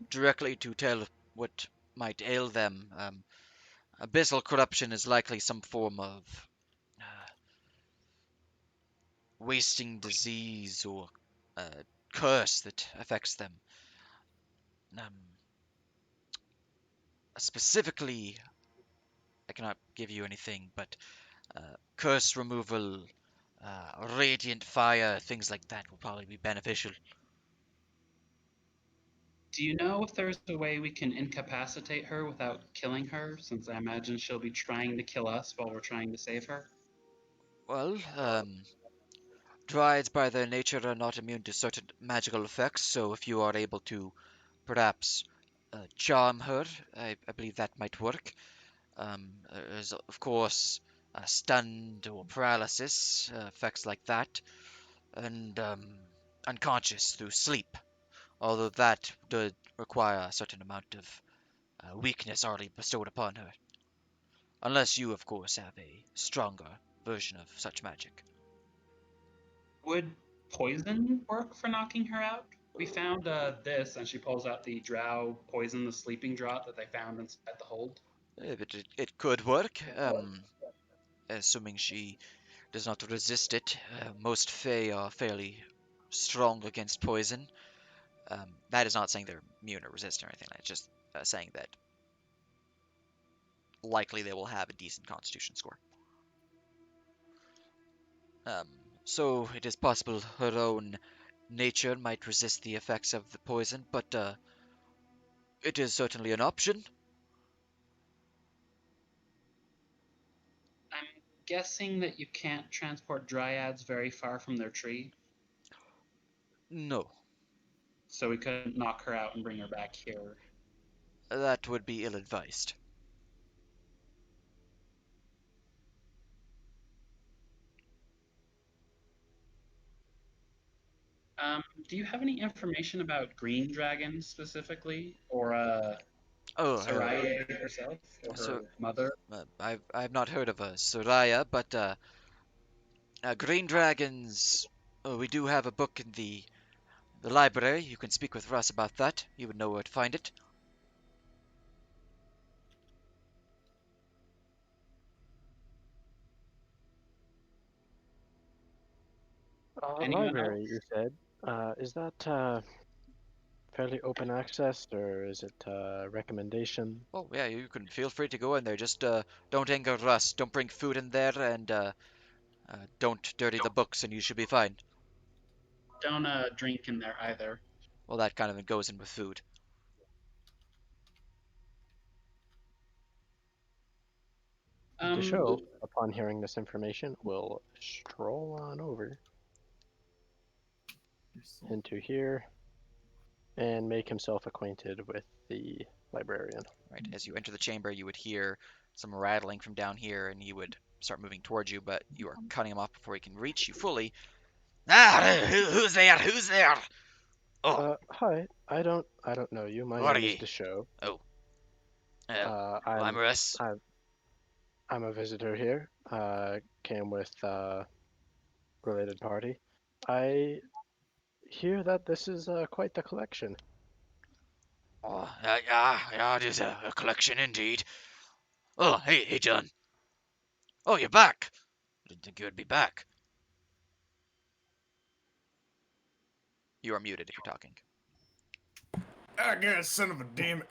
directly to tell what might ail them. Abyssal corruption is likely some form of wasting disease or curse that affects them. Specifically, I cannot give you anything, but curse removal, radiant fire, things like that will probably be beneficial. Do you know if there's a way we can incapacitate her without killing her, since I imagine she'll be trying to kill us while we're trying to save her? Well, Dryades by their nature are not immune to certain magical effects, so if you are able to perhaps charm her, I believe that might work. There's, of course, stunned or paralysis, effects like that, and unconscious through sleep, although that does require a certain amount of weakness already bestowed upon her. Unless you, of course, have a stronger version of such magic. Would poison work for knocking her out? We found this, and she pulls out the drow poison, the sleeping draught that they found inside the hold. It could work, assuming she does not resist it. Most Fae are fairly strong against poison. That is not saying they're immune or resistant or anything. It's just saying that likely they will have a decent Constitution score. So it is possible her own nature might resist the effects of the poison, but it is certainly an option. I'm guessing that you can't transport dryads very far from their tree, No, so we couldn't knock her out and bring her back here. that would be ill-advised. Do you have any information about green dragons specifically, or Oh, Soraya herself, or her so mother? I've not heard of a Soraya, but green dragons. Oh, we do have a book in the library. You can speak with Russ about that. You would know where to find it. Anyone Library, else? you said. Is that fairly open access, or is it recommendation? Oh yeah, you can feel free to go in there. Just don't anger Russ. Don't bring food in there, and don't dirty the books, and you should be fine. Don't drink in there either. Well, that kind of goes in with food. The show, w- upon hearing this information, will stroll on over into here and make himself acquainted with the librarian. Right, as you enter the chamber, you would hear some rattling from down here, and he would start moving towards you, but you are cutting him off before he can reach you fully. Ah, who's there? Who's there? Oh, Hi. I don't know you. My what are name is ye? Deshow. Oh, well, I'm I'm Russ. I'm a visitor here. Came with related party. I hear that this is quite the collection. Oh, yeah, it is a collection indeed. Oh, hey, John. Oh, you're back. Didn't think you would be back. You are muted if you're talking. Ah, God, son of a damn it.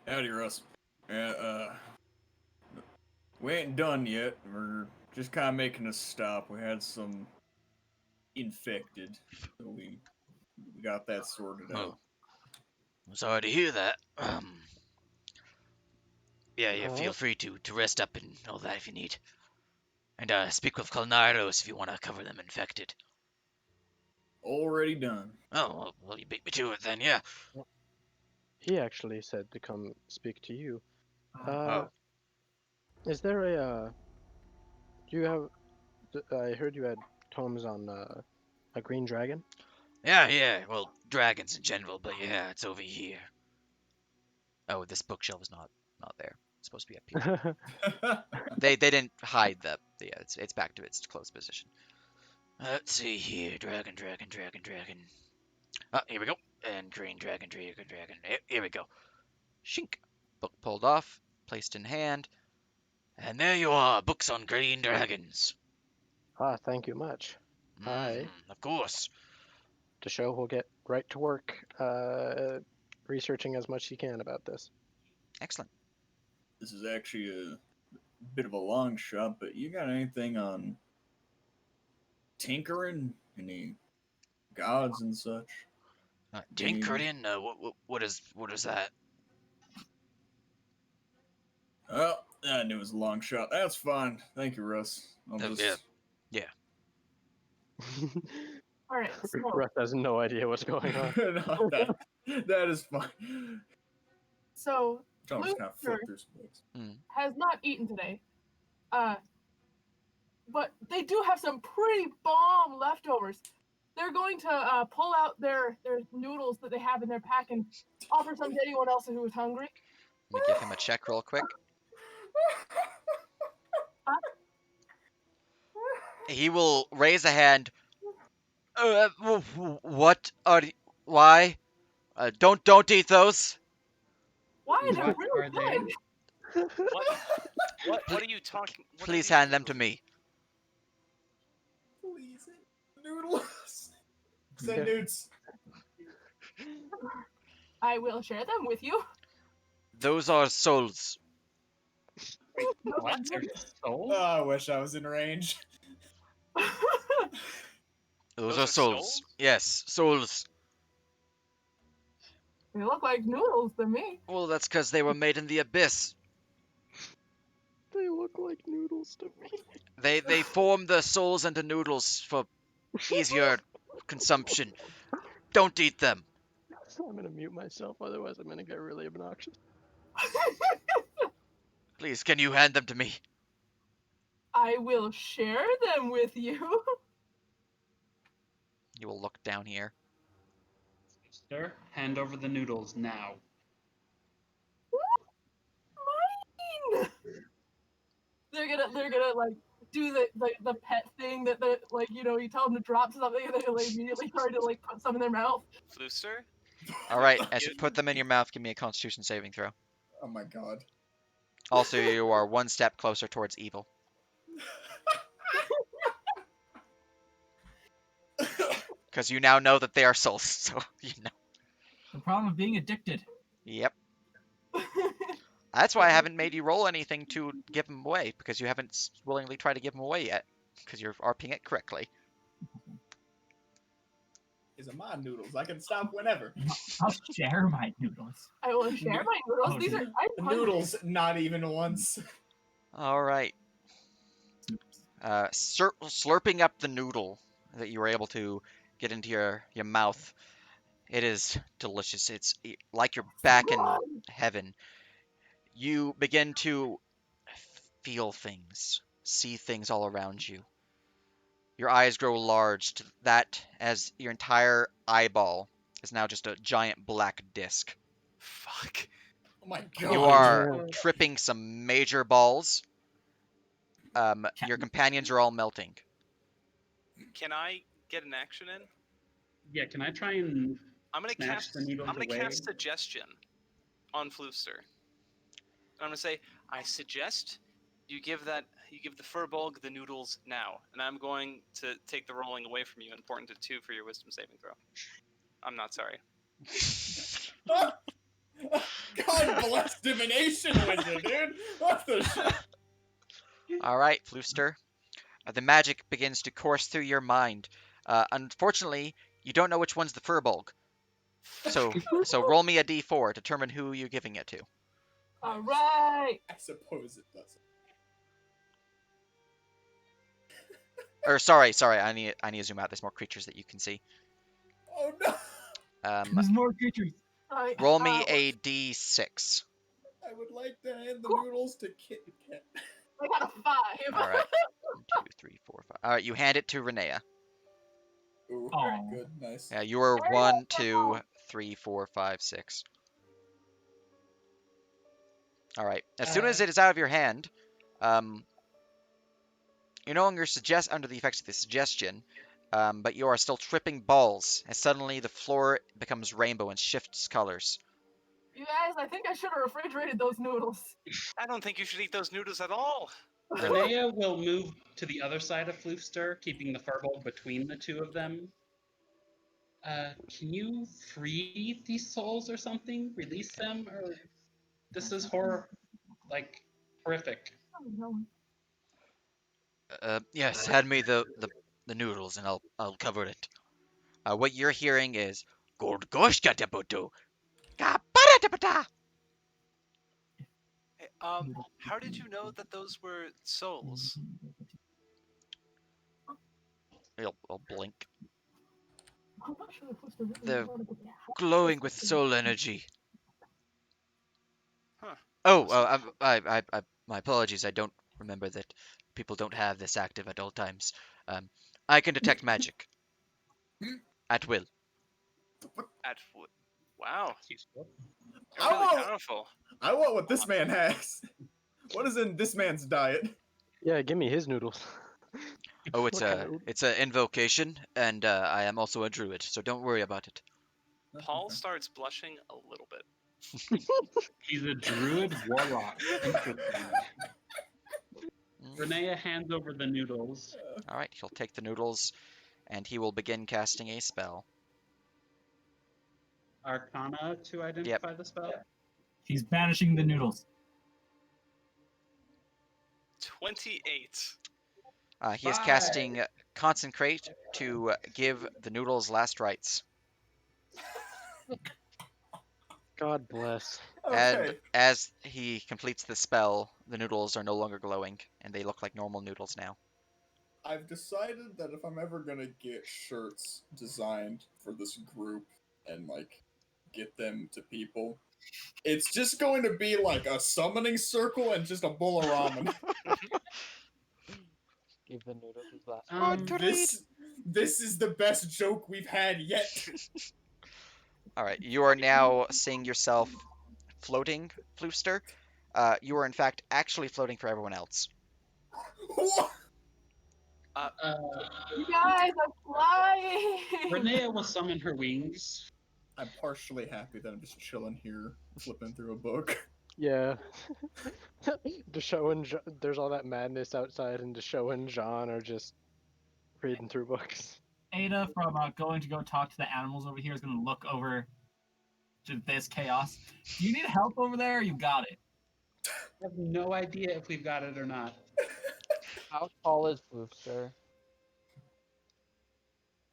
Howdy, Russ. We ain't done yet. We're just kind of making a stop. We had some infected, so we got that sorted out. Oh, I'm sorry to hear that. Yeah, feel free to rest up and all that if you need. And speak with Kalnaros if you want to cover them infected. Already done. Oh, well, you beat me to it then, yeah. He actually said to come speak to you. Oh. Is there a do you have I heard you had tomes on a green dragon? Yeah, well, dragons in general, but yeah, it's over here. Oh, this bookshelf is not there. It's supposed to be up here. They didn't hide yeah, it's back to its closed position. Let's see here, dragon. Oh, here we go. And green dragon. Here we go. Shink. Book pulled off, placed in hand, and there you are, books on green dragons. Thank you much. Hi. Of course. The show will get right to work researching as much as he can about this. Excellent. This is actually a bit of a long shot, but you got anything on tinkering? Any gods and such? Tinkering? What is that? Oh, I knew it was a long shot. That's fine. Thank you, Russ. Yeah. All right, so Russ has no idea what's going on. No, that is fine. so John just kind of Luther flipped through some books. has not eaten today, but they do have some pretty bomb leftovers. They're going to pull out their noodles that they have in their pack and offer some to anyone else who is hungry. Let me give him a check real quick. he will raise a hand. What are why? Don't eat those. Why? They're What really are they? good. What are you talking? What are Please these hand them to noodles? me. Please, noodles. Say Yeah. nudes. I will share them with you. Those are souls. Wait, No, what? They're souls? Oh, I wish I was in range. Those Those are are souls. souls? Yes, souls. They look like noodles to me. Well, that's because they were made in the abyss. They look like noodles to me. They form the souls into noodles for easier consumption. Don't eat them. I'm gonna mute myself, otherwise I'm gonna get really obnoxious. Please, can you hand them to me? I will share them with you. You will look down here. Sir, hand over the noodles now. Mine. They're gonna like do the pet thing that the like you tell them to drop something and they like immediately try to like put some in their mouth. Flooster? All right, as you put them in your mouth, give me a Constitution saving throw. Oh my god. Also, you are one step closer towards evil. Because you now know that they are souls, so you know. The problem of being addicted. Yep. That's why I haven't made you roll anything to give them away, because you haven't willingly tried to give them away yet, because you're RPing it correctly. These are my noodles. I can stop whenever. I'll share my noodles. I will share my noodles. Oh, These dear. are I'm hungry. Noodles, not even once. All right. Slurping up the noodle that you were able to get into your mouth. It is delicious. It's like you're back in heaven. You begin to feel things, see things all around you. Your eyes grow large to that as your entire eyeball is now just a giant black disc. Fuck. Oh my god. You are tripping some major balls. Your companions are all melting. Can I get an action in? Yeah, can I try and I'm gonna snatch cast. the noodles I'm gonna away? cast suggestion on Flooster. I'm gonna say, I suggest you give the Furbolg the noodles now, and I'm going to take the rolling away from you and port into 2 for your Wisdom saving throw. I'm not sorry. God bless divination wizard, dude. What the shit? All right, Flooster. The magic begins to course through your mind. Unfortunately, you don't know which one's the Furbolg. So roll me a d4, determine who you're giving it to. All right. I suppose it doesn't. Or sorry, I need to zoom out. There's more creatures that you can see. Oh no. There's more creatures. Roll me a d6. I would like to hand the noodles to Kit Kat. I got a 5. All right. 1, 2, 3, 4, 5. All right, you hand it to Renea. Ooh, Aw. good, nice. Yeah, you are 1, 2, 3, 4, 5, 6. All right. As soon as it is out of your hand, you're no longer under the effects of the suggestion, but you are still tripping balls, as suddenly the floor becomes rainbow and shifts colors. You guys, I think I should have refrigerated those noodles. I don't think you should eat those noodles at all. Renea will move to the other side of Floofster, keeping the Furbolg between the two of them. Can you free these souls or something? Release them? Or this is horrific. Oh, no. Yes, hand me the noodles and I'll cover it. What you're hearing is Gold Gosh Gatabutu. Hey, how did you know that those were souls? I'll blink. I'm not sure if Worcester really They're wanted to get glowing with soul energy. Huh. Oh, my apologies. I don't remember that people don't have this active at all times. I can detect magic at will. Wow. Useful. You're I really want- powerful. I want what this man has. What is in this man's diet? Yeah, give me his noodles. Oh, What kind of it's a invocation, and I am also a druid, so don't worry about it. Paul Okay. starts blushing a little bit. He's a druid warlock. Interesting. Mm. Renea hands over the noodles. All right, he'll take the noodles, and he will begin casting a spell. Arcana to identify the spell. He's banishing the noodles. 28. He is 5. casting Consecrate to give the noodles last rites. God bless. And Okay. as he completes the spell, the noodles are no longer glowing, and they look like normal noodles now. I've decided that if I'm ever gonna get shirts designed for this group and like get them to people, it's just going to be like a summoning circle and just a bowl of ramen. Give the noodles his last. This is the best joke we've had yet. All right, you are now seeing yourself floating, Floofster. You are in fact actually floating for everyone else. What? You guys, I'm flying. Renea will summon her wings. I'm partially happy that I'm just chilling here, flipping through a book. Yeah. Deshaun and there's all that madness outside, and Deshaun and John are just reading through books. Ada from going to go talk to the animals over here is going to look over to this chaos. Do you need help over there? You got it. I have no idea if we've got it or not. How tall is Floofster?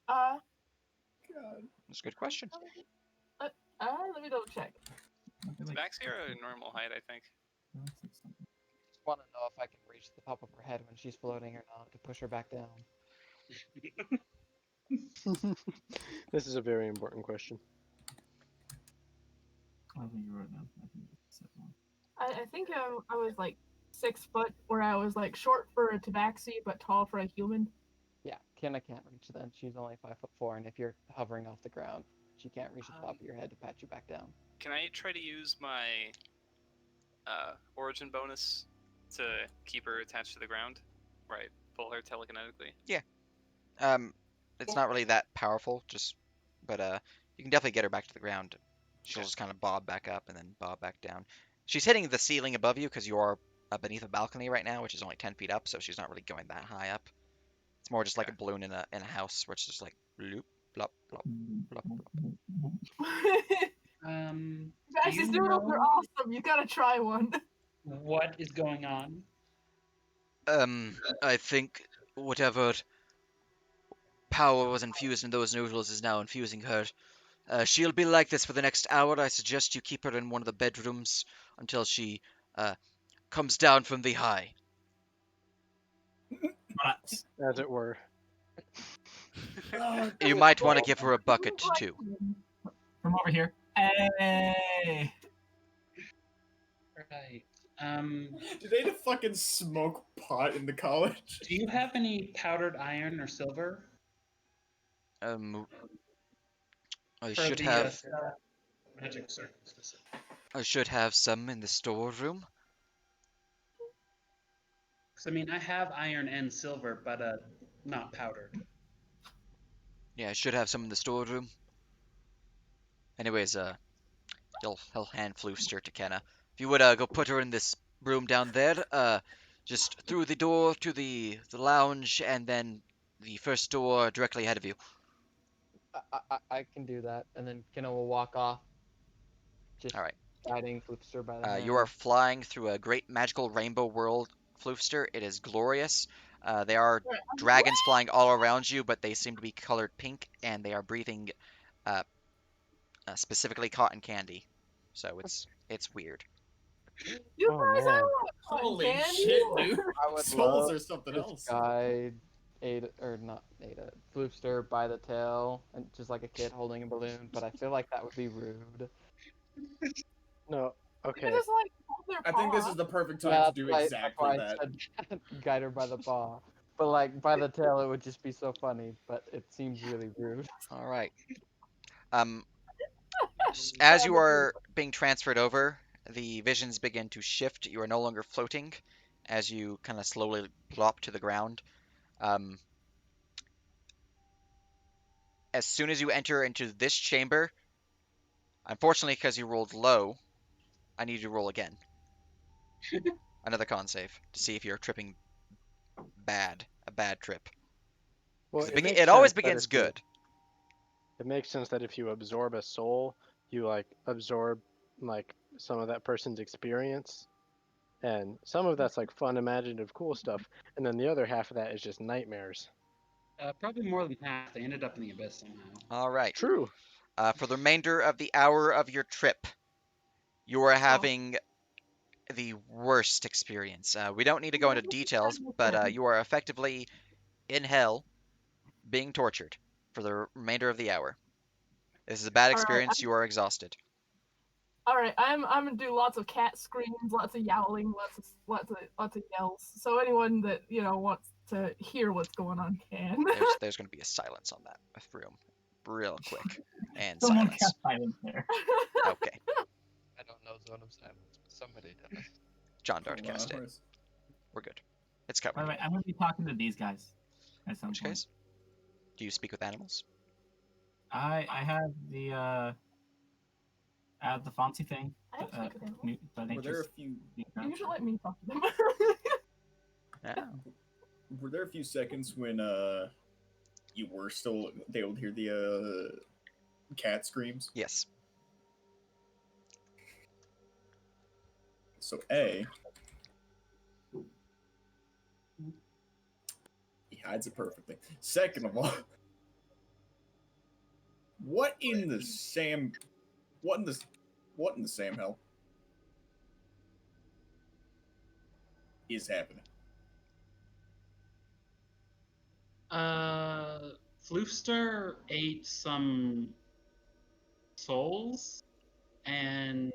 Uh, God. That's a good question. let me double check. Max here a normal height, I think. Just want to know if I can reach the top of her head when she's floating or not to push her back down. This is a very important question. I think I was like 6 foot, where I was like short for a tabaxi but tall for a human. Yeah, Kenna can't reach then. She's only 5'4", and if you're hovering off the ground, she can't reach the top of your head to pat you back down. Can I try to use my origin bonus to keep her attached to the ground? Right, pull her telekinetically. It's not really that powerful, but you can definitely get her back to the ground. She'll Okay. just kind of bob back up and then bob back down. She's hitting the ceiling above you because you are beneath a balcony right now, which is only 10 feet up, so she's not really going that high up. It's more just like a Okay. balloon in a house where it's just like bloop, blop, blop, blop, blop. Guys, Do these you noodles are know awesome. You gotta try one. what is going on? I think whatever power was infused in those noodles is now infusing her. She'll be like this for the next hour. I suggest you keep her in one of the bedrooms until she comes down from the high. As it were. You might want to give her a bucket too. From over here. Hey! Right. Did they fucking smoke pot in the college? Do you have any powdered iron or silver? I For should the, have magic circle specific. I should have some in the storeroom. Because I mean, I have iron and silver, but not powdered. Yeah, I should have some in the storeroom. Anyways, he'll hand Floofster to Kenna. If you would go put her in this room down there, just through the door to the lounge, and then the first door directly ahead of you. I can do that, and then Kenna will walk off, just All right. guiding Floofster by the hand. You are flying through a great magical rainbow world, Floofster. It is glorious. There are dragons flying all around you, but they seem to be colored pink, and they are breathing specifically cotton candy. So it's weird. You Oh, guys man. are cotton Holy candy. shit, dude. I would Souls love are something to else. guide Ada, or not Ada, Floofster by the tail, and just like a kid holding a balloon, but I feel like that would be rude. No. You Okay. just like hold their I think this paw. is the perfect time Yeah, to that's do why exactly I that. said guide her by the paw. But like by the tail, it would just be so funny. But it seems really rude. All right. As you are being transferred over, the visions begin to shift. You are no longer floating as you kind of slowly plop to the ground. as soon as you enter into this chamber, unfortunately, because you rolled low, I need you to roll again. Another con save to see if you're tripping a bad trip. Well, 'Cause it makes it always sense that begins if you- good. It makes sense that if you absorb a soul, you like absorb like some of that person's experience, and some of that's like fun, imaginative, cool stuff, and then the other half of that is just nightmares. Probably more than half. They ended up in the abyss somehow. All right. True. For the remainder of the hour of your trip, you are having the worst experience. We don't need to go into details, but you are effectively in hell, being tortured for the remainder of the hour. This is a bad All right, experience. You are exhausted. All right, I'm gonna do lots of cat screams, lots of yowling, lots of yells. So anyone that wants to hear what's going on can. There's going to be a silence on that room, real quick, and Someone silence. cast silence there. Okay, I don't know Zone of Silence, but somebody does. John Dart cast it. We're good. It's By covered. the way, I'm gonna be talking to these guys at some Which point. guys? Do you speak with animals? I have the fancy thing. I don't speak with animals. Were there a few? You should let me talk to them. Yeah. Were there a few seconds when you were still able to hear the cat screams? Yes. So A, he hides it perfectly. Second of all, what in the Sam hell is happening? Floofster ate some souls, and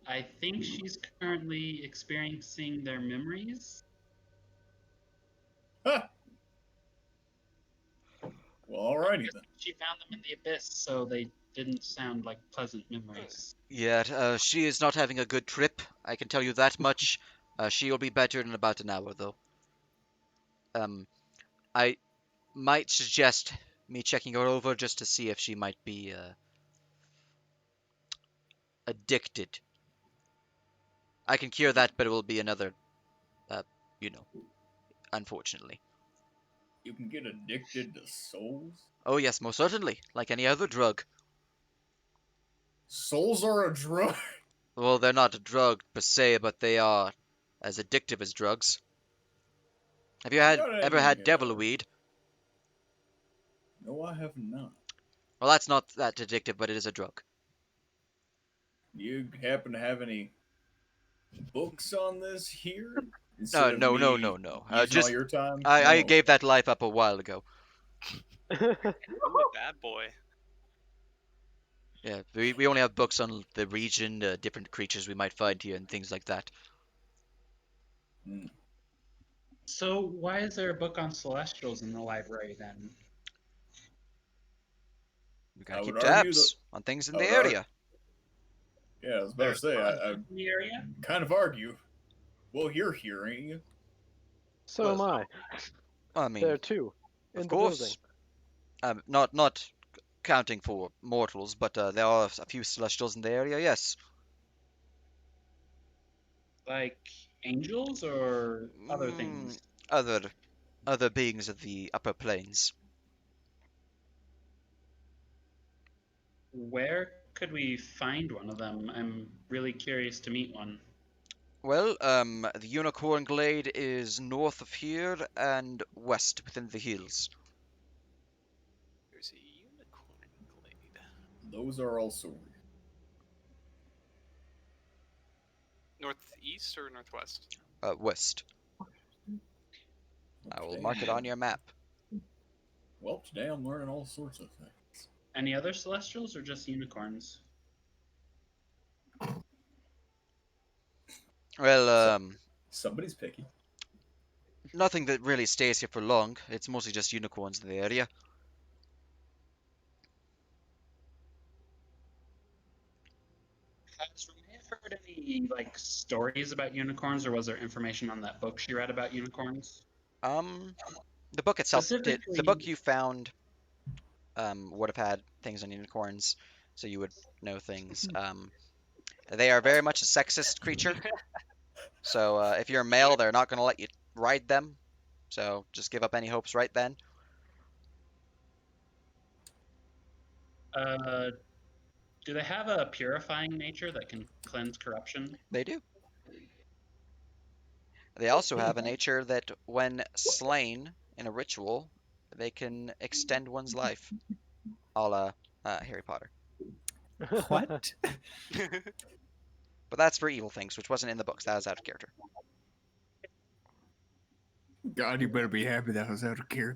I think she's currently experiencing their memories. Huh. Well, alrighty then. She found them in the abyss, so they didn't sound like pleasant memories. Yeah, she is not having a good trip. I can tell you that much. She'll be better in about an hour, though. I might suggest me checking her over just to see if she might be addicted. I can cure that, but it will be another, unfortunately. You can get addicted to souls? Oh yes, most certainly, like any other drug. Souls are a drug? Well, they're not a drug per se, but they are as addictive as drugs. Have you ever had devil weed? No, I have not. Well, that's not that addictive, but it is a drug. Do you happen to have any books on this here? No. Using Just all your time? I No. gave that life up a while ago. Ooh, a bad boy. Yeah, we only have books on the region, different creatures we might find here, and things like that. Hmm. So why is there a book on celestials in the library then? We gotta I keep would argue tabs on things in I the would ar- area. Yeah, I was about to say, I in the area? kind of argue. Well, you're hearing. So am I. I mean, There too, in of the course. building. Not counting for mortals, but there are a few celestials in the area. Yes. Like angels or other things? Other beings of the upper planes. Where could we find one of them? I'm really curious to meet one. Well, the Unicorn Glade is north of here and west within the hills. There's a unicorn glade. Those are also. Northeast or northwest? West. I will mark it on your map. Well, today I'm learning all sorts of things. Any other celestials or just unicorns? Well, Somebody's picky. nothing that really stays here for long. It's mostly just unicorns in the area. Has Renee heard any stories about unicorns, or was there information on that book she read about unicorns? The book itself did. The Specifically- book you found would have had things on unicorns, so you would know things. They are very much a sexist creature. So if you're a male, they're not going to let you ride them. So just give up any hopes right then. Do they have a purifying nature that can cleanse corruption? They do. They also have a nature that when slain in a ritual, they can extend one's life. A la Harry Potter. What? But that's for evil things, which wasn't in the books. That was out of character. God, you better be happy that was out of character.